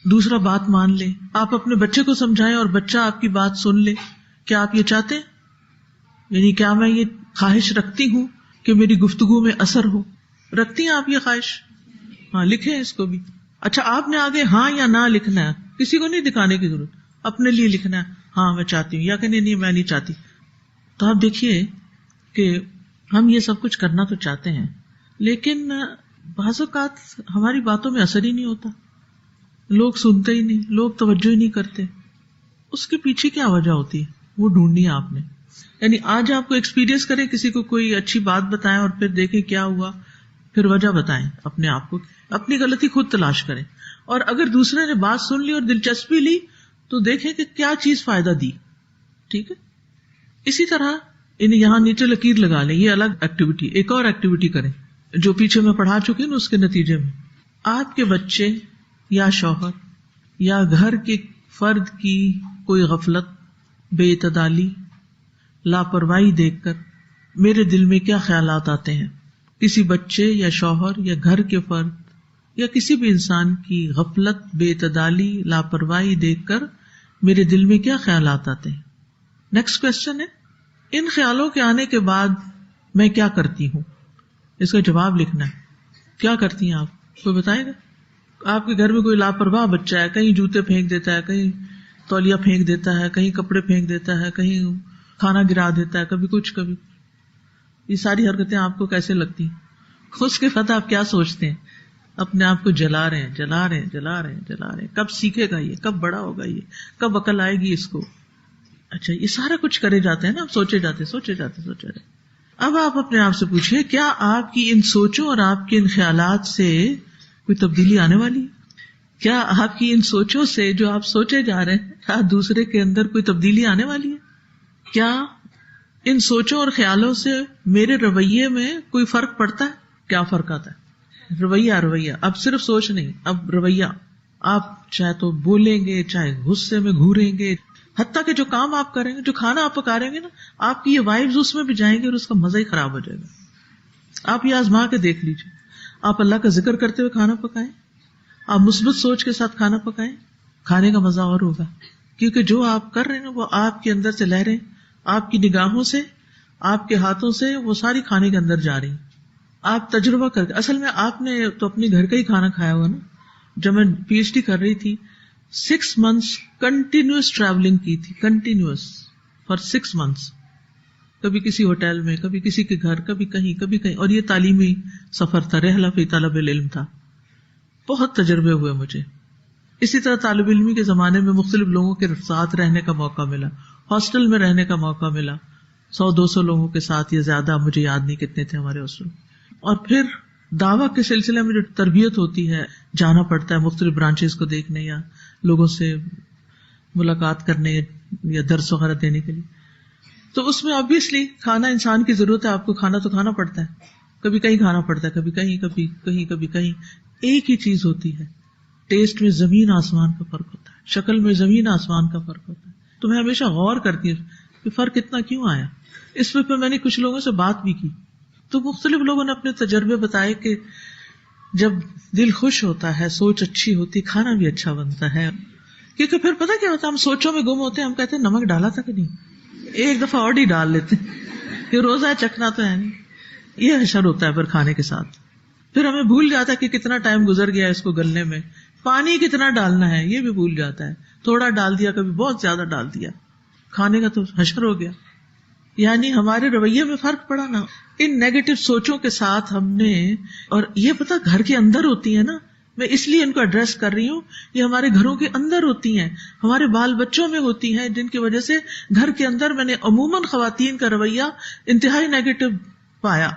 دوسرا بات مان لے. آپ اپنے بچے کو سمجھائیں اور بچہ آپ کی بات سن لے. کیا آپ یہ چاہتے ہیں؟ یعنی کیا میں یہ خواہش رکھتی ہوں کہ میری گفتگو میں اثر ہو؟ رکھتی ہیں آپ یہ خواہش؟ ہاں, لکھیں اس کو بھی. اچھا, آپ نے آگے ہاں یا نہ لکھنا ہے, کسی کو نہیں دکھانے کی ضرورت, اپنے لیے لکھنا ہے ہاں میں چاہتی ہوں, یا کہ نہیں میں نہیں چاہتی. تو آپ دیکھیے کہ ہم یہ سب کچھ کرنا تو چاہتے ہیں, لیکن بعض اوقات ہماری باتوں میں اثر ہی نہیں ہوتا, لوگ سنتے ہی نہیں, لوگ توجہ ہی نہیں کرتے. اس کے پیچھے کیا وجہ ہوتی ہے وہ ڈھونڈنی ہے آپ نے. یعنی آج آپ کو ایکسپیرینس کریں, کسی کو کوئی اچھی بات بتائیں اور پھر دیکھیں کیا ہوا, پھر وجہ بتائیں اپنے آپ کو, اپنی غلطی خود تلاش کریں. اور اگر دوسرے نے بات سن لی اور دلچسپی لی تو دیکھیں کہ کیا چیز فائدہ دی. ٹھیک ہے, اسی طرح یہاں نیچے لکیر لگا لیں, یہ الگ ایکٹیویٹی. ایک اور ایکٹیویٹی کریں جو پیچھے میں پڑھا چکی ہوں, اس کے نتیجے میں آپ کے بچے یا شوہر یا گھر کے فرد کی کوئی غفلت, بے اعتدالی, لاپرواہی دیکھ کر میرے دل میں کیا خیالات آتے ہیں. کسی بچے یا شوہر یا گھر کے فرد یا کسی بھی انسان کی غفلت, بے اعتدالی, لاپرواہی دیکھ کر میرے دل میں کیا خیالات آتے ہیں. نیکسٹ کوشچن ہے, ان خیالوں کے آنے کے بعد میں کیا کرتی ہوں؟ اس کا جواب لکھنا ہے. کیا کرتی ہیں آپ؟ کوئی بتائے گا؟ آپ کے گھر میں کوئی لاپرواہ بچہ ہے, کہیں جوتے پھینک دیتا ہے, کہیں تولیہ پھینک دیتا ہے, کہیں کپڑے پھینک دیتا ہے, کہیں کھانا گرا دیتا ہے, کبھی کچھ کبھی. یہ ساری حرکتیں آپ کو کیسے لگتی ہیں؟ اس کے بعد آپ کیا سوچتے ہیں؟ اپنے آپ کو جلا رہے ہیں, جلا رہے ہیں, جلا رہے ہیں, جلا رہے ہیں. کب سیکھے گا یہ, کب بڑا ہوگا یہ, کب عقل آئے گی اس کو. اچھا, یہ سارا کچھ کرے جاتے ہیں نا, آپ سوچے جاتے سوچے جاتے سوچے جاتے. اب آپ اپنے آپ سے پوچھئے, کیا آپ کی ان سوچوں اور آپ کے ان خیالات سے کوئی تبدیلی آنے والی ہے؟ کیا آپ کی ان سوچوں سے جو آپ سوچے جا رہے ہیں, کیا دوسرے کے اندر کوئی تبدیلی آنے والی ہے؟ کیا ان سوچوں اور خیالوں سے میرے رویے میں کوئی فرق پڑتا ہے؟ کیا فرق آتا ہے؟ رویہ. اب صرف سوچ نہیں, اب رویہ. آپ چاہے تو بولیں گے, چاہے غصے میں گھوریں گے, حتیٰ کہ جو کام آپ کریں گے, جو کھانا آپ پکا رہے گے نا, آپ کی یہ وائبز اس میں بھی جائیں گے اور اس کا مزہ ہی خراب ہو جائے گا. آپ یہ آزما کے دیکھ لیجیے. آپ اللہ کا ذکر کرتے ہوئے کھانا پکائیں, آپ مثبت سوچ کے ساتھ کھانا پکائیں, کھانے کا مزہ اور ہوگا. کیونکہ جو آپ کر رہے ہیں وہ آپ کے اندر سے لہریں, آپ کی نگاہوں سے, آپ کے ہاتھوں سے وہ ساری کھانے کے اندر جا رہی ہیں. آپ تجربہ کر کے, اصل میں آپ نے تو اپنے گھر کا ہی کھانا کھایا ہوا نا. جب میں پی ایچ ڈی کر رہی تھی 6 months کنٹینیوس ٹریولنگ کی تھی, کنٹینیوس فار 6 months. کبھی کسی ہوٹل میں, کبھی کسی کے گھر, کبھی کہیں کبھی کہیں. اور یہ تعلیمی سفر تھا, رحلہ فی طلب العلم تھا. بہت تجربے ہوئے مجھے. اسی طرح طالب علمی کے زمانے میں مختلف لوگوں کے ساتھ رہنے کا موقع ملا, ہاسٹل میں رہنے کا موقع ملا, 100-200 لوگوں کے ساتھ, یا زیادہ مجھے یاد نہیں کتنے تھے ہمارے ہاسٹل. اور پھر دعویٰ کے سلسلے میں جو تربیت ہوتی ہے, جانا پڑتا ہے مختلف برانچز کو دیکھنے یا لوگوں سے ملاقات کرنے یا درس وغیرہ دینے کے لیے. تو اس میں آبویسلی کھانا انسان کی ضرورت ہے, آپ کو کھانا تو کھانا پڑتا ہے. کبھی کہیں کھانا پڑتا ہے, کبھی کہیں, کبھی کہیں, کبھی کہیں. ایک ہی چیز ہوتی ہے, ٹیسٹ میں زمین آسمان کا فرق ہوتا ہے, شکل میں زمین آسمان کا فرق ہوتا ہے. تو میں ہمیشہ غور کرتی ہوں کہ فرق اتنا کیوں آیا. اس پہ میں نے کچھ لوگوں سے بات بھی کی, تو مختلف لوگوں نے اپنے تجربے بتائے کہ جب دل خوش ہوتا ہے, سوچ اچھی ہوتی, کھانا بھی اچھا بنتا ہے. کیونکہ پھر پتہ کیا ہوتا ہے, ہم سوچوں میں گم ہوتے ہیں, ہم کہتے ہیں نمک ڈالا تھا کہ نہیں, ایک دفعہ اور ہی ڈال لیتے ہیں, یہ روزہ چکھنا تو ہے نہیں. یہ حشر ہوتا ہے پھر کھانے کے ساتھ. پھر ہمیں بھول جاتا ہے کہ کتنا ٹائم گزر گیا اس کو گلنے میں, پانی کتنا ڈالنا ہے یہ بھی بھول جاتا ہے. تھوڑا ڈال دیا, کبھی بہت زیادہ ڈال دیا, کھانے کا تو حشر ہو گیا. یعنی ہمارے رویے میں فرق پڑا نا. ان نیگیٹو سوچوں کے ساتھ ہم نے, اور یہ پتا گھر کے اندر ہوتی ہے نا, میں اس لیے ان کو ایڈریس کر رہی ہوں, یہ ہمارے گھروں کے اندر ہوتی ہیں, ہمارے بال بچوں میں ہوتی ہیں, جن کی وجہ سے گھر کے اندر میں نے عموماً خواتین کا رویہ انتہائی نیگیٹو پایا.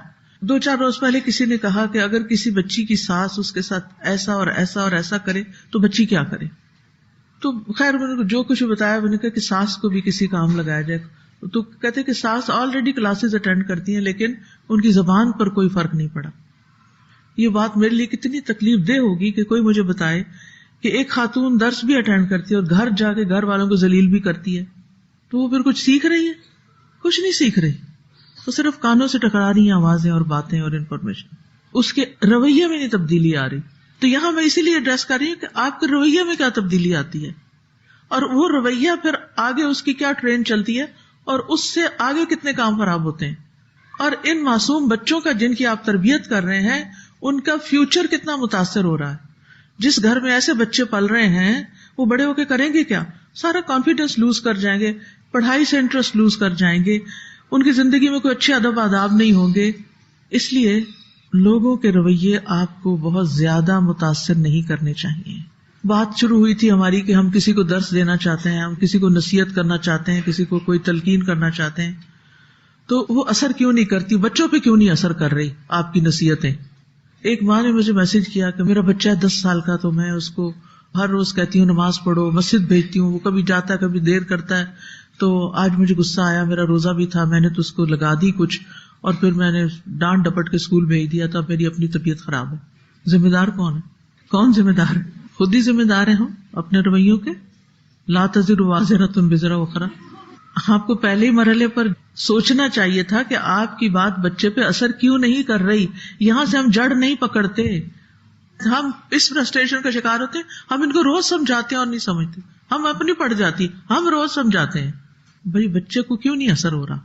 2-4 روز پہلے کسی نے کہا کہ اگر کسی بچی کی ساس اس کے ساتھ ایسا اور ایسا اور ایسا کرے تو بچی کیا کرے. تو خیر میں نے جو کچھ بتایا, میں نے کہا کہ ساس کو بھی کسی کام لگایا جائے. تو کہتے کہ ساس آلریڈی کلاسز اٹینڈ کرتی ہیں لیکن ان کی زبان پر کوئی فرق نہیں پڑا. یہ بات میرے لیے کتنی تکلیف دہ ہوگی کہ کوئی مجھے بتائے کہ ایک خاتون درس بھی اٹینڈ کرتی ہے اور گھر جا کے گھر والوں کو ذلیل بھی کرتی ہے, تو وہ پھر کچھ سیکھ رہی ہے؟ کچھ نہیں سیکھ رہی, تو صرف کانوں سے ٹکرا رہی ہیں آوازیں اور باتیں اور انفارمیشن, اس کے رویے میں نہیں تبدیلی آ رہی. تو یہاں میں اسی لیے ایڈریس کر رہی ہوں کہ آپ کے رویے میں کیا تبدیلی آتی ہے, اور وہ رویہ پھر آگے اس کی کیا ٹرین چلتی ہے, اور اس سے آگے کتنے کام خراب ہوتے ہیں. اور ان معصوم بچوں کا جن کی آپ تربیت کر رہے ہیں, ان کا فیوچر کتنا متاثر ہو رہا ہے. جس گھر میں ایسے بچے پل رہے ہیں وہ بڑے ہو کے کریں گے کیا؟ سارا کانفیڈینس لوز کر جائیں گے, پڑھائی سے انٹرسٹ لوز کر جائیں گے, ان کی زندگی میں کوئی اچھے ادب آداب نہیں ہوں گے. اس لیے لوگوں کے رویے آپ کو بہت زیادہ متاثر نہیں کرنے چاہیے. بات شروع ہوئی تھی ہماری کہ ہم کسی کو درس دینا چاہتے ہیں, ہم کسی کو نصیحت کرنا چاہتے ہیں, کسی کو کوئی تلقین کرنا چاہتے ہیں, تو وہ اثر کیوں نہیں کرتی؟ بچوں پہ کیوں نہیں اثر کر رہی آپ کی نصیحتیں؟ ایک ماں نے مجھے میسج کیا کہ میرا بچہ ہے 10 سال کا, تو میں اس کو ہر روز کہتی ہوں نماز پڑھو, مسجد بھیجتی ہوں, وہ کبھی جاتا ہے کبھی دیر کرتا ہے. تو آج مجھے غصہ آیا, میرا روزہ بھی تھا, میں نے تو اس کو لگا دی کچھ, اور پھر میں نے ڈانٹ ڈپٹ کے اسکول بھیج دیا. تو میری اپنی طبیعت خراب ہے. ذمہ دار کون ہے؟ کون ذمہ دار ہے؟ خود ہی ذمہ دار ہیں ہم اپنے رویوں کے. لا تزر وازرۃ وزر اخری. آپ کو پہلے ہی مرحلے پر سوچنا چاہیے تھا کہ آپ کی بات بچے پہ اثر کیوں نہیں کر رہی. یہاں سے ہم جڑ نہیں پکڑتے, ہم اس فرسٹریشن کا شکار ہوتے ہیں. ہم ان کو روز سمجھاتے ہیں اور نہیں سمجھتے, ہم اپنی پڑ جاتی, ہم روز سمجھاتے ہیں. بھائی بچے کو کیوں نہیں اثر ہو رہا؟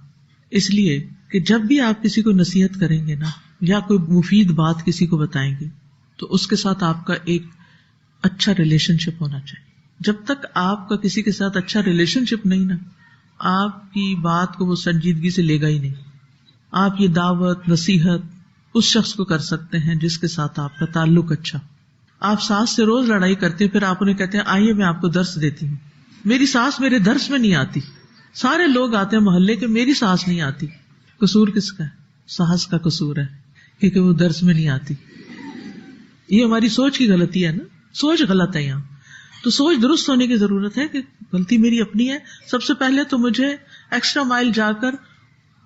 اس لیے کہ جب بھی آپ کسی کو نصیحت کریں گے نا, یا کوئی مفید بات کسی کو بتائیں گے, تو اس کے ساتھ آپ کا ایک اچھا ریلیشن شپ ہونا چاہیے. جب تک آپ کا کسی کے ساتھ اچھا ریلیشن شپ نہیں نا, آپ کی بات کو وہ سنجیدگی سے لے گا ہی نہیں. آپ یہ دعوت نصیحت اس شخص کو کر سکتے ہیں جس کے ساتھ آپ کا تعلق اچھا. آپ ساس سے روز لڑائی کرتے ہیں, پھر آپ انہیں کہتے ہیں آئیے میں آپ کو درس دیتی ہوں. میری ساس میرے درس میں نہیں آتی. سارے لوگ آتے ہیں محلے کے, میری ساس نہیں آتی. قصور کس کا ہے؟ ساس کا قصور ہے, کیونکہ وہ درس میں نہیں آتی. یہ ہماری سوچ کی غلطی ہے نا, سوچ غلط ہے. یہاں تو سوچ درست ہونے کی ضرورت ہے کہ غلطی میری اپنی ہے. سب سے پہلے تو مجھے ایکسٹرا مائل جا کر,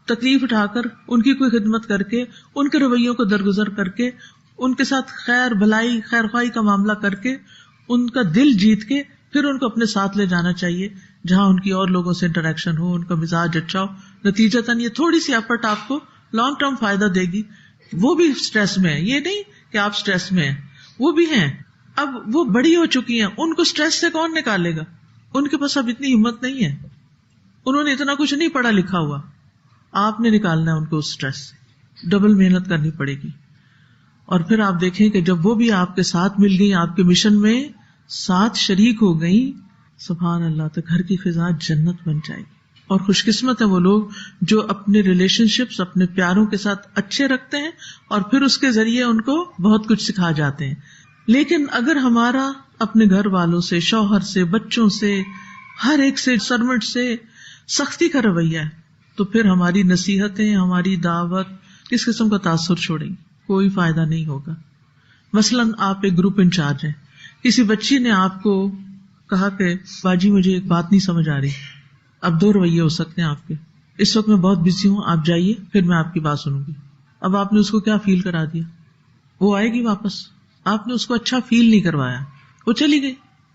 تکلیف اٹھا کر, ان کی کوئی خدمت کر کے, ان کے رویوں کو درگزر کر کے, ان کے ساتھ خیر بھلائی خیر خواہی کا معاملہ کر کے, ان کا دل جیت کے پھر ان کو اپنے ساتھ لے جانا چاہیے جہاں ان کی اور لوگوں سے انٹریکشن ہو, ان کا مزاج اچھا ہو. نتیجتاً یہ تھوڑی سی ایفرٹ آپ کو لانگ ٹرم فائدہ دے گی. وہ بھی اسٹریس میں ہے, یہ نہیں کہ آپ اسٹریس میں ہیں, وہ بھی ہیں. اب وہ بڑی ہو چکی ہیں, ان کو اسٹریس سے کون نکالے گا؟ ان کے پاس اب اتنی ہمت نہیں ہے, انہوں نے اتنا کچھ نہیں پڑھا لکھا ہوا. آپ نے نکالنا ہے ان کو اس اسٹریس سے, ڈبل محنت کرنی پڑے گی. اور پھر آپ دیکھیں کہ جب وہ بھی آپ کے ساتھ مل گئی, آپ کے مشن میں ساتھ شریک ہو گئی, سبحان اللہ, تو گھر کی فضا جنت بن جائے گی. اور خوش قسمت ہے وہ لوگ جو اپنے ریلیشن شپس اپنے پیاروں کے ساتھ اچھے رکھتے ہیں اور پھر اس کے ذریعے ان کو بہت کچھ سکھا جاتے ہیں. لیکن اگر ہمارا اپنے گھر والوں سے, شوہر سے, بچوں سے, ہر ایک سے, سرونٹ سے سختی کا رویہ ہے, تو پھر ہماری نصیحتیں, ہماری دعوت کس قسم کا تاثر چھوڑیں گی؟ کوئی فائدہ نہیں ہوگا. مثلاً آپ ایک گروپ انچارج ہیں, کسی بچی نے آپ کو کہا کہ باجی مجھے ایک بات نہیں سمجھ آ رہی. اب 2 رویے ہو سکتے ہیں آپ کے, اس وقت میں بہت بزی ہوں, آپ جائیے پھر میں آپ کی بات سنوں گی. اب آپ نے اس کو کیا فیل کرا دیا؟ وہ آئے گی واپس, آپ نے اس کو اچھا فیل نہیں کروایا, وہ چلی گئی,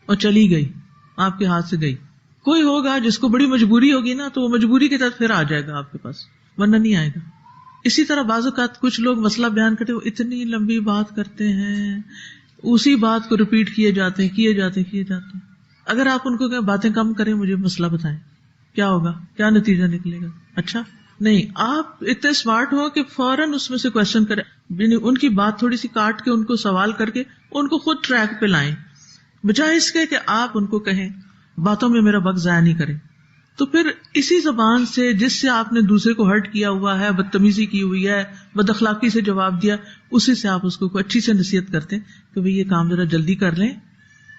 اور چلی گئی, آپ کے ہاتھ سے گئی. کوئی ہوگا جس کو بڑی مجبوری ہوگی نا, تو وہ مجبوری کے تحت پھر آ جائے گا آپ کے پاس, ورنہ نہیں آئے گا. اسی طرح بعض اوقات کچھ لوگ مسئلہ بیان کرتے, وہ اتنی لمبی بات کرتے ہیں, اسی بات کو ریپیٹ کیے جاتے ہیں. اگر آپ ان کو کہ باتیں کم کریں, مجھے مسئلہ بتائیں, کیا ہوگا, کیا نتیجہ نکلے گا؟ اچھا نہیں, آپ اتنے اسمارٹ ہو کہ فوراً اس میں سے کوشچن کریں, ان کی بات تھوڑی سی کاٹ کے, ان کو سوال کر کے ان کو خود ٹریک پہ لائیں, بجائے اس کے کہ آپ ان کو کہیں. باتوں میں میرا وقت ضائع نہیں کریں. تو پھر اسی زبان سے جس سے آپ نے دوسرے کو ہرٹ کیا ہوا ہے، بدتمیزی کی ہوئی ہے، بد اخلاقی سے جواب دیا، اسی سے آپ اس کو کوئی اچھی سے نصیحت کرتے ہیں کہ بھئی یہ کام ذرا جلدی کر لیں،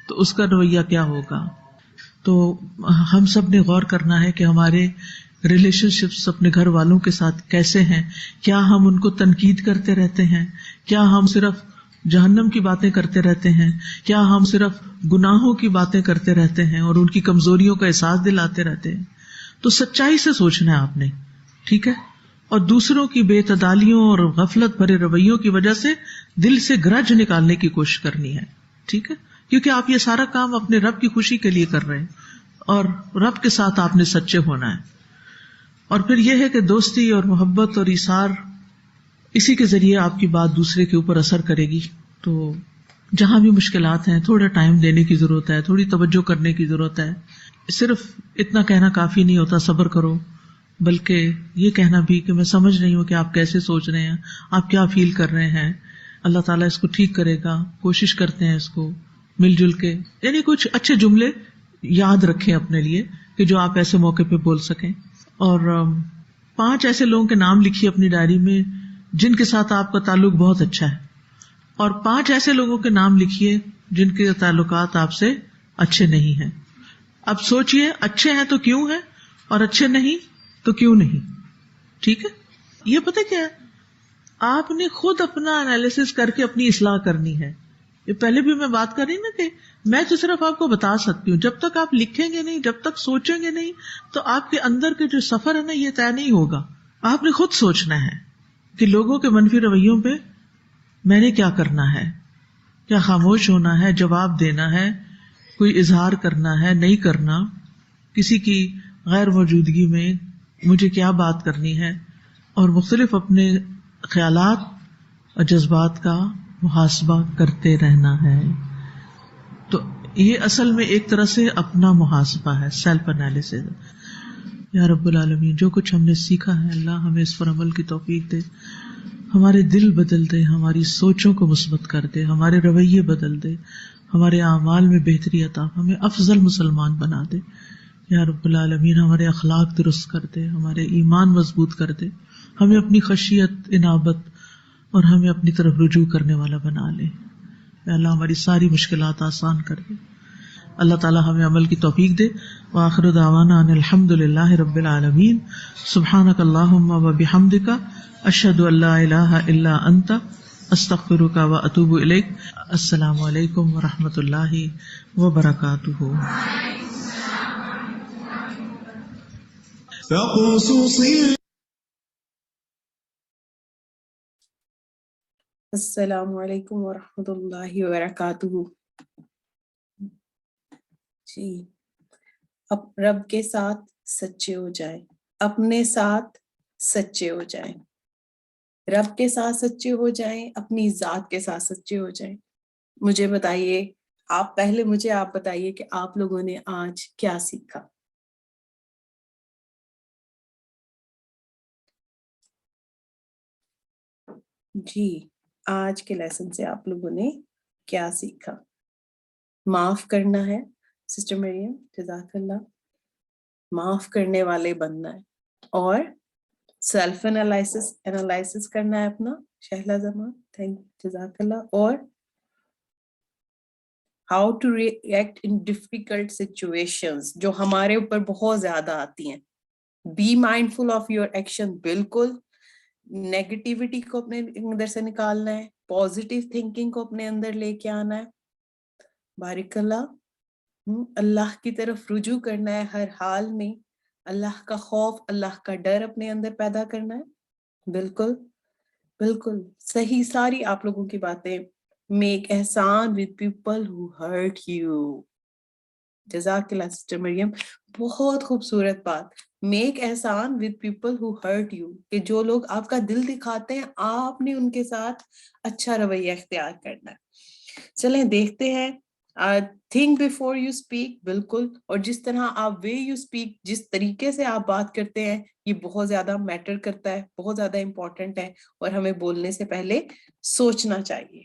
تو اس کا رویہ کیا ہوگا. تو ہم سب نے غور کرنا ہے کہ ہمارے ریلیشن شپس اپنے گھر والوں کے ساتھ کیسے ہیں. کیا ہم ان کو تنقید کرتے رہتے ہیں؟ کیا ہم صرف جہنم کی باتیں کرتے رہتے ہیں؟ کیا ہم صرف گناہوں کی باتیں کرتے رہتے ہیں اور ان کی کمزوریوں کا احساس دلاتے رہتے ہیں؟ تو سچائی سے سوچنا ہے آپ نے، ٹھیک ہے؟ اور دوسروں کی بے اعتدالیوں اور غفلت بھرے رویوں کی وجہ سے دل سے گرج نکالنے کی کوشش کرنی ہے، ٹھیک ہے؟ کیونکہ آپ یہ سارا کام اپنے رب کی خوشی کے لیے کر رہے ہیں اور رب کے ساتھ آپ نے سچے ہونا ہے. اور پھر یہ ہے کہ دوستی اور محبت اور ایثار، اسی کے ذریعے آپ کی بات دوسرے کے اوپر اثر کرے گی. تو جہاں بھی مشکلات ہیں تھوڑا ٹائم دینے کی ضرورت ہے، تھوڑی توجہ کرنے کی ضرورت ہے. صرف اتنا کہنا کافی نہیں ہوتا صبر کرو، بلکہ یہ کہنا بھی کہ میں سمجھ رہی ہوں کہ آپ کیسے سوچ رہے ہیں، آپ کیا فیل کر رہے ہیں، اللہ تعالیٰ اس کو ٹھیک کرے گا، کوشش کرتے ہیں اس کو مل جل کے. یعنی کچھ اچھے جملے یاد رکھیں اپنے لیے کہ جو آپ ایسے موقع پہ بول سکیں. اور 5 ایسے لوگوں کے نام لکھیے اپنی ڈائری میں جن کے ساتھ آپ کا تعلق بہت اچھا ہے، اور 5 ایسے لوگوں کے نام لکھیے جن کے تعلقات آپ سے اچھے نہیں ہیں. اب سوچئے اچھے ہیں تو کیوں ہیں، اور اچھے نہیں تو کیوں نہیں. ٹھیک ہے؟ یہ پتہ کیا ہے، آپ نے خود اپنا انالیسس کر کے اپنی اصلاح کرنی ہے. یہ پہلے بھی میں بات کر رہی نا کہ میں تو صرف آپ کو بتا سکتی ہوں، جب تک آپ لکھیں گے نہیں، جب تک سوچیں گے نہیں، تو آپ کے اندر کے جو سفر ہے نا یہ طے نہیں ہوگا. آپ نے خود سوچنا ہے کہ لوگوں کے منفی رویوں پہ میں نے کیا کرنا ہے، کیا خاموش ہونا ہے، جواب دینا ہے، کوئی اظہار کرنا ہے، نہیں کرنا، کسی کی غیر موجودگی میں مجھے کیا بات کرنی ہے، اور مختلف اپنے خیالات اور جذبات کا محاسبہ کرتے رہنا ہے. تو یہ اصل میں ایک طرح سے اپنا محاسبہ ہے، سیلف انالیسس. یا رب العالمین، جو کچھ ہم نے سیکھا ہے اللہ ہمیں اس پر عمل کی توفیق دے، ہمارے دل بدل دے، ہماری سوچوں کو مثبت کر دے، ہمارے رویے بدل دے، ہمارے اعمال میں بہتری عطا، ہمیں افضل مسلمان بنا دے. یا رب العالمین، ہمارے اخلاق درست کر دے، ہمارے ایمان مضبوط کر دے، ہمیں اپنی خشیت، انابت اور ہمیں اپنی طرف رجوع کرنے والا بنا لے. یا اللہ ہماری ساری مشکلات آسان کر دے. اللہ تعالیٰ ہمیں عمل کی توفیق دے. وآخر دعوانا ان الحمد للہ رب العالمین. سبحانک اللہم و بحمدک، اشہد ان لا الہ الا انت، استغفرک و اتوب الیک. السلام علیکم و رحمۃ اللہ وبرکاتہ. فاقصص السلام علیکم ورحمۃ اللہ وبرکاتہ. جی، اب رب کے ساتھ سچے ہو جائیں، اپنے ساتھ سچے ہو جائیں، رب کے ساتھ سچے ہو جائیں، اپنی ذات کے ساتھ سچے ہو جائیں. مجھے بتائیے، آپ بتائیے کہ آپ لوگوں نے آج کیا سیکھا؟ جی، آج کے لیسن سے آپ لوگوں نے کیا سیکھا؟ معاف کرنا ہے سسٹر مریم، جزاک اللہ. معاف کرنے والے بننا ہے، اور سیلف انالائسس کرنا ہے اپنا. شہلا زمان، تھینک، جزاک اللہ. اور how to react in difficult situations جو ہمارے اوپر بہت زیادہ آتی ہیں. Be mindful of your action. بالکل نیگیٹیوٹی کو اپنے اندر سے نکالنا ہے، پازیٹیو تھنکنگ کو اپنے اندر لے کے آنا ہے. بارک اللہ. اللہ کی طرف رجوع کرنا ہے ہر حال میں، اللہ کا خوف، اللہ کا ڈر اپنے اندر پیدا کرنا ہے. بالکل بالکل صحیح، ساری آپ لوگوں کی باتیں. میک احسان with people who hurt you. جزاک اللہ سسٹر مریم، بہت خوبصورت بات. میک احسان with people who hurt you، کہ جو لوگ آپ کا دل دکھاتے ہیں آپ نے ان کے ساتھ اچھا رویہ اختیار کرنا ہے. چلیں دیکھتے ہیں. Think before you speak. بالکل، اور جس طرح آپ وے یو اسپیک، جس طریقے سے آپ بات کرتے ہیں، یہ بہت زیادہ میٹر کرتا ہے، بہت زیادہ امپورٹنٹ ہے، اور ہمیں بولنے سے پہلے سوچنا چاہیے.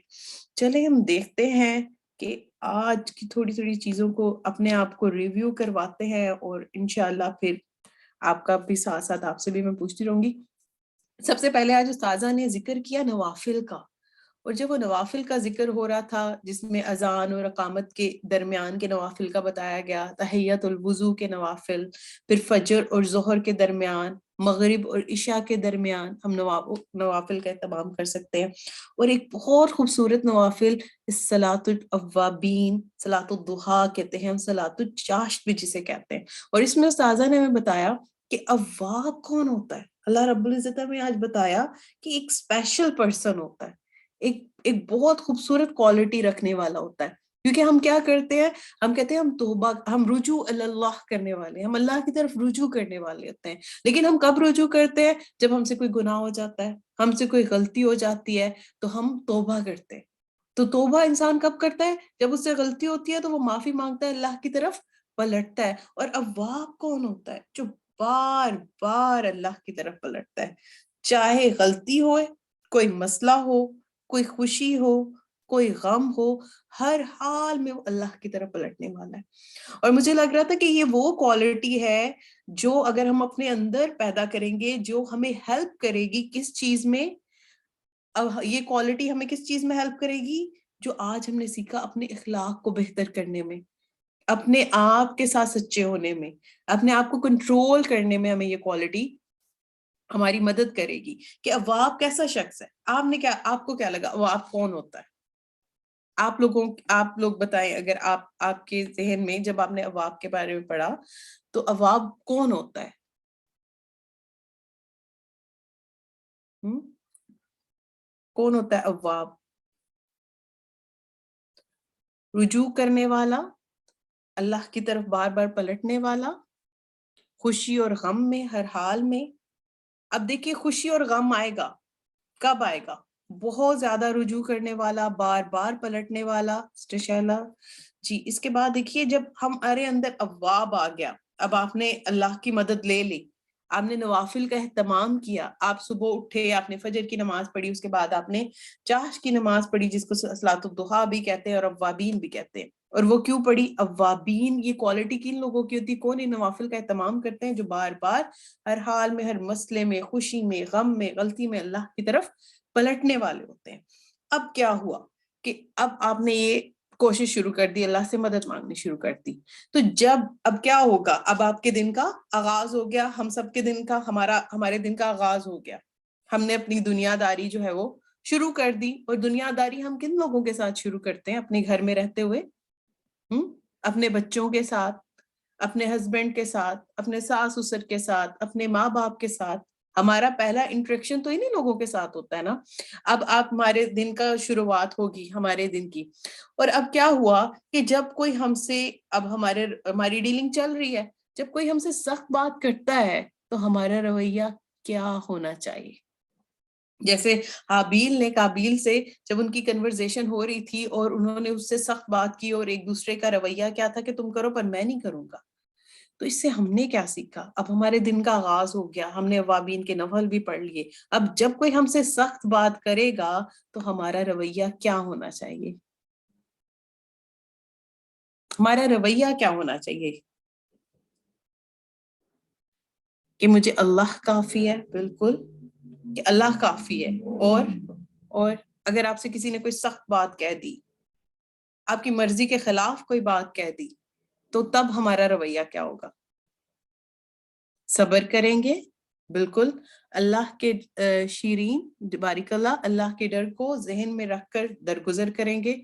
چلیں ہم دیکھتے ہیں کہ آج کی تھوڑی تھوڑی چیزوں کو اپنے آپ کو ریویو کرواتے ہیں اور انشاءاللہ پھر آپ کا بھی ساتھ ساتھ آپ سے بھی میں پوچھتی رہوں گی. سب سے پہلے آج استاذہ نے ذکر کیا نوافل کا, اور جب وہ نوافل کا ذکر ہو رہا تھا جس میں اذان اور اقامت کے درمیان کے نوافل کا بتایا گیا, تحیت الوضو کے نوافل, پھر فجر اور ظہر کے درمیان, مغرب اور عشاء کے درمیان ہم نوافل کا اہتمام کر سکتے ہیں. اور ایک بہت خوبصورت نوافل صلاۃ الاوابین, صلاۃ الضحیٰ کہتے ہیں ہم, صلاۃ الچاشت بھی جسے کہتے ہیں. اور اس میں استاذہ نے ہمیں بتایا کہ اواب کون ہوتا ہے. اللہ رب العزت نے آج بتایا کہ ایک اسپیشل پرسن ہوتا ہے, ایک بہت خوبصورت کوالٹی رکھنے والا ہوتا ہے. کیونکہ ہم کیا کرتے ہیں, ہم کہتے ہیں ہم توبہ, ہم رجوع اللہ کرنے والے, ہم اللہ کی طرف رجوع کرنے والے ہوتے ہیں. لیکن ہم کب رجوع کرتے ہیں؟ جب ہم سے کوئی گناہ ہو جاتا ہے, ہم سے کوئی غلطی ہو جاتی ہے تو ہم توبہ کرتے ہیں. تو توبہ انسان کب کرتا ہے؟ جب اس سے غلطی ہوتی ہے تو وہ معافی مانگتا ہے, اللہ کی طرف پلٹتا ہے. اور اواب کون ہوتا ہے؟ جو بار بار اللہ کی طرف پلٹتا ہے, چاہے غلطی ہو, کوئی مسئلہ ہو, کوئی خوشی ہو, کوئی غم ہو, ہر حال میں وہ اللہ کی طرف پلٹنے والا ہے. اور مجھے لگ رہا تھا کہ یہ وہ کوالٹی ہے جو اگر ہم اپنے اندر پیدا کریں گے, جو ہمیں ہیلپ کرے گی کس چیز میں, اب یہ کوالٹی ہمیں کس چیز میں ہیلپ کرے گی, جو آج ہم نے سیکھا اپنے اخلاق کو بہتر کرنے میں, اپنے آپ کے ساتھ سچے ہونے میں, اپنے آپ کو کنٹرول کرنے میں ہمیں یہ کوالٹی ہماری مدد کرے گی. کہ اواب کیسا شخص ہے؟ آپ کو کیا لگا اواب کون ہوتا ہے؟ آپ لوگ بتائیں, اگر آپ کے ذہن میں جب آپ نے اواب کے بارے میں پڑھا تو اواب کون ہوتا ہے؟ کون ہوتا ہے اواب؟ رجوع کرنے والا, اللہ کی طرف بار بار پلٹنے والا, خوشی اور غم میں, ہر حال میں. اب دیکھیے خوشی اور غم آئے گا, کب آئے گا؟ بہت زیادہ رجوع کرنے والا, بار بار پلٹنے والا. جی, اس کے بعد دیکھیے جب ہمارے اندر اواب آ گیا, اب آپ نے اللہ کی مدد لے لی, آپ نے نوافل کا اہتمام کیا, آپ صبح اٹھے, آپ نے فجر کی نماز پڑھی, اس کے بعد آپ نے چاشت کی نماز پڑھی جس کو صلاۃ الضحیٰ بھی کہتے ہیں اور اوابین بھی کہتے ہیں. اور وہ کیوں پڑھی اوابین؟ یہ کوالٹی کن لوگوں کی ہوتی ہے؟ کون ان نوافل کا اہتمام کرتے ہیں؟ جو بار بار ہر حال میں, ہر مسئلے میں, خوشی میں, غم میں, غلطی میں اللہ کی طرف پلٹنے والے ہوتے ہیں. اب کیا ہوا کہ اب آپ نے یہ کوشش شروع کر دی, اللہ سے مدد مانگنی شروع کر دی. تو اب کیا ہوگا؟ اب آپ کے دن کا آغاز ہو گیا, ہم سب کے دن کا, ہمارے دن کا آغاز ہو گیا. ہم نے اپنی دنیا داری جو ہے وہ شروع کر دی. اور دنیا داری ہم کن لوگوں کے ساتھ شروع کرتے ہیں اپنے گھر میں رہتے ہوئے؟ اپنے بچوں کے ساتھ, اپنے ہسبینڈ کے ساتھ, اپنے ساس سسر کے ساتھ, اپنے ماں باپ کے ساتھ. ہمارا پہلا انٹریکشن تو انہی لوگوں کے ساتھ ہوتا ہے نا. اب آپ ہمارے دن کا شروعات ہوگی ہمارے دن کی. اور اب کیا ہوا کہ جب کوئی ہم سے, اب ہماری ڈیلنگ چل رہی ہے, جب کوئی ہم سے سخت بات کرتا ہے تو ہمارا رویہ کیا ہونا چاہیے؟ جیسے حابیل نے قابیل سے جب ان کی کنورزیشن ہو رہی تھی اور انہوں نے اس سے سخت بات کی, اور ایک دوسرے کا رویہ کیا تھا کہ تم کرو پر میں نہیں کروں گا. تو اس سے ہم نے کیا سیکھا؟ اب ہمارے دن کا آغاز ہو گیا, ہم نے اوابین کے نفل بھی پڑھ لیے. اب جب کوئی ہم سے سخت بات کرے گا تو ہمارا رویہ کیا ہونا چاہیے؟ ہمارا رویہ کیا ہونا چاہیے؟ کہ مجھے اللہ کافی ہے, بالکل کہ اللہ کافی ہے. اور اگر آپ سے کسی نے کوئی سخت بات کہہ دی, آپ کی مرضی کے خلاف کوئی بات کہہ دی, تو تب ہمارا رویہ کیا ہوگا؟ صبر کریں گے, بالکل. اللہ کے شیرین بارک اللہ کے ڈر کو ذہن میں رکھ کر درگزر کریں گے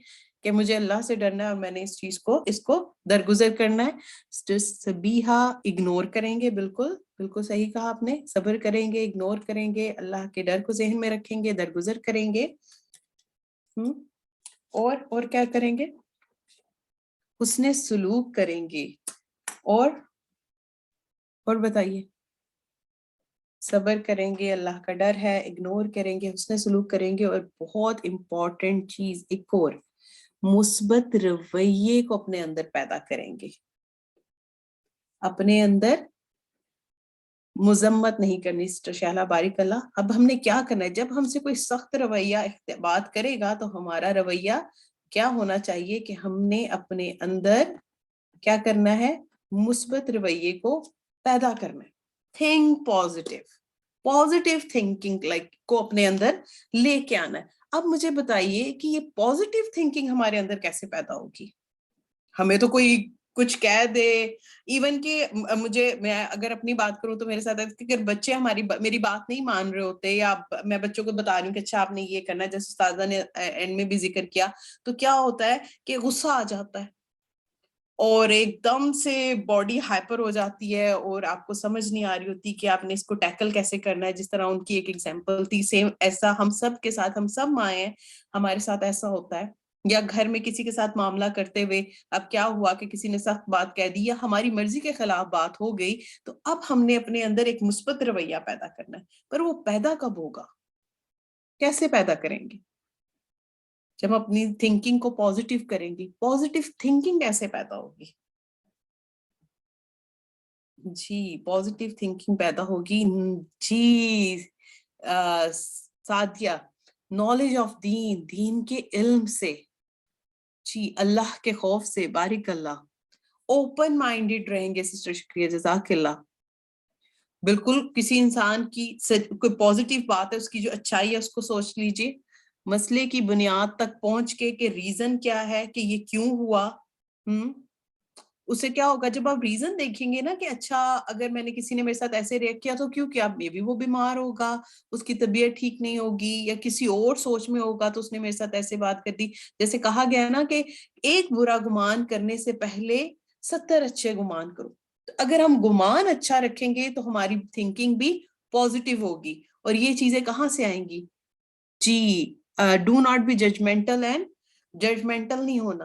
کہ مجھے اللہ سے ڈرنا ہے اور میں نے اس کو درگزر کرنا ہے. سبیحہ اگنور کریں گے, بالکل صحیح کہا آپ نے. صبر کریں گے, اگنور کریں گے, اللہ کے ڈر کو ذہن میں رکھیں گے, درگزر کریں گے. اور کیا کریں گے؟ حسن سلوک کریں گے. اور بتائیے. صبر کریں گے, اللہ کا ڈر ہے, اگنور کریں گے, حسن سلوک کریں گے. اور بہت امپورٹنٹ چیز ایک اور, مثبت رویے کو اپنے اندر پیدا کریں گے. اپنے اندر مذمت نہیں کرنی. شہلا بارک اللہ. اب ہم نے کیا کرنا ہے؟ جب ہم سے کوئی سخت رویہ بات کرے گا تو ہمارا رویہ کیا ہونا چاہیے کہ ہم نے اپنے اندر کیا کرنا ہے؟ مثبت رویے کو پیدا کرنا ہے. تھنک پازیٹیو تھنکنگ کو اپنے اندر لے کے آنا ہے. اب مجھے بتائیے کہ یہ پازیٹیو تھنکنگ ہمارے اندر کیسے پیدا ہوگی؟ ہمیں تو کوئی کچھ کہہ دے، ایون کہ میں اگر اپنی بات کروں تو میرے ساتھ اگر بچے میری بات نہیں مان رہے ہوتے، یا میں بچوں کو بتا رہی ہوں کہ اچھا آپ نے یہ کرنا ہے، جیسے استاذہ نے اینڈ میں بھی ذکر کیا، تو کیا ہوتا ہے کہ غصہ آ جاتا ہے اور ایک دم سے باڈی ہائپر ہو جاتی ہے اور آپ کو سمجھ نہیں آ رہی ہوتی کہ آپ نے اس کو ٹیکل کیسے کرنا ہے. جس طرح ان کی ایک ایگزامپل تھی، سیم ایسا ہم سب کے ساتھ، ہم سب مائیں ہیں، ہمارے ساتھ ایسا ہوتا ہے. یا گھر میں کسی کے ساتھ معاملہ کرتے ہوئے اب کیا ہوا کہ کسی نے سخت بات کہہ دی یا ہماری مرضی کے خلاف بات ہو گئی، تو اب ہم نے اپنے اندر ایک مثبت رویہ پیدا کرنا ہے. پر وہ پیدا کب ہوگا؟ کیسے پیدا کریں گے؟ جب ہم اپنی تھنکنگ کو پازیٹیو کریں گے. پازیٹیو تھنکنگ کیسے پیدا ہوگی؟ جی پازیٹیو تھنکنگ پیدا ہوگی جی سعدیہ، نالج آف دین کے علم سے، جی اللہ کے خوف سے. بارک اللہ. اوپن مائنڈیڈ رہیں گے سسٹر، شکریہ، جزاک اللہ. بالکل کسی انسان کی کوئی پازیٹیو بات ہے، اس کی جو اچھائی ہے اس کو سوچ لیجئے، مسئلے کی بنیاد تک پہنچ کے کہ ریزن کیا ہے کہ یہ کیوں ہوا. اسے کیا ہوگا جب آپ ریزن دیکھیں گے نا کہ اچھا اگر میں نے کسی نے میرے ساتھ ایسے ریئیکٹ کیا تو کیوں کیا، مے بی وہ بیمار ہوگا، اس کی طبیعت ٹھیک نہیں ہوگی، یا کسی اور سوچ میں ہوگا تو اس نے میرے ساتھ ایسے بات کر دی. جیسے کہا گیا نا کہ ایک برا گمان کرنے سے پہلے 70 اچھے گمان کرو. تو اگر ہم گمان اچھا رکھیں گے تو ہماری تھنکنگ بھی پازیٹیو ہوگی. اور یہ چیزیں کہاں سے آئیں گی؟ جی do not be judgmental and judgmental نہیں ہونا.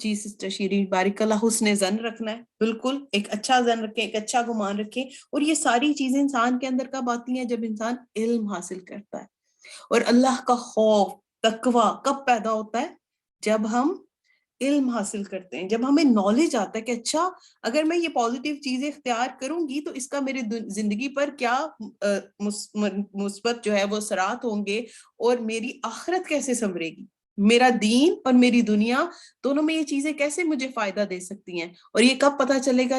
جی سسٹر شیرین، بارک اللہ. حسن ظن رکھنا ہے، بالکل ایک اچھا ظن رکھیں، ایک اچھا گمان رکھیں. اور یہ ساری چیزیں انسان کے اندر کب آتی ہیں؟ جب انسان علم حاصل کرتا ہے. اور اللہ کا خوف، تقوی کب پیدا ہوتا ہے؟ جب ہم علم حاصل کرتے ہیں، جب ہمیں نالج آتا ہے کہ اچھا اگر میں یہ پازیٹیو چیزیں اختیار کروں گی تو اس کا میرے زندگی پر کیا مثبت جو ہے وہ اثرات ہوں گے، اور میری آخرت کیسے سنورے گی، میرا دین اور میری دنیا دونوں میں یہ چیزیں کیسے مجھے فائدہ دے سکتی ہیں. اور یہ کب پتہ چلے گا؟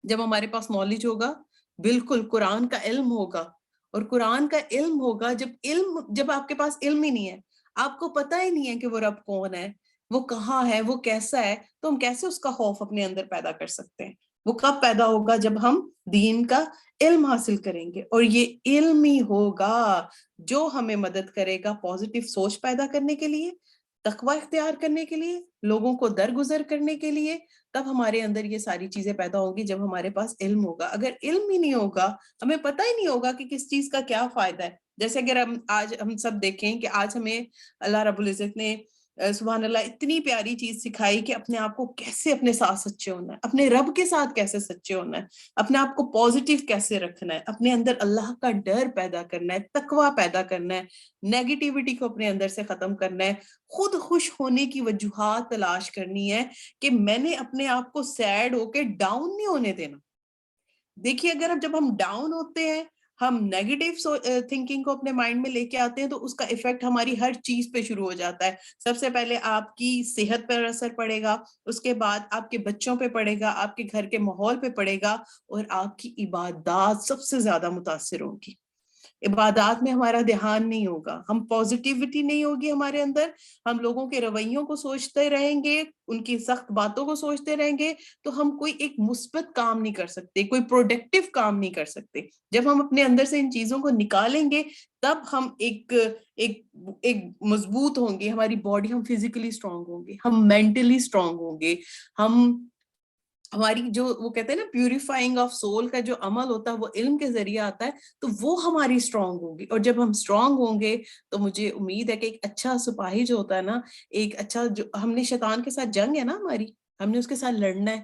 جب ہمارے پاس نالج ہوگا. بالکل قرآن کا علم ہوگا. اور قرآن کا علم ہوگا جب آپ کے پاس علم ہی نہیں ہے، آپ کو پتہ ہی نہیں ہے کہ وہ رب کون ہے، وہ کہاں ہے، وہ کیسا ہے، تو ہم کیسے اس کا خوف اپنے اندر پیدا کر سکتے ہیں؟ وہ کب پیدا ہوگا؟ جب ہم دین کا علم حاصل کریں گے. اور یہ علم ہی ہوگا جو ہمیں مدد کرے گا پازیٹیو سوچ پیدا کرنے کے لیے، تقوی اختیار کرنے کے لیے، لوگوں کو درگزر کرنے کے لیے. تب ہمارے اندر یہ ساری چیزیں پیدا ہوں گی جب ہمارے پاس علم ہوگا. اگر علم ہی نہیں ہوگا، ہمیں پتہ ہی نہیں ہوگا کہ کس چیز کا کیا فائدہ ہے. جیسے اگر آج ہم سب دیکھیں کہ آج ہمیں اللہ رب العزت نے سبحان اللہ اتنی پیاری چیز سکھائی کہ اپنے آپ کو کیسے اپنے ساتھ سچے ہونا ہے، اپنے رب کے ساتھ کیسے سچے ہونا ہے، اپنے آپ کو پازیٹیو کیسے رکھنا ہے، اپنے اندر اللہ کا ڈر پیدا کرنا ہے، تقوی پیدا کرنا ہے، نیگیٹیوٹی کو اپنے اندر سے ختم کرنا ہے، خود خوش ہونے کی وجوہات تلاش کرنی ہے کہ میں نے اپنے آپ کو سیڈ ہو کے ڈاؤن نہیں ہونے دینا. دیکھیے اگر جب ہم ڈاؤن ہوتے ہیں، ہم نیگیٹیو تھنکنگ کو اپنے مائنڈ میں لے کے آتے ہیں تو اس کا ایفیکٹ ہماری ہر چیز پہ شروع ہو جاتا ہے. سب سے پہلے آپ کی صحت پر اثر پڑے گا، اس کے بعد آپ کے بچوں پہ پڑے گا، آپ کے گھر کے ماحول پہ پڑے گا، اور آپ کی عبادات سب سے زیادہ متاثر ہوگی. عبادات میں ہمارا دھیان نہیں ہوگا، ہم پازیٹیوٹی نہیں ہوگی ہمارے اندر، ہم لوگوں کے رویوں کو سوچتے رہیں گے، ان کی سخت باتوں کو سوچتے رہیں گے، تو ہم کوئی ایک مثبت کام نہیں کر سکتے، کوئی پروڈکٹیو کام نہیں کر سکتے. جب ہم اپنے اندر سے ان چیزوں کو نکالیں گے تب ہم ایک مضبوط ہوں گے، ہماری باڈی، ہم فزیکلی اسٹرانگ ہوں گے، ہم مینٹلی اسٹرانگ ہوں گے، ہماری جو وہ کہتے ہیں نا پیوریفائنگ آف سول کا جو عمل ہوتا ہے وہ علم کے ذریعے آتا ہے، تو وہ ہماری اسٹرانگ ہوگی. اور جب ہم اسٹرانگ ہوں گے تو مجھے امید ہے کہ ایک اچھا سپاہی جو ہوتا ہے نا، ایک اچھا جو ہم نے شیطان کے ساتھ جنگ ہے نا ہماری، ہم نے اس کے ساتھ لڑنا ہے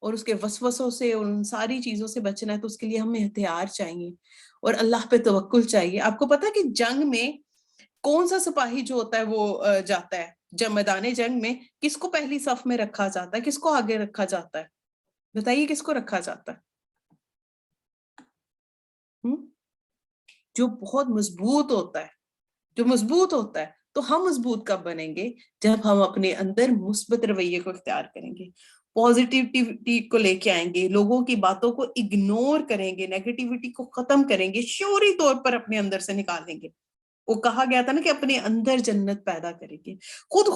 اور اس کے وسوسوں سے اور ان ساری چیزوں سے بچنا ہے، تو اس کے لیے ہمیں ہتھیار چاہیے اور اللہ پہ توکل چاہیے. آپ کو پتا کہ جنگ میں کون سا سپاہی جو ہوتا ہے وہ جاتا ہے جب میدان جنگ میں، کس کو پہلی صف میں رکھا جاتا ہے، کس کو آگے رکھا جاتا ہے؟ بتائیے کس کو رکھا جاتا ہے؟ جو بہت مضبوط ہوتا ہے، جو مضبوط ہوتا ہے. تو ہم مضبوط کب بنیں گے؟ جب ہم اپنے اندر مثبت رویے کو اختیار کریں گے، پازیٹیوٹی کو لے کے آئیں گے، لوگوں کی باتوں کو اگنور کریں گے، نیگیٹیوٹی کو ختم کریں گے، شعوری طور پر اپنے اندر سے نکالیں گے. وہ کہا گیا تھا نا کہ اپنے اندر جنت پیدا کریں گے، خود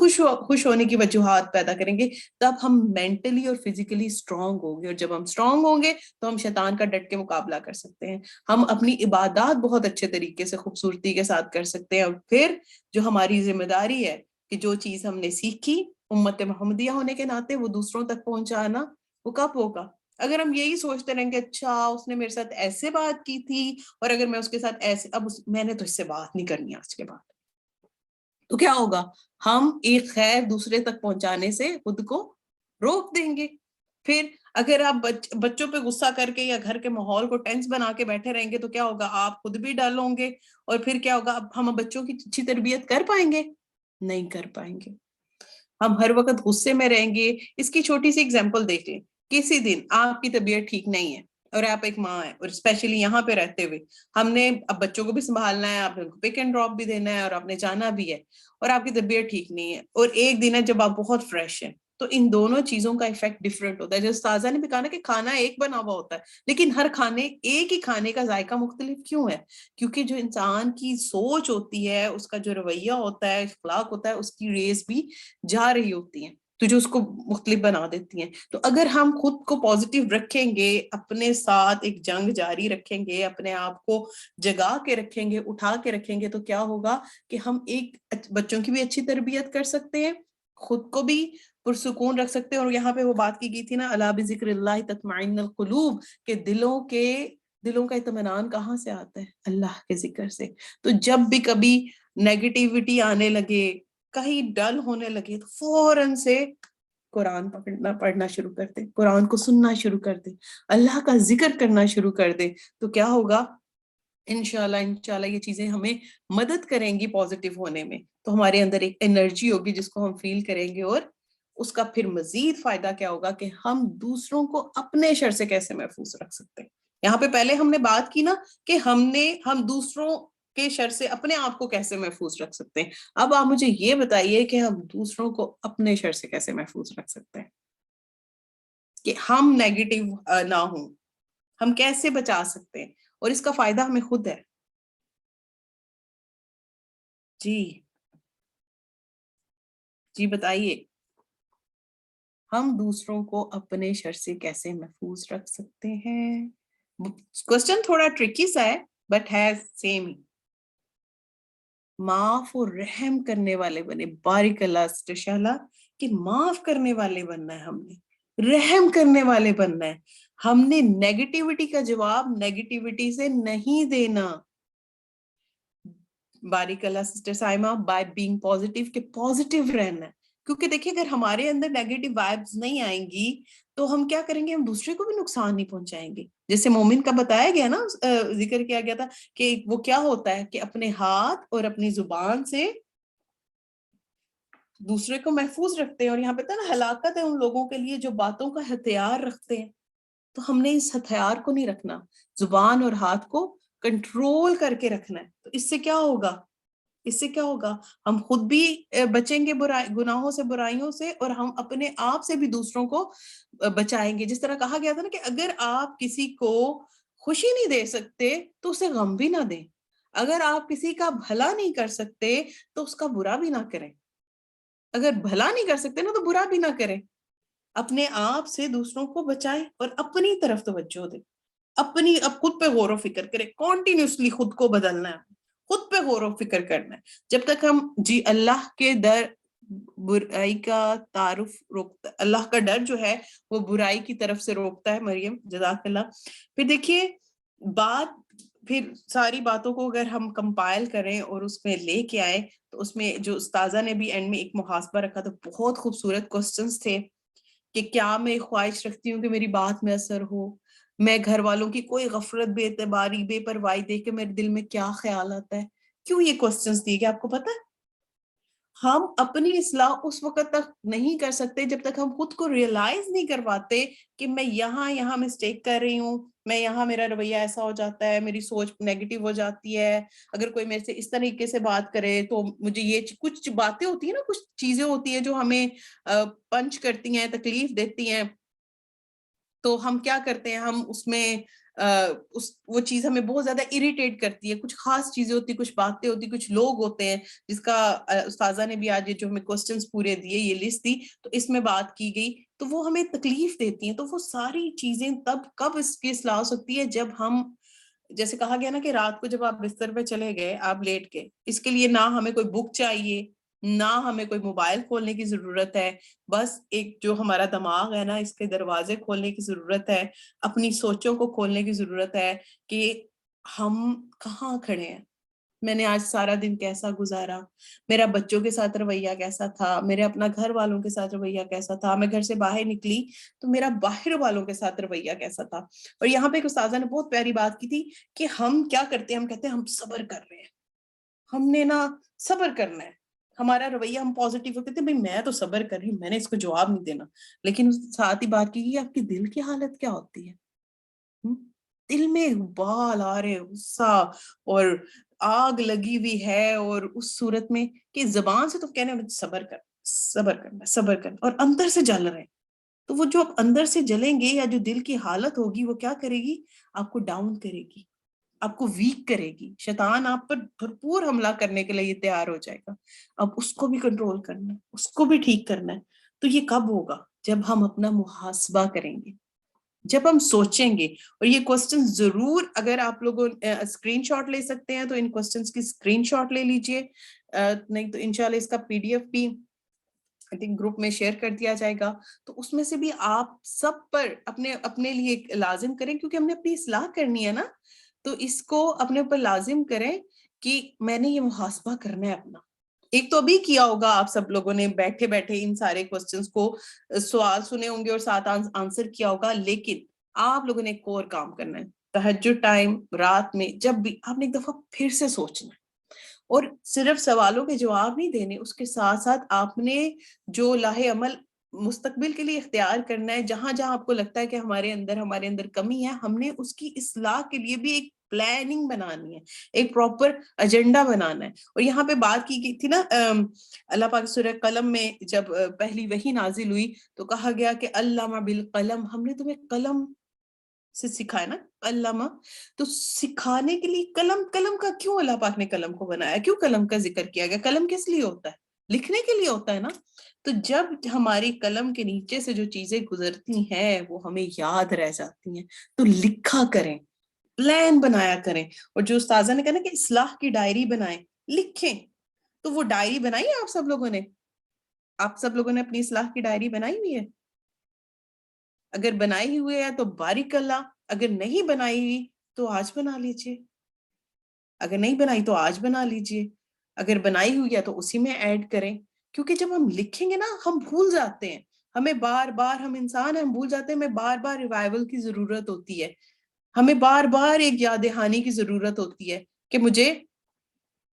خوش ہونے کی وجوہات پیدا کریں گے، تب ہم مینٹلی اور فزیکلی اسٹرانگ ہوں گے. اور جب ہم اسٹرانگ ہوں گے تو ہم شیطان کا ڈٹ کے مقابلہ کر سکتے ہیں، ہم اپنی عبادات بہت اچھے طریقے سے خوبصورتی کے ساتھ کر سکتے ہیں. اور پھر جو ہماری ذمہ داری ہے کہ جو چیز ہم نے سیکھی امت محمدیہ ہونے کے ناطے وہ دوسروں تک پہنچانا، وہ کب ہوگا؟ اگر ہم یہی سوچتے رہیں گے اچھا اس نے میرے ساتھ ایسے بات کی تھی اور اگر میں اس کے ساتھ ایسے، اب میں نے تو اس سے بات نہیں کرنی آج کے بعد، تو کیا ہوگا؟ ہم ایک خیر دوسرے تک پہنچانے سے خود کو روک دیں گے. پھر اگر آپ بچوں پہ غصہ کر کے یا گھر کے ماحول کو ٹینس بنا کے بیٹھے رہیں گے تو کیا ہوگا؟ آپ خود بھی ڈل ہوں گے، اور پھر کیا ہوگا؟ اب ہم بچوں کی اچھی تربیت کر پائیں گے؟ نہیں کر پائیں گے. ہم ہر وقت غصے میں رہیں گے. اس کی چھوٹی سی اگزامپل دیکھ لیں. کسی دن آپ کی طبیعت ٹھیک نہیں ہے اور آپ ایک ماں ہیں، اور اسپیشلی یہاں پہ رہتے ہوئے ہم نے اب بچوں کو بھی سنبھالنا ہے، آپ کو پک اینڈ ڈراپ بھی دینا ہے اور آپ نے جانا بھی ہے، اور آپ کی طبیعت ٹھیک نہیں ہے، اور ایک دن ہے جب آپ بہت فریش ہیں، تو ان دونوں چیزوں کا ایفیکٹ ڈفرینٹ ہوتا ہے. جو استاذہ نے بھی کہا نا کہ کھانا ایک بنا ہوا ہوتا ہے، لیکن ہر کھانے ایک ہی کھانے کا ذائقہ مختلف کیوں ہے؟ کیونکہ جو انسان کی سوچ ہوتی ہے، اس کا جو رویہ ہوتا ہے، اخلاق ہوتا ہے، اس کی ریز بھی جا رہی ہوتی ہیں، تو جو اس کو مختلف بنا دیتی ہیں. تو اگر ہم خود کو پازیٹیو رکھیں گے، اپنے ساتھ ایک جنگ جاری رکھیں گے، اپنے آپ کو جگا کے رکھیں گے، اٹھا کے رکھیں گے، تو کیا ہوگا کہ ہم ایک بچوں کی بھی اچھی تربیت کر سکتے ہیں، خود کو بھی پرسکون رکھ سکتے ہیں. اور یہاں پہ وہ بات کی گئی تھی نا، الا بذکر اللہ تطمئن القلوب، کہ دلوں کا اطمینان کہاں سے آتا ہے؟ اللہ کے ذکر سے. تو جب بھی کبھی نیگیٹیوٹی آنے لگے، کہیں ڈل ہونے لگے، تو فوراً سے قرآن پڑھنا شروع کر دے، قرآن کو سننا شروع کر دے، اللہ کا ذکر کرنا شروع کر دے. تو کیا ہوگا؟ انشاءاللہ یہ چیزیں ہمیں مدد کریں گی پازیٹیو ہونے میں. تو ہمارے اندر ایک انرجی ہوگی جس کو ہم فیل کریں گے، اور اس کا پھر مزید فائدہ کیا ہوگا کہ ہم دوسروں کو اپنے شر سے کیسے محفوظ رکھ سکتے ہیں. یہاں پہ پہلے ہم نے بات کی نا کہ ہم دوسروں کے شر سے اپنے آپ کو کیسے محفوظ رکھ سکتے ہیں. اب آپ مجھے یہ بتائیے کہ ہم دوسروں کو اپنے شر سے کیسے محفوظ رکھ سکتے ہیں کہ ہم نیگیٹو نہ ہوں، ہم کیسے بچا سکتے ہیں؟ اور اس کا فائدہ ہمیں خود ہے. جی بتائیے، ہم دوسروں کو اپنے شر سے کیسے محفوظ رکھ سکتے ہیں؟ کوسچن تھوڑا ٹرکی سا ہے بٹ ہے سیم ہی. معاف اور رحم کرنے والے بنے. بارک اللہ استشالہ کہ معاف کرنے والے بننا ہے، ہم نے رحم کرنے والے بننا ہے. ہم نے نیگیٹیوٹی کا جواب نیگیٹیوٹی سے نہیں دینا. بارک اللہ sister Saima, by being positive, کہ پازیٹیو رہنا ہے. کیونکہ دیکھیں اگر ہمارے اندر نیگیٹو وائبز نہیں آئیں گی تو ہم کیا کریں گے؟ ہم دوسرے کو بھی نقصان نہیں پہنچائیں گے. جیسے مومن کا بتایا گیا نا، ذکر کیا گیا تھا کہ وہ کیا ہوتا ہے کہ اپنے ہاتھ اور اپنی زبان سے دوسرے کو محفوظ رکھتے ہیں. اور یہاں پہ تھا نا، ہلاکت ہے ان لوگوں کے لیے جو باتوں کا ہتھیار رکھتے ہیں. تو ہم نے اس ہتھیار کو نہیں رکھنا، زبان اور ہاتھ کو کنٹرول کر کے رکھنا ہے. تو اس سے کیا ہوگا؟ ہم خود بھی بچیں گے گناہوں سے، برائیوں سے، اور ہم اپنے آپ سے بھی دوسروں کو بچائیں گے. جس طرح کہا گیا تھا نا کہ اگر آپ کسی کو خوشی نہیں دے سکتے تو اسے غم بھی نہ دیں. اگر آپ کسی کا بھلا نہیں کر سکتے تو اس کا برا بھی نہ کریں. اگر بھلا نہیں کر سکتے نا تو برا بھی نہ کریں. اپنے آپ سے دوسروں کو بچائیں اور اپنی طرف توجہ دیں. اب خود پہ غور و فکر کریں. کانٹینیوسلی خود کو بدلنا ہے، خود پہ غور و فکر کرنا ہے. جب تک ہم اللہ کے در برائی کا تعارف روکتا، اللہ کا ڈر جو ہے وہ برائی کی طرف سے روکتا ہے. مریم جزاک اللہ. پھر دیکھیے پھر ساری باتوں کو اگر ہم کمپائل کریں اور اس میں لے کے آئیں تو اس میں جو استاذہ نے بھی اینڈ میں ایک محاسبہ رکھا تو بہت خوبصورت کوسچنز تھے کہ کیا میں خواہش رکھتی ہوں کہ میری بات میں اثر ہو؟ میں گھر والوں کی کوئی غفلت، بے اعتباری، بے پرواہی دیکھ کے میرے دل میں کیا خیال آتا ہے؟ کیوں یہ کوسچنز دیے گئے آپ کو پتا ہے؟ ہم اپنی اصلاح اس وقت تک نہیں کر سکتے جب تک ہم خود کو ریئلائز نہیں کر پاتے کہ میں یہاں مسٹیک کر رہی ہوں، میں یہاں میرا رویہ ایسا ہو جاتا ہے، میری سوچ نیگیٹو ہو جاتی ہے، اگر کوئی میرے سے اس طریقے سے بات کرے تو مجھے یہ کچھ باتیں ہوتی ہیں نا، کچھ چیزیں ہوتی ہیں جو ہمیں پنچ کرتی ہیں، تکلیف دیتی ہیں، تو ہم کیا کرتے ہیں، ہم اس میں وہ چیز ہمیں بہت زیادہ اریٹیٹ کرتی ہے، کچھ خاص چیزیں ہوتی، کچھ باتیں ہوتی، کچھ لوگ ہوتے ہیں، جس کا استاذہ نے بھی آج جو ہمیں کوسچنز پورے دیے، یہ لسٹ دی، تو اس میں بات کی گئی، تو وہ ہمیں تکلیف دیتی ہیں، تو وہ ساری چیزیں کب اس کی اصلاح ہو سکتی ہے، جب ہم، جیسے کہا گیا نا کہ رات کو جب آپ بستر پہ چلے گئے، آپ لیٹ گئے، اس کے لیے نہ ہمیں کوئی بک چاہیے، نہ ہمیں کوئی موبائل کھولنے کی ضرورت ہے، بس ایک جو ہمارا دماغ ہے نا، اس کے دروازے کھولنے کی ضرورت ہے، اپنی سوچوں کو کھولنے کی ضرورت ہے کہ ہم کہاں کھڑے ہیں، میں نے آج سارا دن کیسا گزارا، میرا بچوں کے ساتھ رویہ کیسا تھا، میرے اپنا گھر والوں کے ساتھ رویہ کیسا تھا، میں گھر سے باہر نکلی تو میرا باہر والوں کے ساتھ رویہ کیسا تھا۔ اور یہاں پہ ایک استاذہ نے بہت پیاری بات کی تھی کہ ہم کیا کرتے ہیں، ہم کہتے ہیں ہم صبر کر رہے ہیں، ہم نے نا صبر کرنا ہے، ہمارا رویہ ہم پازیٹیو ہوتے تھے، بھائی میں تو صبر کر رہی ہوں، میں نے اس کو جواب نہیں دینا، لیکن ساتھ ہی بات کی آپ کے دل کی حالت کیا ہوتی ہے، دل میں بال آ رہے، غصہ اور آگ لگی ہوئی ہے، اور اس صورت میں کہ زبان سے تو کہنے صبر کرنا اور اندر سے جل رہے ہیں، تو وہ جو اندر سے جلیں گے یا جو دل کی حالت ہوگی وہ کیا کرے گی، آپ کو ڈاؤن کرے گی، آپ کو ویک کرے گی، شیطان آپ پر بھرپور حملہ کرنے کے لیے تیار ہو جائے گا، اب اس کو بھی کنٹرول کرنا ہے، اس کو بھی ٹھیک کرنا ہے، تو یہ کب ہوگا، جب ہم اپنا محاسبہ کریں گے، جب ہم سوچیں گے، اور یہ کوسچن ضرور اگر آپ لوگوں اسکرین شاٹ لے سکتے ہیں تو ان کوسچنس کی اسکرین شاٹ لے لیجئے، نہیں تو انشاءاللہ اس کا PDF بھی گروپ میں شیئر کر دیا جائے گا، تو اس میں سے بھی آپ سب پر اپنے لیے لازم کریں، کیونکہ ہم نے اپنی اصلاح کرنی ہے نا، تو اس کو اپنے اوپر لازم کریں کہ میں نے یہ محاسبہ کرنا ہے اپنا۔ ایک تو ابھی کیا ہوگا آپ سب لوگوں نے بیٹھے بیٹھے ان سارے کوسچنس کو سوال سنے ہوں گے اور ساتھ آنسر کیا ہوگا، لیکن آپ لوگوں نے ایک اور کام کرنا ہے، تہجد ٹائم رات میں جب بھی آپ نے ایک دفعہ پھر سے سوچنا ہے، اور صرف سوالوں کے جواب نہیں دینے، اس کے ساتھ ساتھ آپ نے جو لاہے عمل مستقبل کے لیے اختیار کرنا ہے، جہاں جہاں آپ کو لگتا ہے کہ ہمارے اندر کمی ہے، ہم نے اس کی اصلاح کے لیے بھی ایک پلاننگ بنانی ہے، ایک پراپر ایجنڈا بنانا ہے۔ اور یہاں پہ بات کی گئی تھی نا، اللہ پاک سورہ قلم میں جب پہلی وحی نازل ہوئی تو کہا گیا کہ علامہ بالقلم، ہم نے تمہیں قلم سے سکھایا نا، علامہ، تو سکھانے کے لیے قلم کا کیوں اللہ پاک نے قلم کو بنایا، کیوں قلم کا ذکر کیا گیا، قلم کس لیے ہوتا ہے، لکھنے کے لیے ہوتا ہے نا، تو جب ہماری قلم کے نیچے سے جو چیزیں گزرتی ہیں وہ ہمیں یاد رہ جاتی ہیں، تو لکھا کریں، پلان بنایا کریں، اور جو استاذہ نے کہا نا کہ اصلاح کی ڈائری بنائیں، لکھیں، تو وہ ڈائری بنائی ہے آپ سب لوگوں نے اپنی اصلاح کی ڈائری بنائی ہوئی ہے؟ اگر بنائی ہوئی ہے تو بارک اللہ، اگر نہیں بنائی ہوئی تو آج بنا لیجئے، اگر نہیں بنائی تو آج بنا لیجئے، اگر بنائی ہوئی ہے تو اسی میں ایڈ کریں، کیونکہ جب ہم لکھیں گے نا ہم بھول جاتے ہیں، ہمیں بار بار، ہم انسان ہیں، ہم بھول جاتے ہیں، ہمیں بار بار ریوائول کی ضرورت ہوتی ہے، ہمیں بار بار ایک یاد دہانی کی ضرورت ہوتی ہے کہ مجھے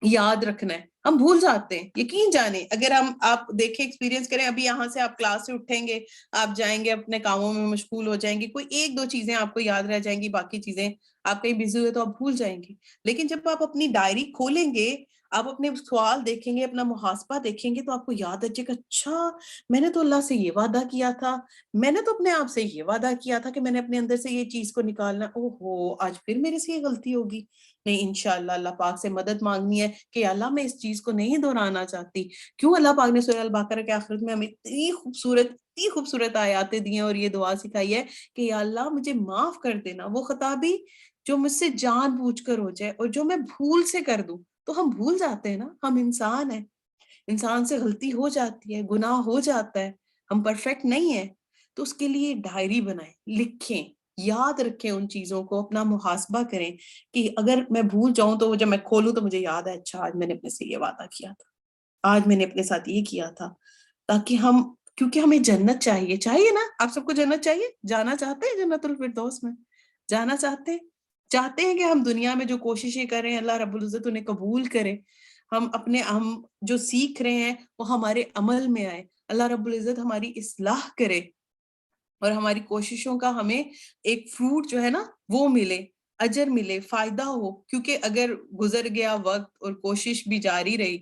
یاد رکھنا ہے، ہم بھول جاتے ہیں، یقین جانے، اگر آپ دیکھیں، ایکسپیرینس کریں، ابھی یہاں سے آپ کلاس سے اٹھیں گے، آپ جائیں گے اپنے کاموں میں مشغول ہو جائیں گے، کوئی ایک دو چیزیں آپ کو یاد رہ جائیں گی، باقی چیزیں آپ کہیں بزی ہوئے تو آپ بھول جائیں گے، لیکن جب آپ اپنی ڈائری کھولیں گے، آپ اپنے سوال دیکھیں گے، اپنا محاسبہ دیکھیں گے، تو آپ کو یاد آئے گا، اچھا میں نے تو اللہ سے یہ وعدہ کیا تھا، میں نے تو اپنے آپ سے یہ وعدہ کیا تھا کہ میں نے اپنے اندر سے یہ چیز کو نکالنا، اوہو آج پھر میرے سے یہ غلطی ہوگی، نہیں انشاءاللہ اللہ پاک سے مدد مانگنی ہے کہ اللہ میں اس چیز کو نہیں دہرانا چاہتی۔ کیوں اللہ پاک نے سورہ البقرہ کے آخرت میں ہمیں اتنی خوبصورت آیاتیں دی ہیں اور یہ دعا سکھائی ہے کہ یا اللہ مجھے معاف کر دینا وہ خطا بھی جو مجھ سے جان بوجھ کر ہو جائے، اور جو میں بھول سے کر دوں، تو ہم بھول جاتے ہیں نا، ہم انسان ہیں، انسان سے غلطی ہو جاتی ہے، گناہ ہو جاتا ہے، ہم پرفیکٹ نہیں ہیں، تو اس کے لیے ڈائری بنائیں، لکھیں، یاد رکھیں ان چیزوں کو، اپنا محاسبہ کریں کہ اگر میں بھول جاؤں تو جب میں کھولوں تو مجھے یاد ہے، اچھا آج میں نے اپنے سے یہ وعدہ کیا تھا، آج میں نے اپنے ساتھ یہ کیا تھا، تاکہ کیونکہ ہمیں جنت چاہیے نا، آپ سب کو جنت چاہیے، جانا چاہتے ہیں جنت الفردوس میں، جانا چاہتے ہیں کہ ہم دنیا میں جو کوششیں کریں اللہ رب العزت انہیں قبول کرے، ہم جو سیکھ رہے ہیں وہ ہمارے عمل میں آئے. اللہ رب العزت ہماری اصلاح کرے اور ہماری کوششوں کا ہمیں ایک فروٹ جو ہے نا وہ ملے، اجر ملے، فائدہ ہو. کیونکہ اگر گزر گیا وقت اور کوشش بھی جاری رہی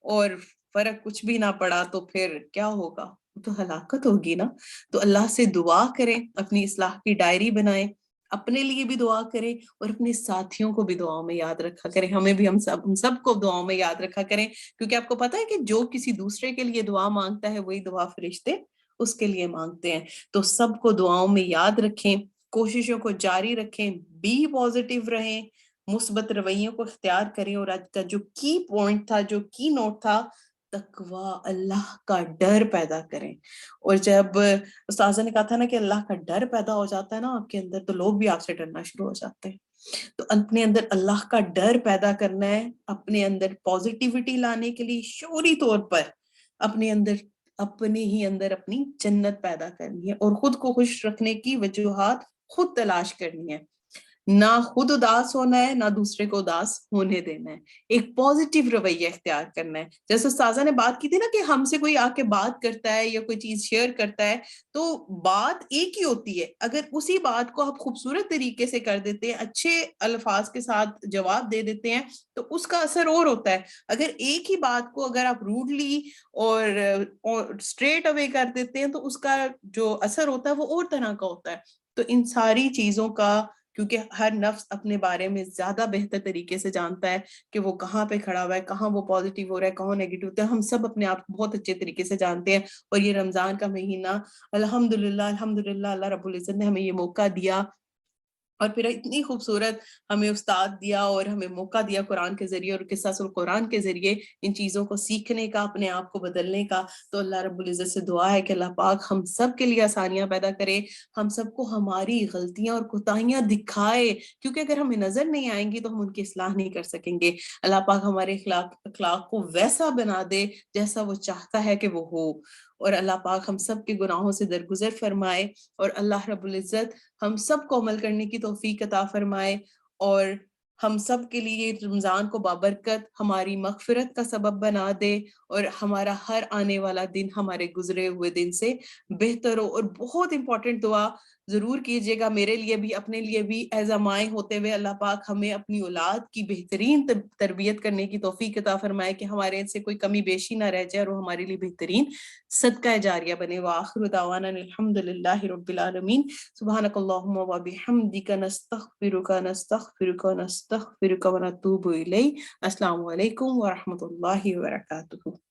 اور فرق کچھ بھی نہ پڑا تو پھر کیا ہوگا؟ تو ہلاکت ہوگی نا. تو اللہ سے دعا کریں، اپنی اصلاح کی ڈائری بنائیں، اپنے لیے بھی دعا کریں اور اپنے ساتھیوں کو بھی دعاؤں میں یاد رکھا کریں. ہمیں بھی ہم سب کو دعاؤں میں یاد رکھا کریں، کیونکہ آپ کو پتہ ہے کہ جو کسی دوسرے کے لیے دعا مانگتا ہے وہی دعا فرشتے اس کے لیے مانگتے ہیں. تو سب کو دعاؤں میں یاد رکھیں، کوششوں کو جاری رکھیں، بی پازیٹیو رہیں، مثبت رویوں کو اختیار کریں. اور آج کا جو کی پوائنٹ تھا، جو کی نوٹ تھا، تقوی، اللہ کا ڈر پیدا کریں. اور جب استاذہ نے کہا تھا نا کہ اللہ کا ڈر پیدا ہو جاتا ہے نا آپ کے اندر، تو لوگ بھی آپ سے ڈرنا شروع ہو جاتے ہیں. تو اپنے اندر اللہ کا ڈر پیدا کرنا ہے، اپنے اندر پازیٹیوٹی لانے کے لیے شعوری طور پر اپنے ہی اندر اپنی جنت پیدا کرنی ہے اور خود کو خوش رکھنے کی وجوہات خود تلاش کرنی ہے. نہ خود اداس ہونا ہے، نہ دوسرے کو اداس ہونے دینا ہے. ایک پازیٹیو رویہ اختیار کرنا ہے. جیسے استاذہ نے بات کی تھی نا کہ ہم سے کوئی آ کے بات کرتا ہے یا کوئی چیز شیئر کرتا ہے تو بات ایک ہی ہوتی ہے. اگر اسی بات کو آپ خوبصورت طریقے سے کر دیتے ہیں، اچھے الفاظ کے ساتھ جواب دے دیتے ہیں، تو اس کا اثر اور ہوتا ہے. اگر ایک ہی بات کو اگر آپ روڈلی اور اسٹریٹ اوے کر دیتے ہیں تو اس کا جو اثر ہوتا ہے وہ اور طرح کا ہوتا ہے. تو ان ساری چیزوں کا، کیونکہ ہر نفس اپنے بارے میں زیادہ بہتر طریقے سے جانتا ہے کہ وہ کہاں پہ کھڑا ہوا ہے، کہاں وہ پازیٹیو ہو رہا ہے، کہاں نیگیٹو ہوتا ہے. ہم سب اپنے آپ کو بہت اچھے طریقے سے جانتے ہیں. اور یہ رمضان کا مہینہ الحمدللہ اللہ رب العزت نے ہمیں یہ موقع دیا اور پھر اتنی خوبصورت ہمیں استاد دیا اور ہمیں موقع دیا قرآن کے ذریعے اور قصص القرآن کے ذریعے ان چیزوں کو سیکھنے کا، اپنے آپ کو بدلنے کا. تو اللہ رب العزت سے دعا ہے کہ اللہ پاک ہم سب کے لیے آسانیاں پیدا کرے، ہم سب کو ہماری غلطیاں اور کوتاہیاں دکھائے، کیونکہ اگر ہمیں نظر نہیں آئیں گی تو ہم ان کی اصلاح نہیں کر سکیں گے. اللہ پاک ہمارے اخلاق کو ویسا بنا دے جیسا وہ چاہتا ہے کہ وہ ہو. اور اللہ پاک ہم سب کے گناہوں سے درگزر فرمائے اور اللہ رب العزت ہم سب کو عمل کرنے کی توفیق عطا فرمائے اور ہم سب کے لیے رمضان کو بابرکت ہماری مغفرت کا سبب بنا دے اور ہمارا ہر آنے والا دن ہمارے گزرے ہوئے دن سے بہتر ہو. اور بہت امپورٹنٹ دعا ضرور کیجیے گا میرے لیے بھی، اپنے لیے بھی، ایز اے ماں ہوتے ہوئے اللہ پاک ہمیں اپنی اولاد کی بہترین تربیت کرنے کی توفیق عطا فرمائے کہ ہمارے سے کوئی کمی بیشی نہ رہ جائے اور وہ ہمارے لیے بہترین صدقہ جاریہ بنے. وآخر دعوانا الحمدللہ رب العالمین. سبحانک اللہم و بحمدک نستغفرک ونتوب الیک. السلام علیکم ورحمۃ اللہ وبرکاتہ.